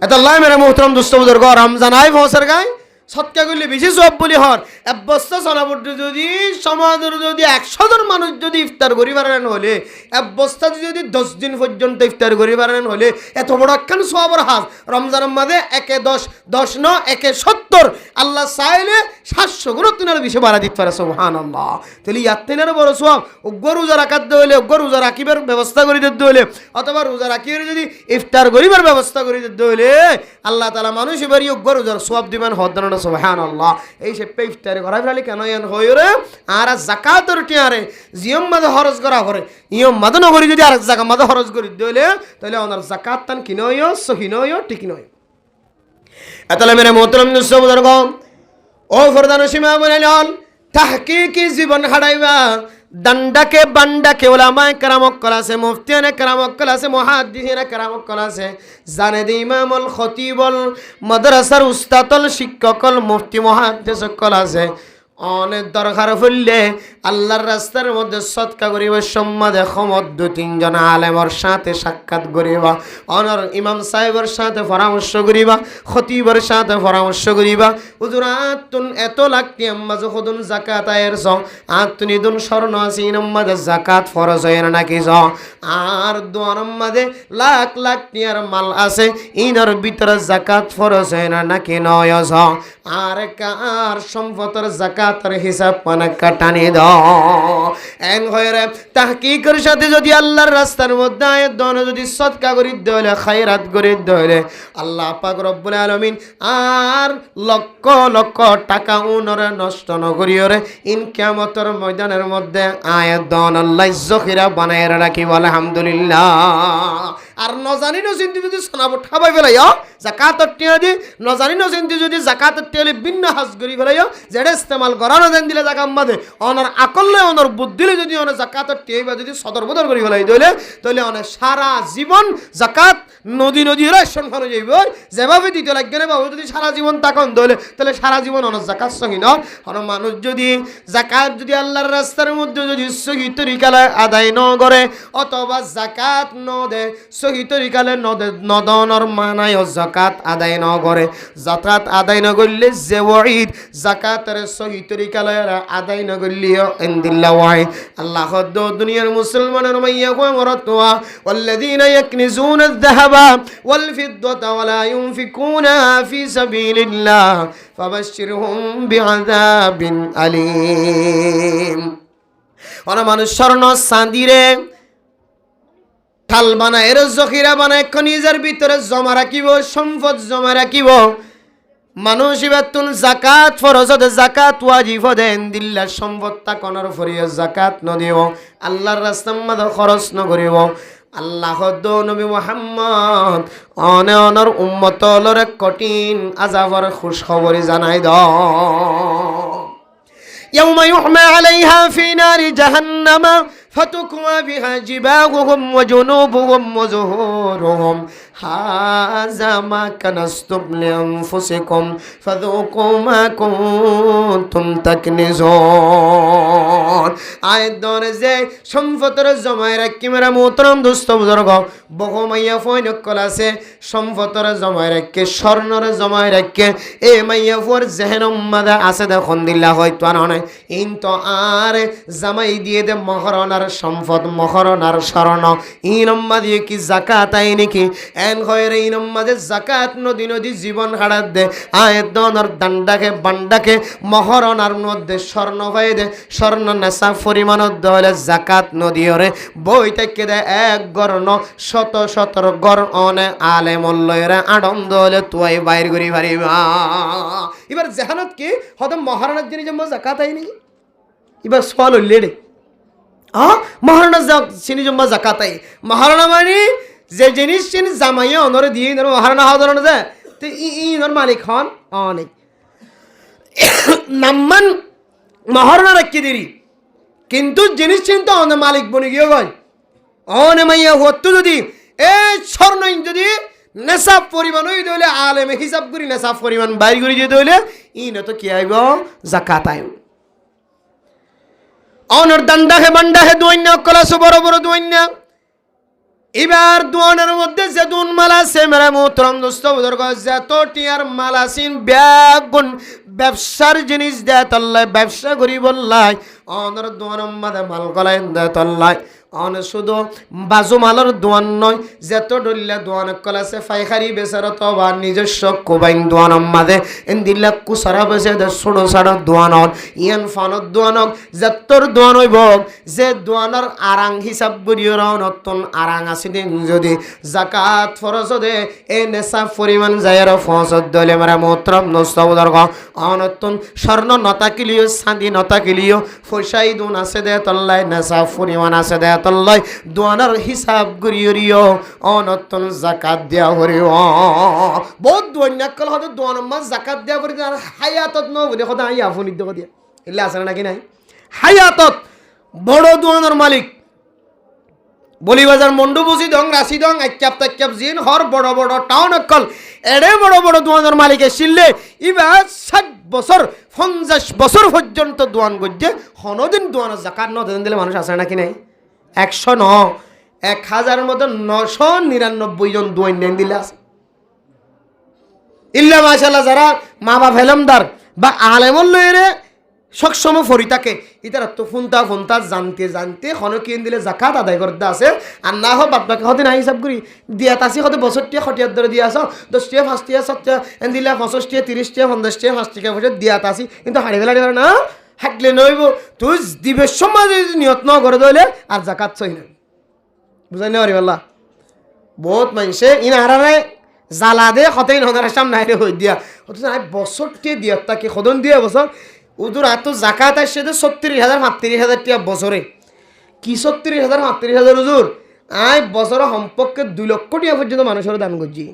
এটা আল্লাহ মেরে মোহতরম দুষ্ট বুজুর্গ রমজান আই ফসর গায় সৎকা করলে বেশি সব বলি হর এক বস্তা সোনাপুর যদি সমাজের যদি 100 জন মানুষ যদি ইফতার করি পারেন হলে এক বস্তা যদি 10 দিন পর্যন্ত ইফতার করি পারেন হলে এত বড় একখান সবর হাজ রমজানের মাঝে 1-10 10 ন 1-70 আল্লাহ চাইলে 700 গুণ তিনার বেশি বাড়া দিতে পারে সুবহানাল্লাহ তাহলে ইয়াত্তিনের বড় সব উগ্র রোজা রাখাত হলে উগ্র রোজা রাখিবার ব্যবস্থা করে দিতে হলে অথবা রোজা রাখিয়ে যদি ইফতার করিবার ব্যবস্থা করে দিতে হলে আল্লাহ তাআলা মানুষ এবারই উগ্র রোজার সব দিবেন হদ সুবহানাল্লাহ এই সে ইফতারে করা ফেলে কেন এন হই রে আর যাকাতের টিয়ারে জিয়ম মাঝে খরচ করা করে ইয়ম মাঝে নগরী যদি আর জায়গা মাঝে খরচ করে দিলে তাহলে ওনার যাকাত তান কি নয় সহি নয় ঠিক নয় এতলে মেরে মোহতরম বুজুর্গ ও ফরদান সীমা বলেন তাহকিকি জীবন হারাইবা দণ্ডকে বান্ডাকে ওলামায়ে কেরামক কলাছে মুফতিয়ানে কেরামক কলাছে মুহাদ্দিসিনে কেরামক কলাছে জানে দি ইমামুল খতিবুল মাদ্রাসার উস্তাদল শিক্ষকল মুফতি মুহাদ্দিস কলাছে অনেক দরকার হইলে আল্লাহর রাস্তার মধ্যে সদকা করিবা সম্মাদে খমত 2-3 জন আলেমর সাথে সাক্ষাৎ করিবা অনর ইমাম সাহেবের সাথে পরামর্শ করিবা খতিবের সাথে পরামর্শ করিবা হুজুর আতুন এত লাগতি আম্মা যখন যাকাত আয়ের জ আতুনি দুন স্বর্ণ আসিন আম্মাদে যাকাত ফরজ হয় না নাকি জ আর দুয়ার আম্মাদে লাখ লাখ টিয়ার মাল আছে ইনার ভিতরে যাকাত ফরজ হয় না নাকি নয় জ আর কার সম্পদের যাকাতের হিসাব পানা কাটানি দাও এন হয়রে তাহকিকের সাথে যদি আল্লাহর রাস্তার মধ্যে আয়াত দন যদি সদকা করি দলে খায়রাত করি দলে আল্লাহ পাক রব্বুল আলামিন আর লক্ষ লক্ষ টাকা উনরে নষ্ট ন করিওরে ইন কিয়ামতের ময়দানের মধ্যে আয়াত দন আল্লাহ জখিরা বানায় রাখি বলে আলহামদুলিল্লাহ আর ন জানি ন চিন্তি যদি সোনাবো ঠাবাই ফেলাইও যাকাতের টিয়া দি ন জানি ন চিন্তি যদি যাকাতের টিয়ালে ভিন্ন হাজ করি ফেলাইও যেটা ইস্তেমাল করানো দেন দিলে জাকাত মাদে অনর আকলে অনর বুদ্ধিলে যদি অনেক জাকাতের টিয়া যদি সদর বদর করি ফেলাই দিলে তাহলে অনেক সারা জীবন জাকাত নদী নদী রেশন খানো যাইব যেভাবে দিতে লাগবে না বাবু যদি সারা জীবন তাকন তাহলে সারা জীবন অনেক জাকাত সহি ন অন মানুষ যদি জাকাত যদি আল্লাহর রাস্তার মধ্যে যদি সহি তরিকালে আদায় ন করে অথবা জাকাত ন দে সহি তরিকালে নদনর মানায় জাকাত আদায় ন করে জাকাত আদায় ন করলে যে ওয়াইদ জাকাতের সহি তরিকালে আদায় ন করলিও ইনদিল্লাহ ওয়াইদ আল্লাহ দ দুনিয়ার মুসলমানের মাইয়া কো মরতওয়া ওয়াল্লাযীনা ইয়াকনিজুনা আয-যাহাবা ওয়াল ফিদ্দাতা ওয়ালা ইউনফিকুনা ফি সাবিলিল্লাহ ফাবাশশিরহুম বিআযাবিন আলীম ওনা মানুষ স্বর্ণ চাঁদিরে ঠাল বানায় এর জখিরা বানায় খনিজের ভিতরে জমা রাখিব সম্পদ জমা রাখিব মানুষ ইবাতুন যাকাত ফরজ দে যাকাত ওয়াজিব দেন দিল্লাহ সম্পদ তাকনের ফরিয়া যাকাত ন দিব আল্লাহর রাস্তার মধ্যে খরচ ন করিব আল্লাহ দ নবী মুহাম্মদ অনর উম্মতলরে কঠিন আযাবের খুশখবরি জানাই দাও يوم يحمى عليها في نار جهنم فتكوى بها جباههم وجنوبهم وظهورهم هذا ما كنزتم لأنفسكم فذوقوا ما كنتم تكنزون আয়াত ধরে যে সম্পদের জমায় রাখি মেরা মোহতরম দোস্ত বুজুর্গ বহু মাইয়া ফয়নকল আছে সম্পদের জমায় রাখে স্বর্ণরে জমায় রাখে এ মাইয়া ফর জেহেনম মাদা আছে দেখুন দিল্লা হয়তো আর নয় ইন তো আর জামাই দিয়ে দে মহরণার সম্পদ মহরণার স্বর্ণ ইনম্মা দিয়ে কি জাকাত আই নাকি এন হয়রে ইনম্মা দে জাকাত নদী নদী জীবন হারাত দে আয়াত দনর দান্ডাকে বান্ডাকে মহরণার মধ্যে স্বর্ণ হয়ে দে স্বর্ণ নেশা পরিমাণত দলে জাকাত নদীরে বই থেকে দে এক গর্ণ শত শতর গড় অনে আলে মল্লয়রে আনন্দ হলে তুই বাইর করি পারিবা এবার জাহানত কি হয়তো মহারণার জিনিস জাকাত আই নাকি এবার সওয়াল হইলে রে মহারণা চিনি জম্মা জাকাত আই মহারণা মানে যে জিনিস চিনি জামাইয়া অনরে দিয়ে মহারণা হওয়া ধরনের যায় তো ইনর মালিক হন অনেক নাম্মান মহারণা রাখি দেরি কিন্তু জিনিস চিন্তা অনেক মালিক বনে গিয়ে গয় অনে মাইয়া হতো যদি এই স্বর্ণ যদি নেশাব পরিমাণ হইতে হলে আলেমে হিসাব করি নেশাব পরিমাণ বাইর করে যেতে হলে ইন তো কি আইব জাকাত আইব অনর দান্ডাহে বান্ডাহে দুইনা কলাসো বড় বড় দুইনা এবার দোয়ানের মধ্যে যে দুন মালা আছে মেরা মোহতরম দোস্ত বুজুর্গ যত টিয়ার মালা সিন ব্যাগুন ব্যবসার জিনিস দেয় তল্লায় ব্যবসা করি বললাই অনর দোয়ানের মধ্যে মাল গলায় দেয় তল্লায় অন শুধু বাজু মালের দোয়ান নয় যত ডলিয়া দোয়ান কলাছে ফাইখারি বেচার তবা নিজস্ব কোবাইন দোয়ান মাঝে এন্দিল্লা কুসারা বেছে দে ছোট ছোট দোয়ানর ইয়ান ফানত দোয়ানক যতর দোয়ান হইব যে দোয়ানের আরাং হিসাব করিও নতুন আরাং আছে যদি জাকাত ফরজ দে এ নেশা পরিমাণ যায়ের ফসদ দলে মারা মোত্রম নস্তবদর অনতুন স্বর্ণ নতা কিলিও চাঁদি নতা কিলিও ফসাই দুন আছে দে তল্লাই নেশা পরিমাণ আছে দে তল্লাই দোয়ানের হিসাব করিও অনতুন জাকাত দেওয়া করিও বহুত দোয়ান্যাকল হতে দোয়ান মাস জাকাত দেওয়া করি আর হায়াতত ন বলে সদায় আই আফুনি দেব দিয়া এলে আছে নাকি নাই হায়াতত বড় দোয়ানের মালিক বলিবাজার মন্ডু বুঝি দং রাশি দং আক্যাপ তাক্যাপ জিন হর বড় বড় টাউন অকল এড়ে বড় বড় দোয়ানের মালিকে শিললে ইবার 60 বছর 50 বছর পর্যন্ত দোয়ান গজ্জে হনদিন দোয়ানের জাকাত ন দেন দিলে মানুষ আছে নাকি নাই 100 ন 1000 মতো 999 জন দোয়ান নেন দিলে আছে ইল্লা মাশাআল্লাহ যারা মা বাপ হেলমদার বা আলেমল লইরে সবসময় ফরি থাকে ইতারা তো ফোনটা জানতে হনকিন দিলে জাকাত আদায় করতে আছে আর না হোক বাপকে হতে না হিসাব করি দিয়াত আসি হতে বছরটিয়া খটিয়ার ধরে দিয়ে আস 10টিয়া 5টিয়া 7টিয়া এন দিলে 25টিয়া 30টিয়া 50টিয়া 5টিয়া বছর দিয়াত আসি কিন্তু হাড়ি ফেলা দিবে না হাঁটলে নইব তুই দিবের সময় যদি নিয়ত ন করে দইলে আর জাকাত চই না বুঝাই না পারিবাল্লা বহুত মানুষে ইন হারারে জ্বালা দে হতেই নদার সামনে আইরে হই দিয়া অথচ বছরটিয়া দিয়াত তাকে সদন দিয়ে বছর উদুর এত জাকাত আসছে 36,000 38,000 টিয়া বছরে কি 36,000 38,000 উজুর আয় বছরে সম্পর্কে 2 লক্ষ টিয়া পর্যন্ত মানুষের দান করছি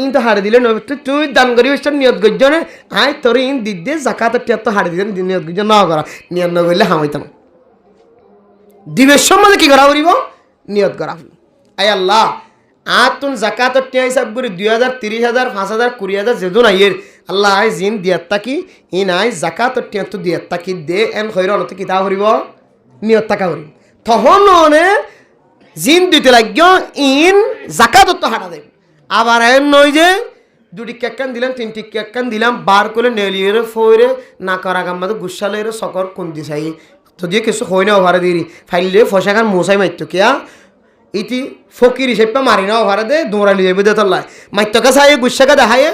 ইন তো হারে দিলে নয় তুই দান করি নিয়ত করছ না আয় তোর ইন দিদি জাকাত টিয়া তো হারে দিলেন নিয়ত করছ না করা নিয়ত না করলে হামাইতাম দিবের সম্বন্ধে কি করা করিব নিয়ত করা আয় আল্লাহ আর তুন জাকাত টিয়া হিসাব করি 2,000 30,000 5,000 20,000 যেদুন আইয়ের আল্লাহ আই জিন দিয়াত তাকি ইন আই জাকাত টিয়া তো দিয়াত তাকি দে এন খৈর অনত কিতা করিব নিয়ত টাকা করিব তখন মানে জিন দিতে লাগ ইন জাকাত তো হাঁটা দেব আবার এন নয় যে 2 টিক্কা একখান দিলাম 3 টিক্কা একখান দিলাম বার করে নেলিয়ে ফইরে না করা গাম্মা তো গুসালের সকর কোন দিছাই যদি কিছু হয় না ওভারে দিই ফাইলে ফসাখান মশাই মারতো কিয়া ইতি ফকির হিসেবে মারি না ওভারে দে দৌড়ালি যাবে দে তোর লাই মাইতকা চাই গুসাকা দেখায়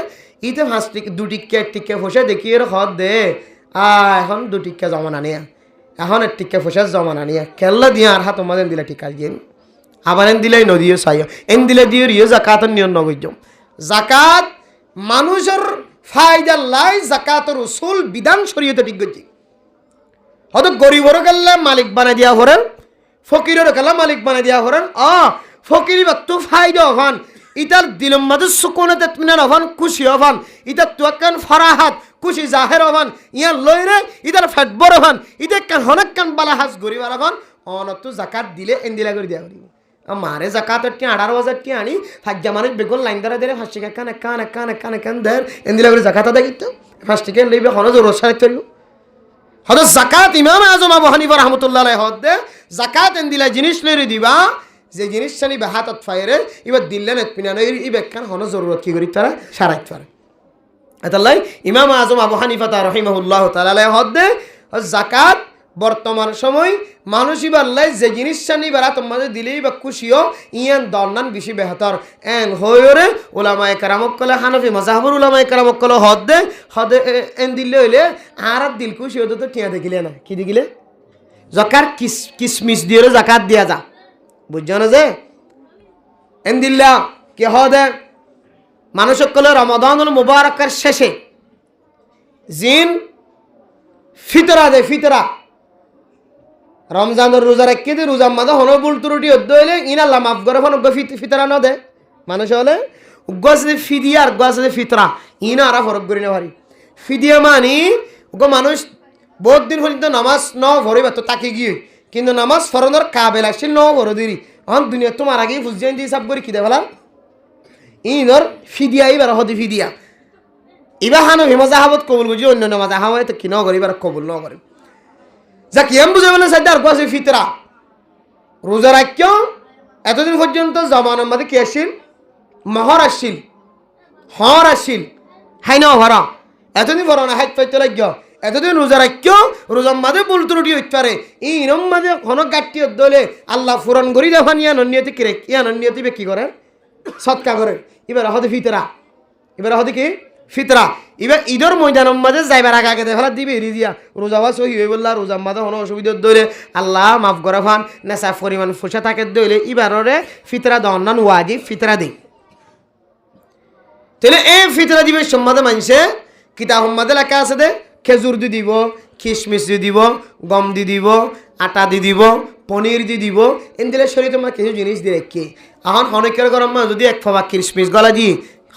ইতে 2 টিক্কা 1 টিক্কা ফসা দেখিয়ে হদ দে এখন 2 টিক্কা জমা না নিয়া এখন 1 টিক্কা ফসা জমা না নিয়া কেল্লা দিয়ে আর হাত তোমাদের দিলা টিকা গিয়ে আবার এন দিলাই নদীও চাই এন দিলে দিয়ে রিও জাকাতের নিয়ম নগজ জাকাত মানুষের ফায়দা লাই জাকাতের উসুল বিধান শরীয়তে ঠিক করছি হয়তো গরিবর গেলে মালিক বানাই দিয়া হরেন ফকিরের গেলে মালিক বানাই দিয়া হরেন ফকির বাত্তু ফায়দা হন ইতার দিলম মাঝে সুকুনে তেতমিনার হন খুশি হন ইতার তুয়াক্কান ফরাহাত খুশি জাহের হন ইয়ার লইরে ইতার ফেটবর হন ইতার কান হনেক কান বালা হাজ গরিবার হন অনতো জাকাত দিলে এন্দিলা করে দিয়া করিব মারে জাকাতের টি 18,000 টি আনি হাজ্জা মানুষ বেগুন লাইন দ্বারা দিলে 5 টাকা কান দের এন্দিলা করে জাকাত আদায় করতে 5 টাকা লইবে হন জরুর সাথে করিব হয়তো জাকাত ইমাম আজম আবু হানিফা রাহমাতুল্লাহ আলাইহি হদে জাকাত এন্দিলা জিনিস লইরে দিবা যে জিনিস চালি বা হাতত ফাইরে এবার দিল্লেন এতপিনা নই ই ব্যাখ্যান হন জরুরত কি করি তারা সারাইতে পারে এতাল্লাই ইমাম আজম আবু হানিফা রাহিমাহুল্লাহ তাআলা আলাইহি হদে জাকাত বর্তমান সময় মানুষ ইবাল্লাই যে জিনিস চানি বারা তোমাদের দিলেই বা খুশিও ইয়ান দন্নান বেশি বেহতর এন হয়রে উলামায়ে কেরামক কলে হানফি মাযহাবুর উলামায়ে কেরামক কলে হদে এন দিলে হইলে আর দিল খুশি হতো তো টিয়া দেখিলে না কি দেখিলে জাকাত কিসমিস দিয়ে জাকাত দিয়া যা বুঝছো না যে এন দিল্লা কে হদে মানুষ কলে রমাদানুল মুবারকের শেষে জিন ফিতরা দে ফিতরা রমজানের রোজা রেখে দে রোজার মাঝে হন বুল ত্রুটি অধ্যয় হইলে ইনাল্লাহ মাফ করে ফোন ফিতরা ন দে মানুষ হলে উগ্র আছে ফিদিয়া আর উগ্র আছে ফিতরা ইনা আর ফরক করি না ভারি ফিদিয়া মানি উগ্র মানুষ বহুত দিন পর্যন্ত নামাজ ন ভরে তো তাকে গিয়ে কিন্তু নামাজ ফরনের কাবেল আসছে ন ভরে দিরি এখন দুনিয়া তোমার আগেই ফুসজাইন দিয়ে হিসাব করি কি দে বলা ইনর ফিদিয়া এবার হদি ফিদিয়া ইবা হানফি মাযহাবত কবুল বুঝি অন্য মাযহাবে তো কি ন করি এবার কবুল ন করে যা কি বুঝে বলে সাইড আর পাশে ফিতরা রোজা রাখিও এতদিন পর্যন্ত জবানের মধ্যে কি আসছিল মহর আসছিল হর আসছিল হাই না ভরা এতদিন ভরা না হাইট পাইতে লাগিও এতদিন রোজা রাখিও রোজার মাঝে ভুল ত্রুটি হইতে পারে এই ইরম মাঝে কোনো গাঠটি দলে আল্লাহ ফুরন করি দেখান ইয়ান নিয়তি কিরে ইয়ান নিয়তি কি করেন সৎকা করেন এবার হতে ফিতরা এবার হতে কি ফিতরা এবার ঈদের ময়দানের মাঝে যাইবার আগে দেখা দিবে এড়ি দিয়া রোজা বা সহি হয়ে বললা রোজার মাঝে কোনো অসুবিধা দইলে আল্লাহ মাফ করে ফান নেশা পরিমাণ ফুসা থাকে দইলে এবারে ফিতরা দন্নান ওয়াজিব ফিতরা দিই তাহলে এই ফিতরা দিবে সম্মাদে মানুষে কিতাব সম্মাদে লেখা আছে দে খেজুর দি দিব কিশমিশ দি দিব গম দি দিব আটা দি দিব পনির দি দিব এন দিলে শরীরে তোমার কিছু জিনিস দিয়ে রেখে এখন অনেকের গরম যদি এক ফাবা কিশমিশ গলা দি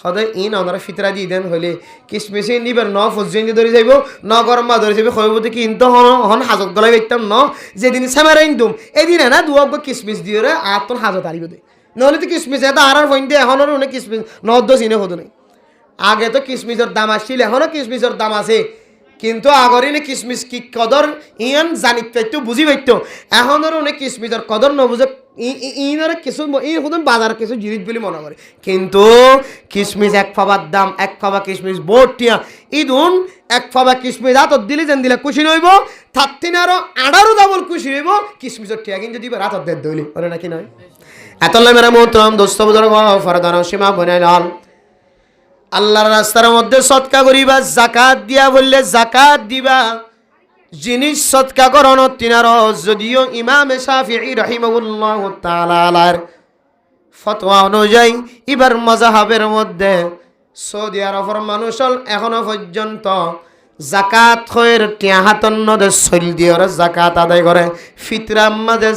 সদায় ইন আমরা ফিতরা দি দেন হলে কিশমিশে নিবার ন ফজেন ধরে যাইব ন গরম বা ধরে যাবে খবর কি ইন তো হন হাজত গলাই বাইতাম ন যেদিন সামারাইন দুম এদিন না দুয়াব কিশমিশ দিয়ে আর তোর হাজত আরিব দে নহলে তো কিশমিশ এটা আর ফইন দিয়ে এখন অনেক কিশমিশ নদ্দ চিনে হতো নাই আগে তো কিশমিশের দাম আসছিল এখনও কিশমিশের দাম আছে কিন্তু আগরে নে কিশমিশ কি কদর ইয়ান জানিত পাইতো বুঝি পাইতো এখনের অনেক কিশমিশের কদর নবুঝে ইনারে কিছু এই হুদন বাজার কিছু জিনিস বলে মনে করে কিন্তু কিশমিশ এক ফাবার দাম এক ফাবা কিশমিশ বোটিয়া ইদুন এক ফাবা কিশমিশ হাতত দিলে যেন দিলে খুশি নইব থাকতিন আরো আড়ারও ডাবল খুশি হইব কিশমিশের টিয়া কিন্তু দিবে রাতত দেড় দইলি ওরে নাকি নয় এত মেরা মোহতরম দোস্ত বুজুর্গ ফরদান সীমা বনে লাল আল্লাহর রাস্তার মধ্যে সৎকা করিবা যাকাত দিয়া বললে যাকাত দিবা জিনিস সৎকা করন তিনার যদিও ইমাম শাফিঈ রাহিমাহুল্লাহু তাআলা আলার ফতোয়া অনুযায়ী এবার মাযহাবের মধ্যে সৌদি আরবের মানুষ এখনো পর্যন্ত জাকাত খয়ের টিয়া হাতন নদে সইল দিয়ে জাকাত আদায় করে ফিতরা মাঝে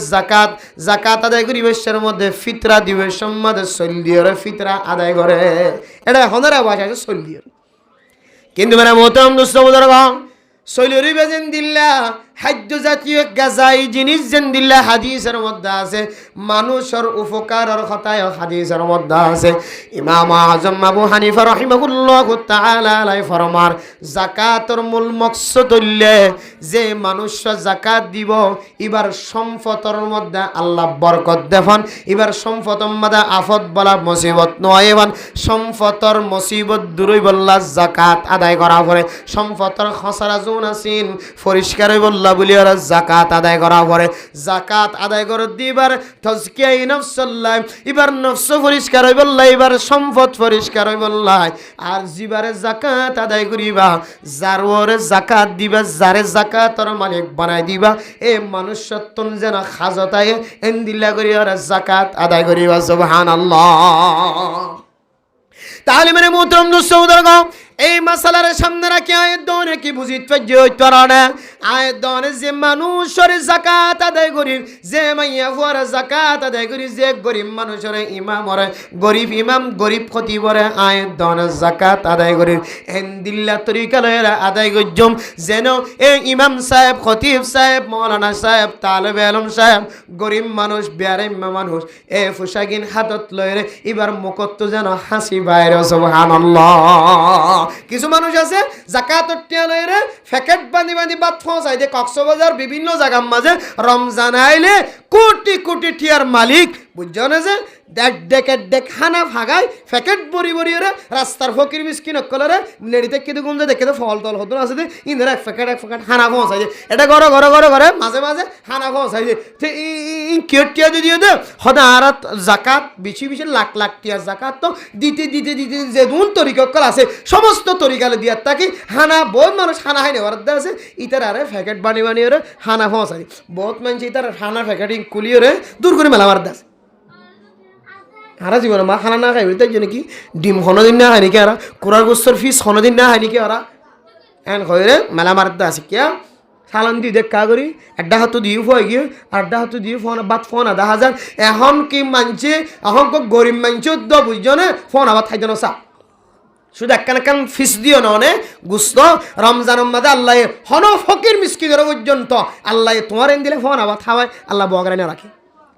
জাকাত আদায় করি বেশের মধ্যে ফিতরা দিবসের মাঝে সইল দিয়ে ফিতরা আদায় করে এটা এখনের ভাষা আছে সইল দিয়ে কিন্তু মানে মোহতরম দোস্ত বুজুর্গ সইলরি বেজেন দিল্লা খাদ্য জাতীয় গাজাই জিনিস যেন দিল্লা হাদিসের মধ্যে আছে মানুষের উপকারের কথায় হাদিসের মধ্যে আছে ইমাম আজম আবু হানিফা রাহিমাহুল্লাহু তাআলা আলাই ফরমার যাকাতের মূল মকসদ হইলে যে মানুষ যাকাত দিব এবার সম্পদের মধ্যে আল্লাহ বরকত দেন এবার সম্পদের মধ্যে আফত বলা মুসিবত নয় এবার সম্পদের মুসিবত দূরই বললা যাকাত আদায় করা পড়ে সম্পদের খসরা জোন আছেন পরিষ্কার বললা বলি ওরা যাকাত আদায় করা পরে যাকাত আদায় করে দিবার তাজকিয়া নফসুল্লাহ এবার নফস পরিষ্কার হই বললাই এবার সম্পদ পরিষ্কার হই বললাই আর জিবারে যাকাত আদায় করিবা যার ওরে যাকাত দিবা যারে যাকাতর মালিক বানাই দিবা এ মানুষত্বন যেন খাজতায় এন্দিল্লা করি ওরা যাকাত আদায় করিবা সুবহানাল্লাহ তাহলে মানে মোহতরম দোস্ত বুজুর্গ এই মাসালার সামনে রাখি আয়ের দনে কি বুঝিত পারে আয়ের দনে যে মানুষের যাকাত আদায় করি যে মাইয়া ফুয়ার যাকাত আদায় করি যে গরিব মানুষের ইমামরে গরিব ইমাম গরিব খতিবরে আয়ের দনে যাকাত আদায় করি এন্দিল্লা তরিকা লয়েরা আদায় করজম যেন এই ইমাম সাহেব খতিব সাহেব মৌলানা সাহেব তালেবে আলম সাহেব গরিব মানুষ বেয়ারেম্মা মানুষ এ ফুসাগিন হাতত লয়েরে এবার মুখত যেন হাসি বাইরে সুবহানাল্লাহ কিছু মানুষ আছে যাকাতের টিয়া লইরে প্যাকেট বাঁধি বাঁধি বাদ পৌঁছাই দিয়ে কক্সবাজার বিভিন্ন জায়গার মাঝে রমজান আইলে কোটি কোটি টিয়ার মালিক বুঝছো না যে দেখ খানা ভাগাই প্যাকেট বড়ি বড়ি রাস্তার ফকির মিসকিন অকলরে নেড়িতে কিন্তু গুঞ্জে দেখে তো ফল তল হতো আছে ইন্দিরা এক প্যাকেট খানা পৌঁছাই দিয়ে এটা ঘরে ঘরে ঘরে ঘরে মাঝে মাঝে খানা পৌঁছাই দিয়ে টিয়া দিয়ে দে সদা আর জাকাত বেশি বেশি লাখ লাখ টিয়া জাকাত তো দিতে দিতে দিতে যে দুন তরিকল আছে সমস্ত তরিকালে দিয়ার তাকে হানা বহুত মানুষ হানা হাই নেওয়ার আছে ইতার আরে প্যাকেট বানিয়ে বানিয়ে হানা পৌঁছাই বহুত মানুষ ইতার হানা প্যাকেট কুলিয়ে দূর করে মেলা মার দাস হারা জীবনে মা খানা না খাইবে তাই জন্য কি ডিম হনদিন না হয় নাকি ওরা কোরার গোস্তর ফিস হনদিন না হয় নাকি ওরা এন খয়রে মেলা মারতে আছে কিয়া সালান দিয়ে দেখ কা করি একটা হাতু দিয়ে ফোয়া গিয়ে আড্ডা হাতু দিয়ে ফোন বাদ ফোন আধা হাজার এখন কি মানছে এখন গরিব মানছে দ বুঝছো না ফোন আবার খাইতে নসা শুধু একখান ফিস দিও না অনে গুস্ত রমজান মাদে আল্লাহ হন ফকির মিসকিনের পর্যন্ত আল্লাহ তোমার এন দিলে ফোন আবার খাওয়ায় আল্লাহ বগরাই না রাখে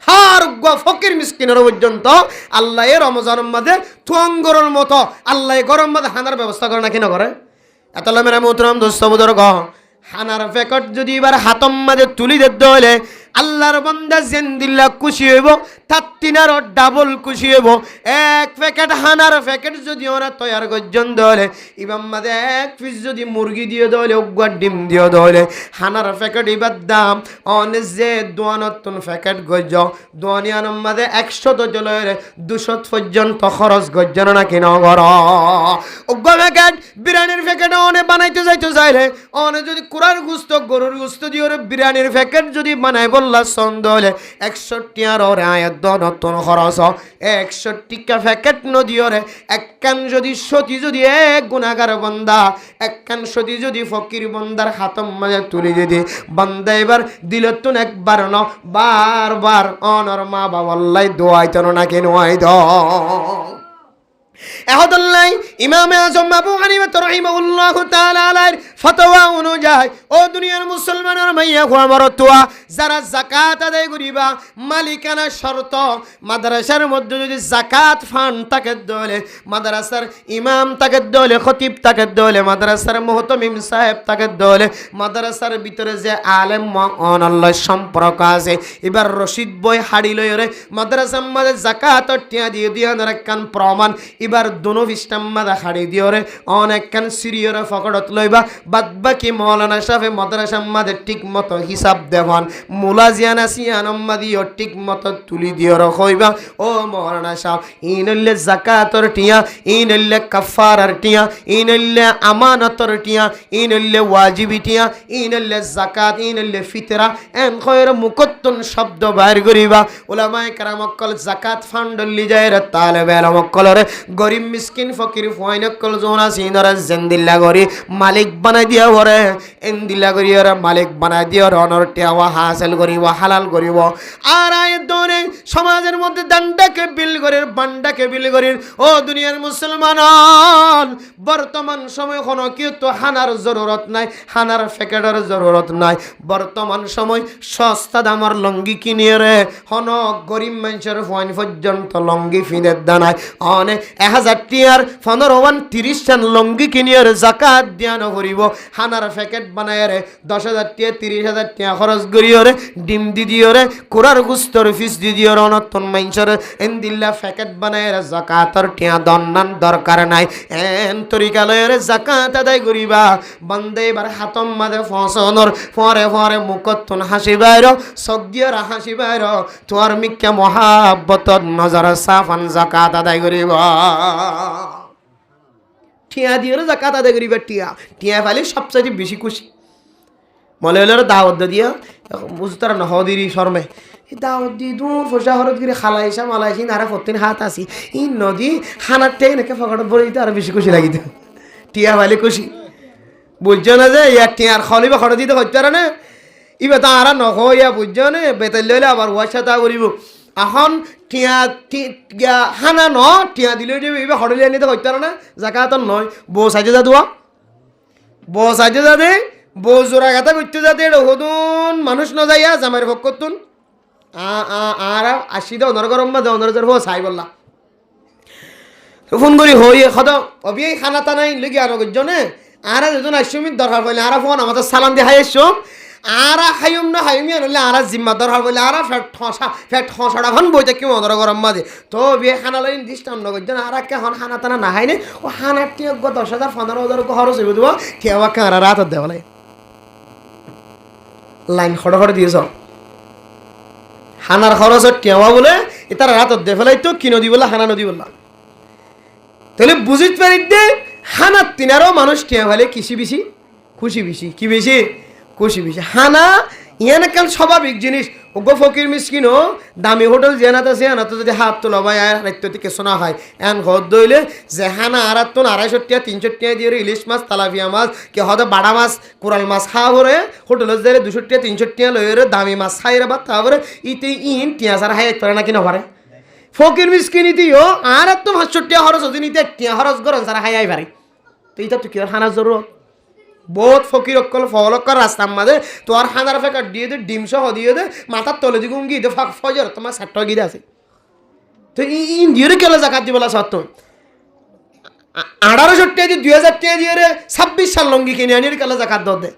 হার ফকির মিসকিনের পর্যন্ত আল্লাহ রমজানের মাঝে তুয়াঙ্গরের মতো আল্লাহ গরম মাঝে হানার ব্যবস্থা করে নাকি না করে? এত মেরা মোহতরম দোস্ত বুজুর্গ, হানার প্যাকেট যদি এবার হাতম মাঝে তুলি দিতে হলে আল্লাহর বান্দা জেন্দিল্লা খুশি হইব, তার তিনারও ডাবল খুশি হইব। এক প্যাকেট হানার প্যাকেট যদি ওরা তৈয়ার করছেন দলে, ইমাম মাঝে এক পিস যদি মুরগি দিয়ে দলে, উগুয়ার ডিম দিয়ে দলে, হানার প্যাকেট এবার দাম অনেক যে দোয়ানতন প্যাকেট গজ্জ দোয়ানিয়ানোর মাঝে 100 তো চলে 200 পর্যন্ত খরচ গজ্জন নাকি নগর। উগুয়া প্যাকেট বিরিয়ানির প্যাকেট অনেক বানাইতে যাইতে চাইলে অনেক যদি কুরার গুস্ত গরুর গুস্ত দিয়ে ওরে বিরিয়ানির প্যাকেট যদি বানাই বললা ছন্দ হলে 61 আর ওরে আয়াত নতুন খরচ 61 প্যাকেট নদী ওরে একখান যদি সতী যদি এক গুণাগার বন্দা একখান সতী যদি ফকির বন্দার হাতম মাঝে তুলি যদি বন্দা এবার দিল তুন একবার ন বারবার অনর মা বাবাল্লাই দোয়াইত নাকি নোয়াই দ এহদুল্লাহ ইমামে আজম আবু হানিফা রাহিমাহুল্লাহু তাআলা আলাইহির ফতোয়া অনুযায়ী ও দুনিয়ার মুসলমানের মাইয়া খোয়ার তোয়া যারা যাকাত আদায় করিবা মালিকানা শর্ত মাদ্রাসার মধ্যে যদি যাকাত ফান্ড থাকে দলে মাদ্রাসার ইমাম থাকে দলে খতিব থাকে দলে মাদ্রাসার মুহতামিম সাহেব থাকে দলে মাদ্রাসার ভিতরে যে আলেম আল্লাহ সম্পর্ক আছে এবার রশিদ বই হাড়ি লইরে মাদ্রাসার মধ্যে যাকাত টিয়া দিয়ে দিয়া রাখান প্রমাণ এবার দোনো বিষ্টাম্মাদা হাড়ি দিওরে অনেকখান সিরিয়রে ফকড়ত লইবা বাদবাকি মৌলানা সাহেব মাদ্রাসাম্মাদের ঠিক মতো হিসাব দেওয়ান মুলাজিয়ানা সিয়ানম্মাদিও ঠিক মতো তুলি দিওর হইবা ও মৌলানা সাহেব ইনল্লে জাকাতর টিয়া ইনল্লে কাফারার টিয়া ইনল্লে আমানতর টিয়া ইনল্লে ওয়াজিবি টিয়া ইনল্লে জাকাত ইনল্লে ফিতরা এন খয়ের মুকত্তন শব্দ বাইর করিবা উলামায়ে কেরাম অকল জাকাত ফান্ডলি যায় রে তালেবে আলম অকলরে গরিব মিসকিন ফকির ফয়নকল জোনা সিনরা জেন্দিল্লা গরি মালিক বানাই দিয়া ওরে এন্দিল্লা গরি ওরে মালিক বানাই দিয়া অনর টেওয়া হাসিল করিব হালাল করিব। আর আয় দরে সমাজের মধ্যে দান্ডাকে বিল করির বান্ডাকে বিল করির ও দুনিয়ার মুসলমান বর্তমান সময় কোনো কেউ তো হানার জরুরত নাই হানার প্যাকেটের জরুরত নাই বর্তমান সময় সস্তা দামের লঙ্গি কিনিয়ে রে হন গরিব মানুষের ফয়ন পর্যন্ত লঙ্গি ফিনের দানায় অনেক 1000 টিয়ার 15-30 টান লঙ্গি কিনিয়ে জাকাত দিয়া নকরিব হানার প্যাকেট বানায় রে 10,000 টিয়া 30,000 টিয়া খরচ করিও রে ডিম দি দিও রে কুরার গুস্তর ফিস দি দিও রে অনতন মাইনসর এন্দিল্লা প্যাকেট বানায় রে জাকাতর টিয়া দন্নান দরকার নাই এন তরিকা লয় রে জাকাত আদায় করিবা বন্দে এবার হাতম মাঝে ফসনর ফরে ফরে মুকত্তন হাসি বাইর সগিয়ার হাসি বাইর তোর মিক্কা মহাব্বতত নজর সাফান জাকাত আদায় করিবা টিয়া দিয়ে জাকাত আদায় করিবা টিয়া টিয়া পাইলে সবচেয়ে বেশি খুশি মনে হলো দাওয়াত দিয়া বুঝতার না হদিরি শর্মে দাওয়াত দি দূর ফসা হরত গিরে খালাইসা মালাইসি নারা ফতিন হাত আসি ই নদী খানার টেক নাকি ফকট বলে দিতে আরো বেশি খুশি লাগিত টিয়া পাইলে খুশি বুঝছো না যে ইয়ার টিয়ার খলিবা খড় দিতে হইতে না ইবে তা আর নয়া বুঝছো না বেতল লইলে আবার ওয়াশা তা করিব এখন টিয়া টিয়া হানা ন টিয়া দিলে এবার হড়লে আনিতে হইতে না জাকাতর নয় বউ সাইজে যা দোয়া বউ সাইজে যা দে বউ জোড়া গাথা করতে যাতে হদুন মানুষ ন যাইয়া জামাইয়ের ভোগ করতুন আর আসি দে অনর গরম বা অনর জোর সাই বললা ফোন করি হই সদ অবিয়াই খানা তা নাই লেগে আর জনে আর দুজন আসমিত দরকার পড়লে আর ফোন আমাদের সালাম দিয়ে হাই আসম আর হাইম না হাইমি আনলে আর জিম্মা দরকার পড়লে আর ফেট ঠসাটা হন বইতে কেউ অনর গরম মাঝে তো বিয়ে খানা লাইন ডিস্টার্ব নগর আর কে হন খানা টানা না হাইনে ও খানার টিয়া 10,000 15,000 খরচ হইব দেবো কেউ কারা রাত দেওয়া লাগে লাইন খড় খড় দিয়েছ হানার খরচের টেওয়া বলে এটার রাত দে ফেলাই তো কি নদী বললা হানা নদী বললা তাহলে বুঝিতে পারি দে হানার তিনারও মানুষ টেয়া ফেলে কৃষি বেশি খুশি বেশি কি বেশি খুশি বেশি হানা ইয়ান কাল স্বাভাবিক জিনিস ওগো ফকির মিসকিনও দামি হোটেল জেনাত আছে এনাতো যদি হাত তোলা ভাই আর রাত্য থেকে শোনা হয় এন ঘর দইলে যে হানা আর তো 250 টাকা 300 টাকা দিয়ে ইলিশ মাছ তালাপিয়া মাছ কে হয়তো বাড়া মাছ কোরাল মাছ খাওয়া করে হোটেলের যাইলে 200 টাকা 300 টাকা লইরে দামি মাছ খাইরে বা তারপরে ইতে ইন টিয়াসার হাই করে নাকি না পারে ফকির মিসকিন ইতিও আর তো 500 টাকা খরচ হচ্ছে নিতে টিয়া খরচ করেন সারা হাই পারে তো এটা তো কি হানা জরুরত বহুত ফকির অকল ফলকর রাস্তার মাঝে তোর হানার ফেকার দিয়ে দে ডিম সহ দিয়ে দে মাথার তলে দিকে উঙ্গি দে ফাঁক ফজর তোমার সাতটা গিয়ে আছে তো ইন্ডিয়ারে কেলা জাকাত দিবলা সত্য 1800 টাকা দিয়ে 2000 টাকা দিয়ে 26 সাল লঙ্গি কিনে আনিয়ে কেলা জাকাত দে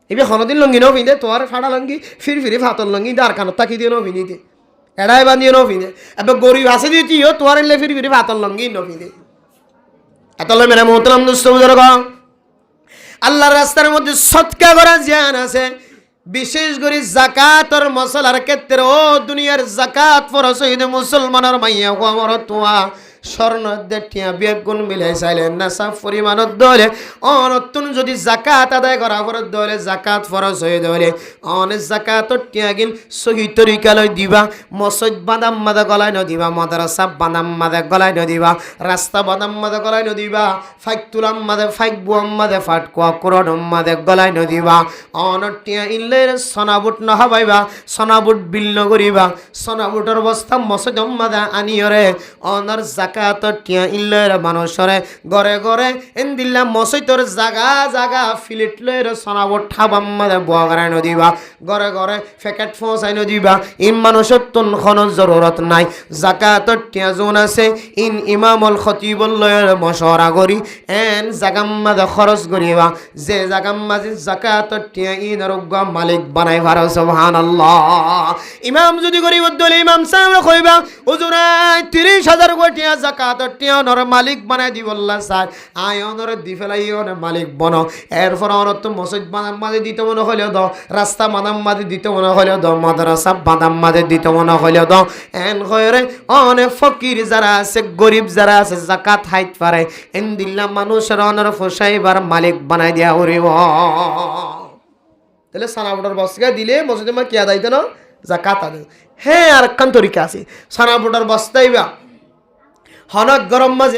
এবার হনদিন লঙ্গি নাও পিঁধে তোমার ফাটা লঙ্গি ফিরি ফাতর লঙ্গি দার কানত তাকি দিয়ে নাও পিঁধে এড়াই বান্ধিয়ে নাও পিঁধে এবার গরিব আছে দিয়ে তুইও তোমার এলে ফিরি ফাতর লঙ্গি নাও পিঁধে এত মেরে মোহতলাম দুস্থ বুঝার আল্লাহর রাস্তার মধ্যে সৎকা করা জ্ঞান আছে বিশেষ করে জাকাতর মশলার ক্ষেত্রে ও দুনিয়ার জাকাত ফরজ হইতে মুসলমানের মাইয়া গোমর তোয়া স্বর্ণ দেটিয়া বেগুন মিলাই চাইলেন না সব পরিমাণত দলে অনতুন যদি জাকাত আদায় করা ফরজ দলে জাকাত ফরজ হয়ে দলে অনেক জাকাতর টিয়াগিন সহি তরিকালৈ দিবা মসজিদ বাদাম মাদা গলায় নদিবা মাদ্রাসা বাদাম মাদা গলায় নদিবা রাস্তা বাদাম মাদা গলায় নদিবা ফাইক তুলাম মাদে ফাইক বুয়াম মাদে ফাটকুয়া কুরনম মাদে গলায় নদিবা অনটিয়া ইল্লের সনাবুট নহাবাইবা সনাবুট বিল নগরিবা সনাবুটর বস্তা মসজিদ মাদা আনিয়রে অনার জাকাতর টিয়া ইল্লের মানুষরে ঘরে ঘরে এন্দিল্লা মসজিদর জাগা ফিলিট লয়ের সনাবুট ঠাবাম মাদে বুয়াগারায় নদিবা ঘরে ঘরে ফেকেট ফসাই নদিবা ইন মানুষের তুন খন জরুরত নাই জাকাতর টিয়া জোন আছে ইন ইমামুল খতিবুল লয়ের মশওয়ারা করি এন জাগাম মাদে খরচ করিবা যে জাগাম মাঝে জাকাতর টিয়া ইন রোগা মালিক বানাই ভার সুবহানাল্লাহ ইমাম যদি গরিব দলে ইমাম সাহেব কইবা হুজুরাই 30,000 কোটিয়া জাকাতর টিয়া নর মালিক বানাই দিবল্লা স্যার আয় অনর দি ফেলাই অন মালিক বনো এরপর অনত মসজিদ বাদাম মাঝে দিতে মনে হইলে দ রাস্তা বাদাম মাঝে দিতে মনে হইলে দ মাদ্রাসা বাদাম মাঝে দিতে মনে হইলে দ এন কইরে অনেক ফকির যারা আছে গরিব যারা আছে জাকাত হাইত পারে এন দিল্লা মানুষের অনর ফসাইবার মালিক বানাই দিয়া হরিব তাহলে সানাবুটার বস্তা দিলে মসজিদে মা কিয়া দাইতে না জাকাত আদায় হ্যাঁ আর কান তরিকা আছে সানাবুটার বস্তাইবা হনক গরম মাঝে